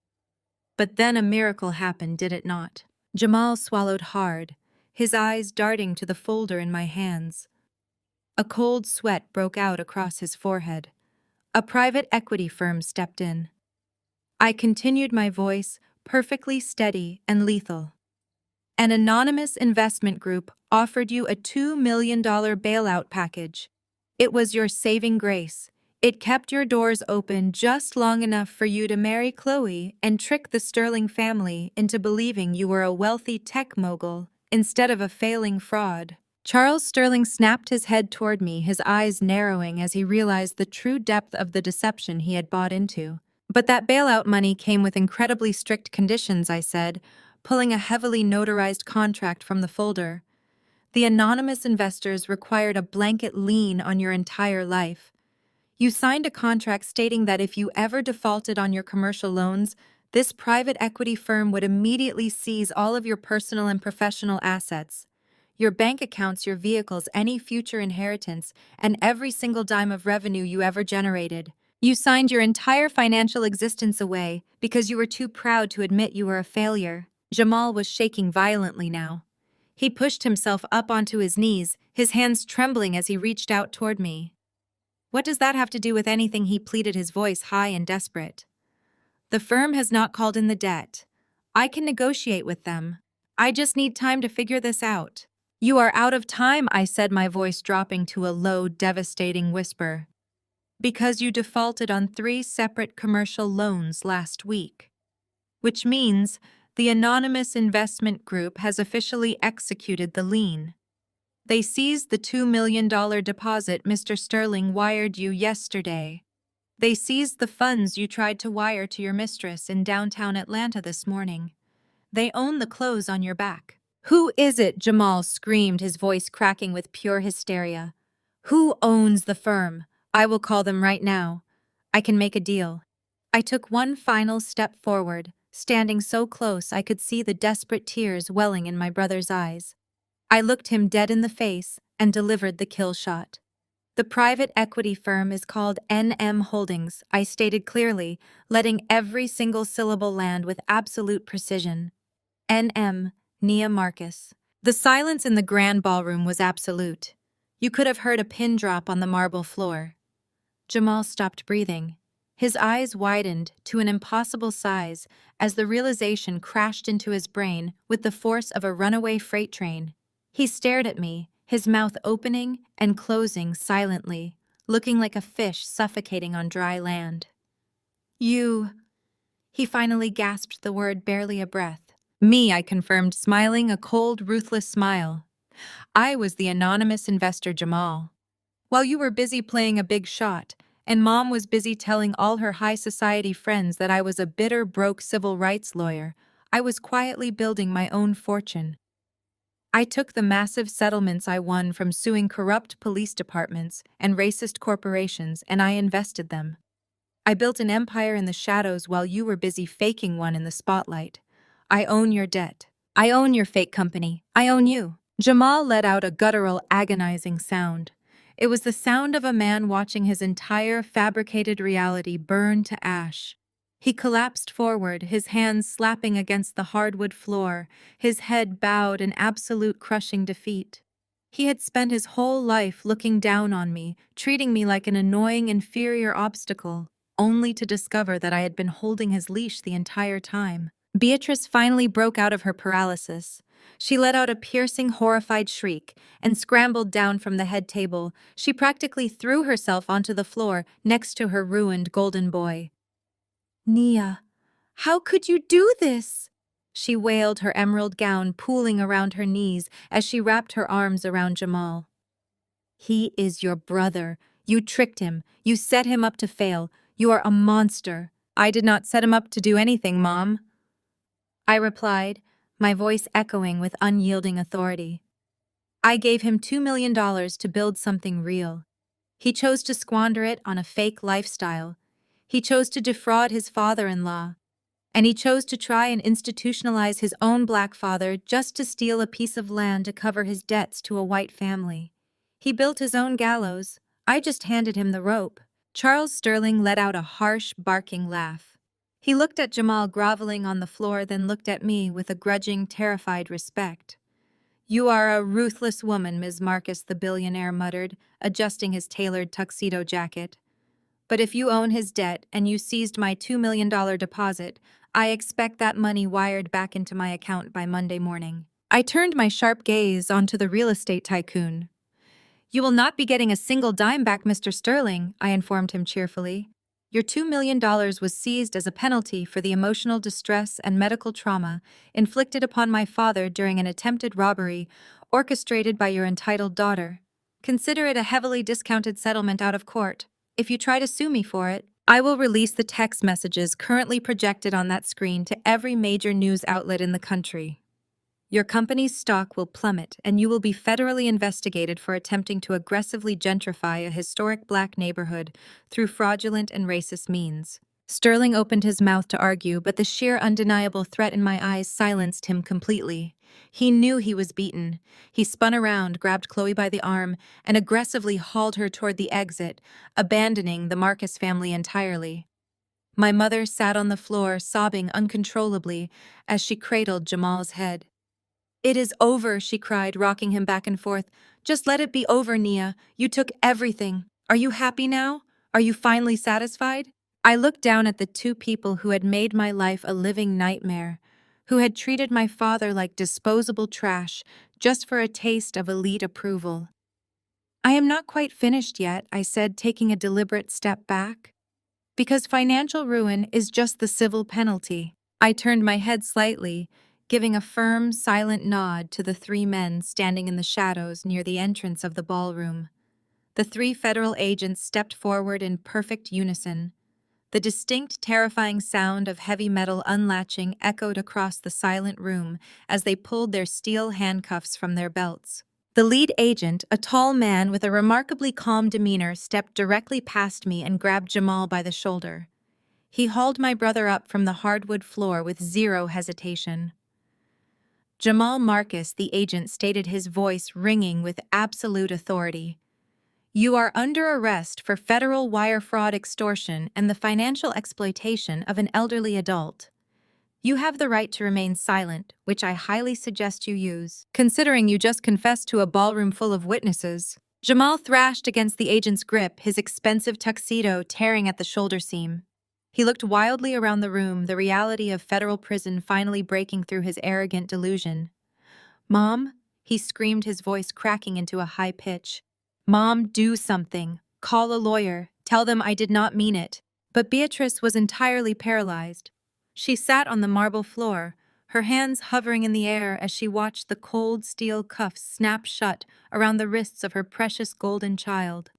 But then a miracle happened, did it not? Jamal swallowed hard, his eyes darting to the folder in my hands. A cold sweat broke out across his forehead. A private equity firm stepped in. I continued my voice, perfectly steady and lethal. An anonymous investment group offered you a $2 million bailout package. It was your saving grace. It kept your doors open just long enough for you to marry Chloe and trick the Sterling family into believing you were a wealthy tech mogul instead of a failing fraud. Charles Sterling snapped his head toward me, his eyes narrowing as he realized the true depth of the deception he had bought into. "But that bailout money came with incredibly strict conditions," I said, pulling a heavily notarized contract from the folder. "The anonymous investors required a blanket lien on your entire life. You signed a contract stating that if you ever defaulted on your commercial loans, this private equity firm would immediately seize all of your personal and professional assets. Your bank accounts, your vehicles, any future inheritance, and every single dime of revenue you ever generated. You signed your entire financial existence away because you were too proud to admit you were a failure." Jamal was shaking violently now. He pushed himself up onto his knees, his hands trembling as he reached out toward me. "What does that have to do with anything?" he pleaded, his voice high and desperate. "The firm has not called in the debt. I can negotiate with them. I just need time to figure this out." "You are out of time," I said, my voice dropping to a low, devastating whisper. "Because you defaulted on 3 separate commercial loans last week. Which means the anonymous investment group has officially executed the lien. They seized the $2 million deposit Mr. Sterling wired you yesterday. They seized the funds you tried to wire to your mistress in downtown Atlanta this morning. They own the clothes on your back." "Who is it?" Jamal screamed, his voice cracking with pure hysteria. "Who owns the firm? I will call them right now. I can make a deal." I took one final step forward, standing so close I could see the desperate tears welling in my brother's eyes. I looked him dead in the face and delivered the kill shot. "The private equity firm is called NM Holdings," I stated clearly, letting every single syllable land with absolute precision. "NM, Nia Marcus." The silence in the grand ballroom was absolute. You could have heard a pin drop on the marble floor. Jamal stopped breathing. His eyes widened to an impossible size as the realization crashed into his brain with the force of a runaway freight train. He stared at me, his mouth opening and closing silently, looking like a fish suffocating on dry land. "You..." He finally gasped the word, barely a breath. "Me," I confirmed, smiling a cold, ruthless smile. "I was the anonymous investor Jamal. While you were busy playing a big shot, and Mom was busy telling all her high society friends that I was a bitter, broke civil rights lawyer, I was quietly building my own fortune. I took the massive settlements I won from suing corrupt police departments and racist corporations, and I invested them. I built an empire in the shadows while you were busy faking one in the spotlight. I own your debt. I own your fake company. I own you." Jamal let out a guttural, agonizing sound. It was the sound of a man watching his entire fabricated reality burn to ash. He collapsed forward, his hands slapping against the hardwood floor, his head bowed in absolute crushing defeat. He had spent his whole life looking down on me, treating me like an annoying, inferior obstacle, only to discover that I had been holding his leash the entire time. Beatrice finally broke out of her paralysis. She let out a piercing, horrified shriek and scrambled down from the head table. She practically threw herself onto the floor next to her ruined golden boy. "Nia, How could you do this? She wailed, her emerald gown pooling around her knees as she wrapped her arms around Jamal. He is your brother. You tricked him. You set him up to fail. You are a monster. I did not set him up to do anything, Mom, I replied, my voice echoing with unyielding authority. I gave him $2 million to build something real. He chose to squander it on a fake lifestyle. He chose to defraud his father-in-law. And he chose to try and institutionalize his own black father just to steal a piece of land to cover his debts to a white family. He built his own gallows. I just handed him the rope. Charles Sterling let out a harsh, barking laugh. He looked at Jamal groveling on the floor, then looked at me with a grudging, terrified respect. You are a ruthless woman, Ms. Marcus, the billionaire muttered, adjusting his tailored tuxedo jacket. But if you own his debt and you seized my $2 million deposit, I expect that money wired back into my account by Monday morning. I turned my sharp gaze onto the real estate tycoon. You will not be getting a single dime back, Mr. Sterling, I informed him cheerfully. Your $2 million was seized as a penalty for the emotional distress and medical trauma inflicted upon my father during an attempted robbery orchestrated by your entitled daughter. Consider it a heavily discounted settlement out of court. If you try to sue me for it, I will release the text messages currently projected on that screen to every major news outlet in the country. Your company's stock will plummet, and you will be federally investigated for attempting to aggressively gentrify a historic black neighborhood through fraudulent and racist means. Sterling opened his mouth to argue, but the sheer undeniable threat in my eyes silenced him completely. He knew he was beaten. He spun around, grabbed Chloe by the arm, and aggressively hauled her toward the exit, abandoning the Marcus family entirely. My mother sat on the floor, sobbing uncontrollably as she cradled Jamal's head. It is over, she cried, rocking him back and forth. Just let it be over, Nia. You took everything. Are you happy now? Are you finally satisfied? I looked down at the two people who had made my life a living nightmare, who had treated my father like disposable trash just for a taste of elite approval. I am not quite finished yet, I said, taking a deliberate step back. Because financial ruin is just the civil penalty. I turned my head slightly, giving a firm, silent nod to the three men standing in the shadows near the entrance of the ballroom. The three federal agents stepped forward in perfect unison. The distinct, terrifying sound of heavy metal unlatching echoed across the silent room as they pulled their steel handcuffs from their belts. The lead agent, a tall man with a remarkably calm demeanor, stepped directly past me and grabbed Jamal by the shoulder. He hauled my brother up from the hardwood floor with zero hesitation. Jamal Marcus, the agent, stated, his voice ringing with absolute authority. You are under arrest for federal wire fraud, extortion, and the financial exploitation of an elderly adult. You have the right to remain silent, which I highly suggest you use, considering you just confessed to a ballroom full of witnesses. Jamal thrashed against the agent's grip, his expensive tuxedo tearing at the shoulder seam. He looked wildly around the room, the reality of federal prison finally breaking through his arrogant delusion. Mom, he screamed, his voice cracking into a high pitch. Mom, do something. Call a lawyer. Tell them I did not mean it. But Beatrice was entirely paralyzed. She sat on the marble floor, her hands hovering in the air as she watched the cold steel cuffs snap shut around the wrists of her precious golden child.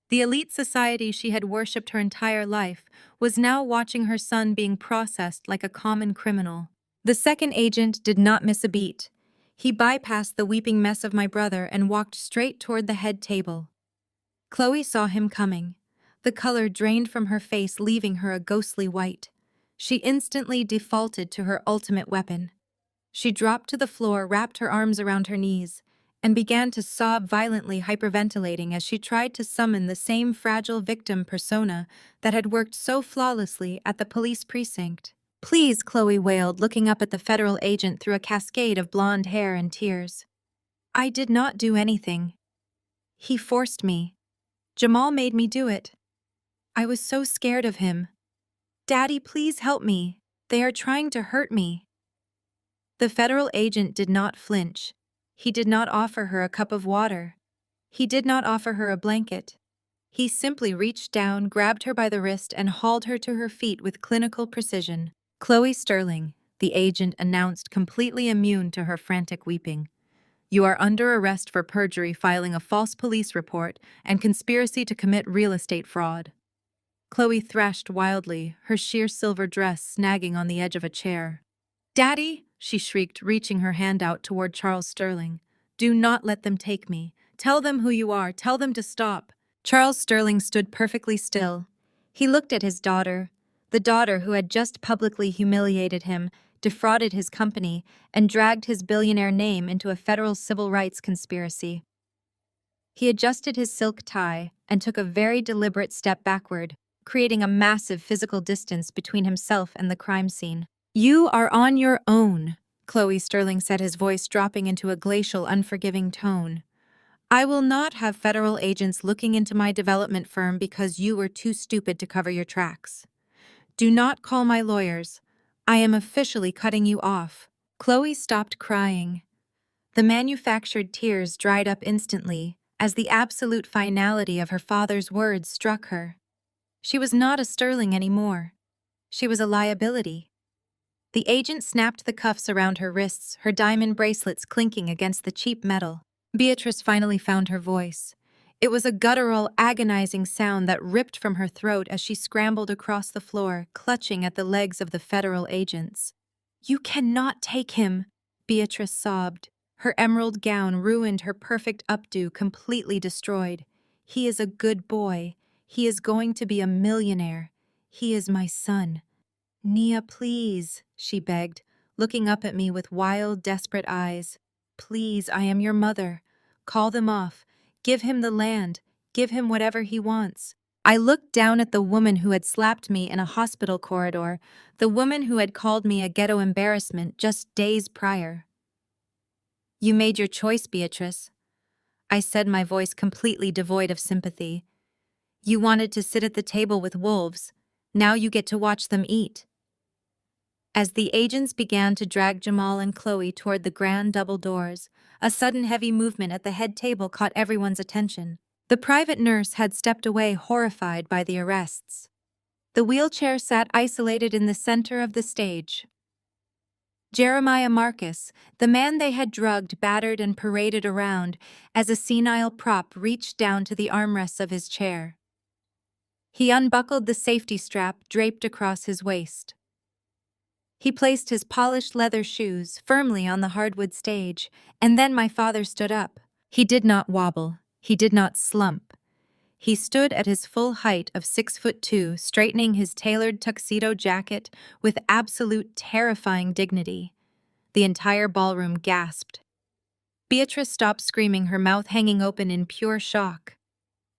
The elite society she had worshipped her entire life was now watching her son being processed like a common criminal. The second agent did not miss a beat. He bypassed the weeping mess of my brother and walked straight toward the head table. Chloe saw him coming. The color drained from her face, leaving her a ghostly white. She instantly defaulted to her ultimate weapon. She dropped to the floor, wrapped her arms around her knees, and began to sob violently, hyperventilating as she tried to summon the same fragile victim persona that had worked so flawlessly at the police precinct. Please, Chloe wailed, looking up at the federal agent through a cascade of blonde hair and tears. I did not do anything. He forced me. Jamal made me do it. I was so scared of him. Daddy, please help me. They are trying to hurt me. The federal agent did not flinch. He did not offer her a cup of water. He did not offer her a blanket. He simply reached down, grabbed her by the wrist, and hauled her to her feet with clinical precision. Chloe Sterling, the agent announced, completely immune to her frantic weeping. You are under arrest for perjury, filing a false police report, and conspiracy to commit real estate fraud. Chloe thrashed wildly, her sheer silver dress snagging on the edge of a chair. Daddy, she shrieked, reaching her hand out toward Charles Sterling. Do not let them take me. Tell them who you are. Tell them to stop. Charles Sterling stood perfectly still. He looked at his daughter, the daughter who had just publicly humiliated him, defrauded his company, and dragged his billionaire name into a federal civil rights conspiracy. He adjusted his silk tie and took a very deliberate step backward, creating a massive physical distance between himself and the crime scene. You are on your own, Chloe Sterling said, his voice dropping into a glacial, unforgiving tone. I will not have federal agents looking into my development firm because you were too stupid to cover your tracks. Do not call my lawyers. I am officially cutting you off. Chloe stopped crying. The manufactured tears dried up instantly as the absolute finality of her father's words struck her. She was not a Sterling anymore. She was a liability. The agent snapped the cuffs around her wrists, her diamond bracelets clinking against the cheap metal. Beatrice finally found her voice. It was a guttural, agonizing sound that ripped from her throat as she scrambled across the floor, clutching at the legs of the federal agents. You cannot take him, Beatrice sobbed. Her emerald gown ruined, her perfect updo completely destroyed. He is a good boy. He is going to be a millionaire. He is my son. Nia, please, she begged, looking up at me with wild, desperate eyes. Please, I am your mother. Call them off. Give him the land. Give him whatever he wants. I looked down at the woman who had slapped me in a hospital corridor, the woman who had called me a ghetto embarrassment just days prior. You made your choice, Beatrice, I said, my voice completely devoid of sympathy. You wanted to sit at the table with wolves. Now you get to watch them eat. As the agents began to drag Jamal and Chloe toward the grand double doors, a sudden heavy movement at the head table caught everyone's attention. The private nurse had stepped away, horrified by the arrests. The wheelchair sat isolated in the center of the stage. Jeremiah Marcus, the man they had drugged, battered, and paraded around as a senile prop, reached down to the armrests of his chair. He unbuckled the safety strap draped across his waist. He placed his polished leather shoes firmly on the hardwood stage, and then my father stood up. He did not wobble. He did not slump. He stood at his full height of 6'2", straightening his tailored tuxedo jacket with absolute terrifying dignity. The entire ballroom gasped. Beatrice stopped screaming, her mouth hanging open in pure shock.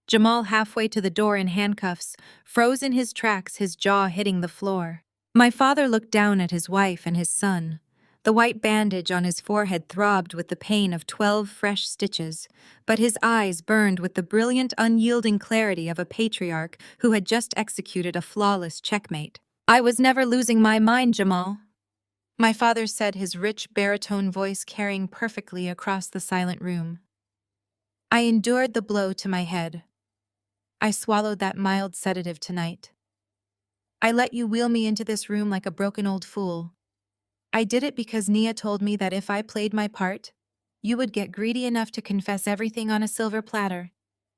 Jamal, halfway to the door in handcuffs, froze in his tracks, his jaw hitting the floor. My father looked down at his wife and his son. The white bandage on his forehead throbbed with the pain of 12 fresh stitches, but his eyes burned with the brilliant, unyielding clarity of a patriarch who had just executed a flawless checkmate. I was never losing my mind, Jamal, my father said, his rich baritone voice carrying perfectly across the silent room. I endured the blow to my head. I swallowed that mild sedative tonight. I let you wheel me into this room like a broken old fool. I did it because Nia told me that if I played my part, you would get greedy enough to confess everything on a silver platter.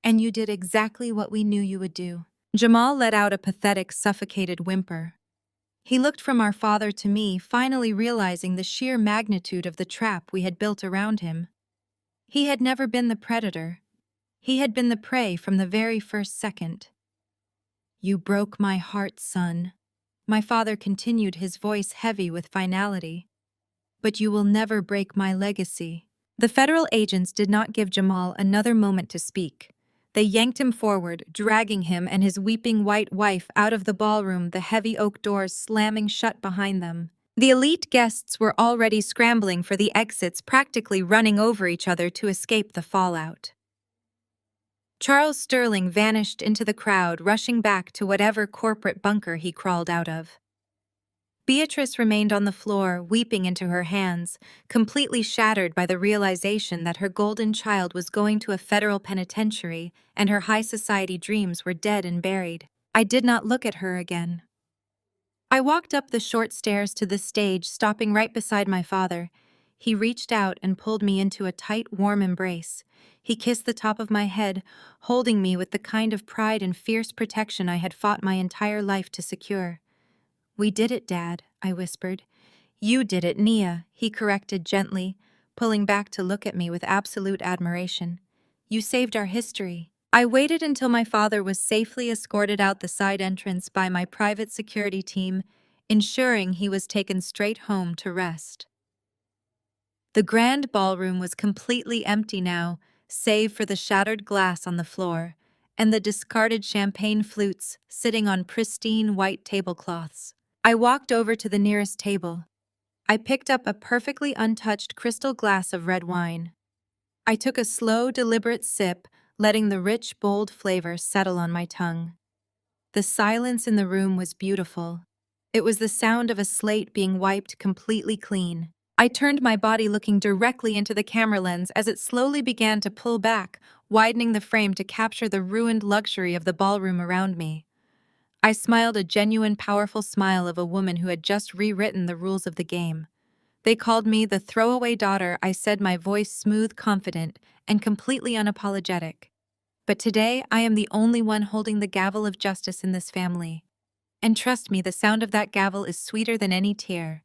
And you did exactly what we knew you would do. Jamal let out a pathetic, suffocated whimper. He looked from our father to me, finally realizing the sheer magnitude of the trap we had built around him. He had never been the predator. He had been the prey from the very first second. You broke my heart, son. My father continued, his voice heavy with finality. But you will never break my legacy. The federal agents did not give Jamal another moment to speak. They yanked him forward, dragging him and his weeping white wife out of the ballroom, the heavy oak doors slamming shut behind them. The elite guests were already scrambling for the exits, practically running over each other to escape the fallout. Charles Sterling vanished into the crowd, rushing back to whatever corporate bunker he crawled out of. Beatrice remained on the floor, weeping into her hands, completely shattered by the realization that her golden child was going to a federal penitentiary and her high society dreams were dead and buried. I did not look at her again. I walked up the short stairs to the stage, stopping right beside my father. He reached out and pulled me into a tight, warm embrace. He kissed the top of my head, holding me with the kind of pride and fierce protection I had fought my entire life to secure. "We did it, Dad," I whispered. "You did it, Nia," he corrected gently, pulling back to look at me with absolute admiration. "You saved our history." I waited until my father was safely escorted out the side entrance by my private security team, ensuring he was taken straight home to rest. The grand ballroom was completely empty now, save for the shattered glass on the floor and the discarded champagne flutes sitting on pristine white tablecloths. I walked over to the nearest table. I picked up a perfectly untouched crystal glass of red wine. I took a slow, deliberate sip, letting the rich, bold flavor settle on my tongue. The silence in the room was beautiful. It was the sound of a slate being wiped completely clean. I turned my body looking directly into the camera lens as it slowly began to pull back, widening the frame to capture the ruined luxury of the ballroom around me. I smiled a genuine, powerful smile of a woman who had just rewritten the rules of the game. They called me the throwaway daughter, I said, my voice smooth, confident, and completely unapologetic. But today, I am the only one holding the gavel of justice in this family. And trust me, the sound of that gavel is sweeter than any tear.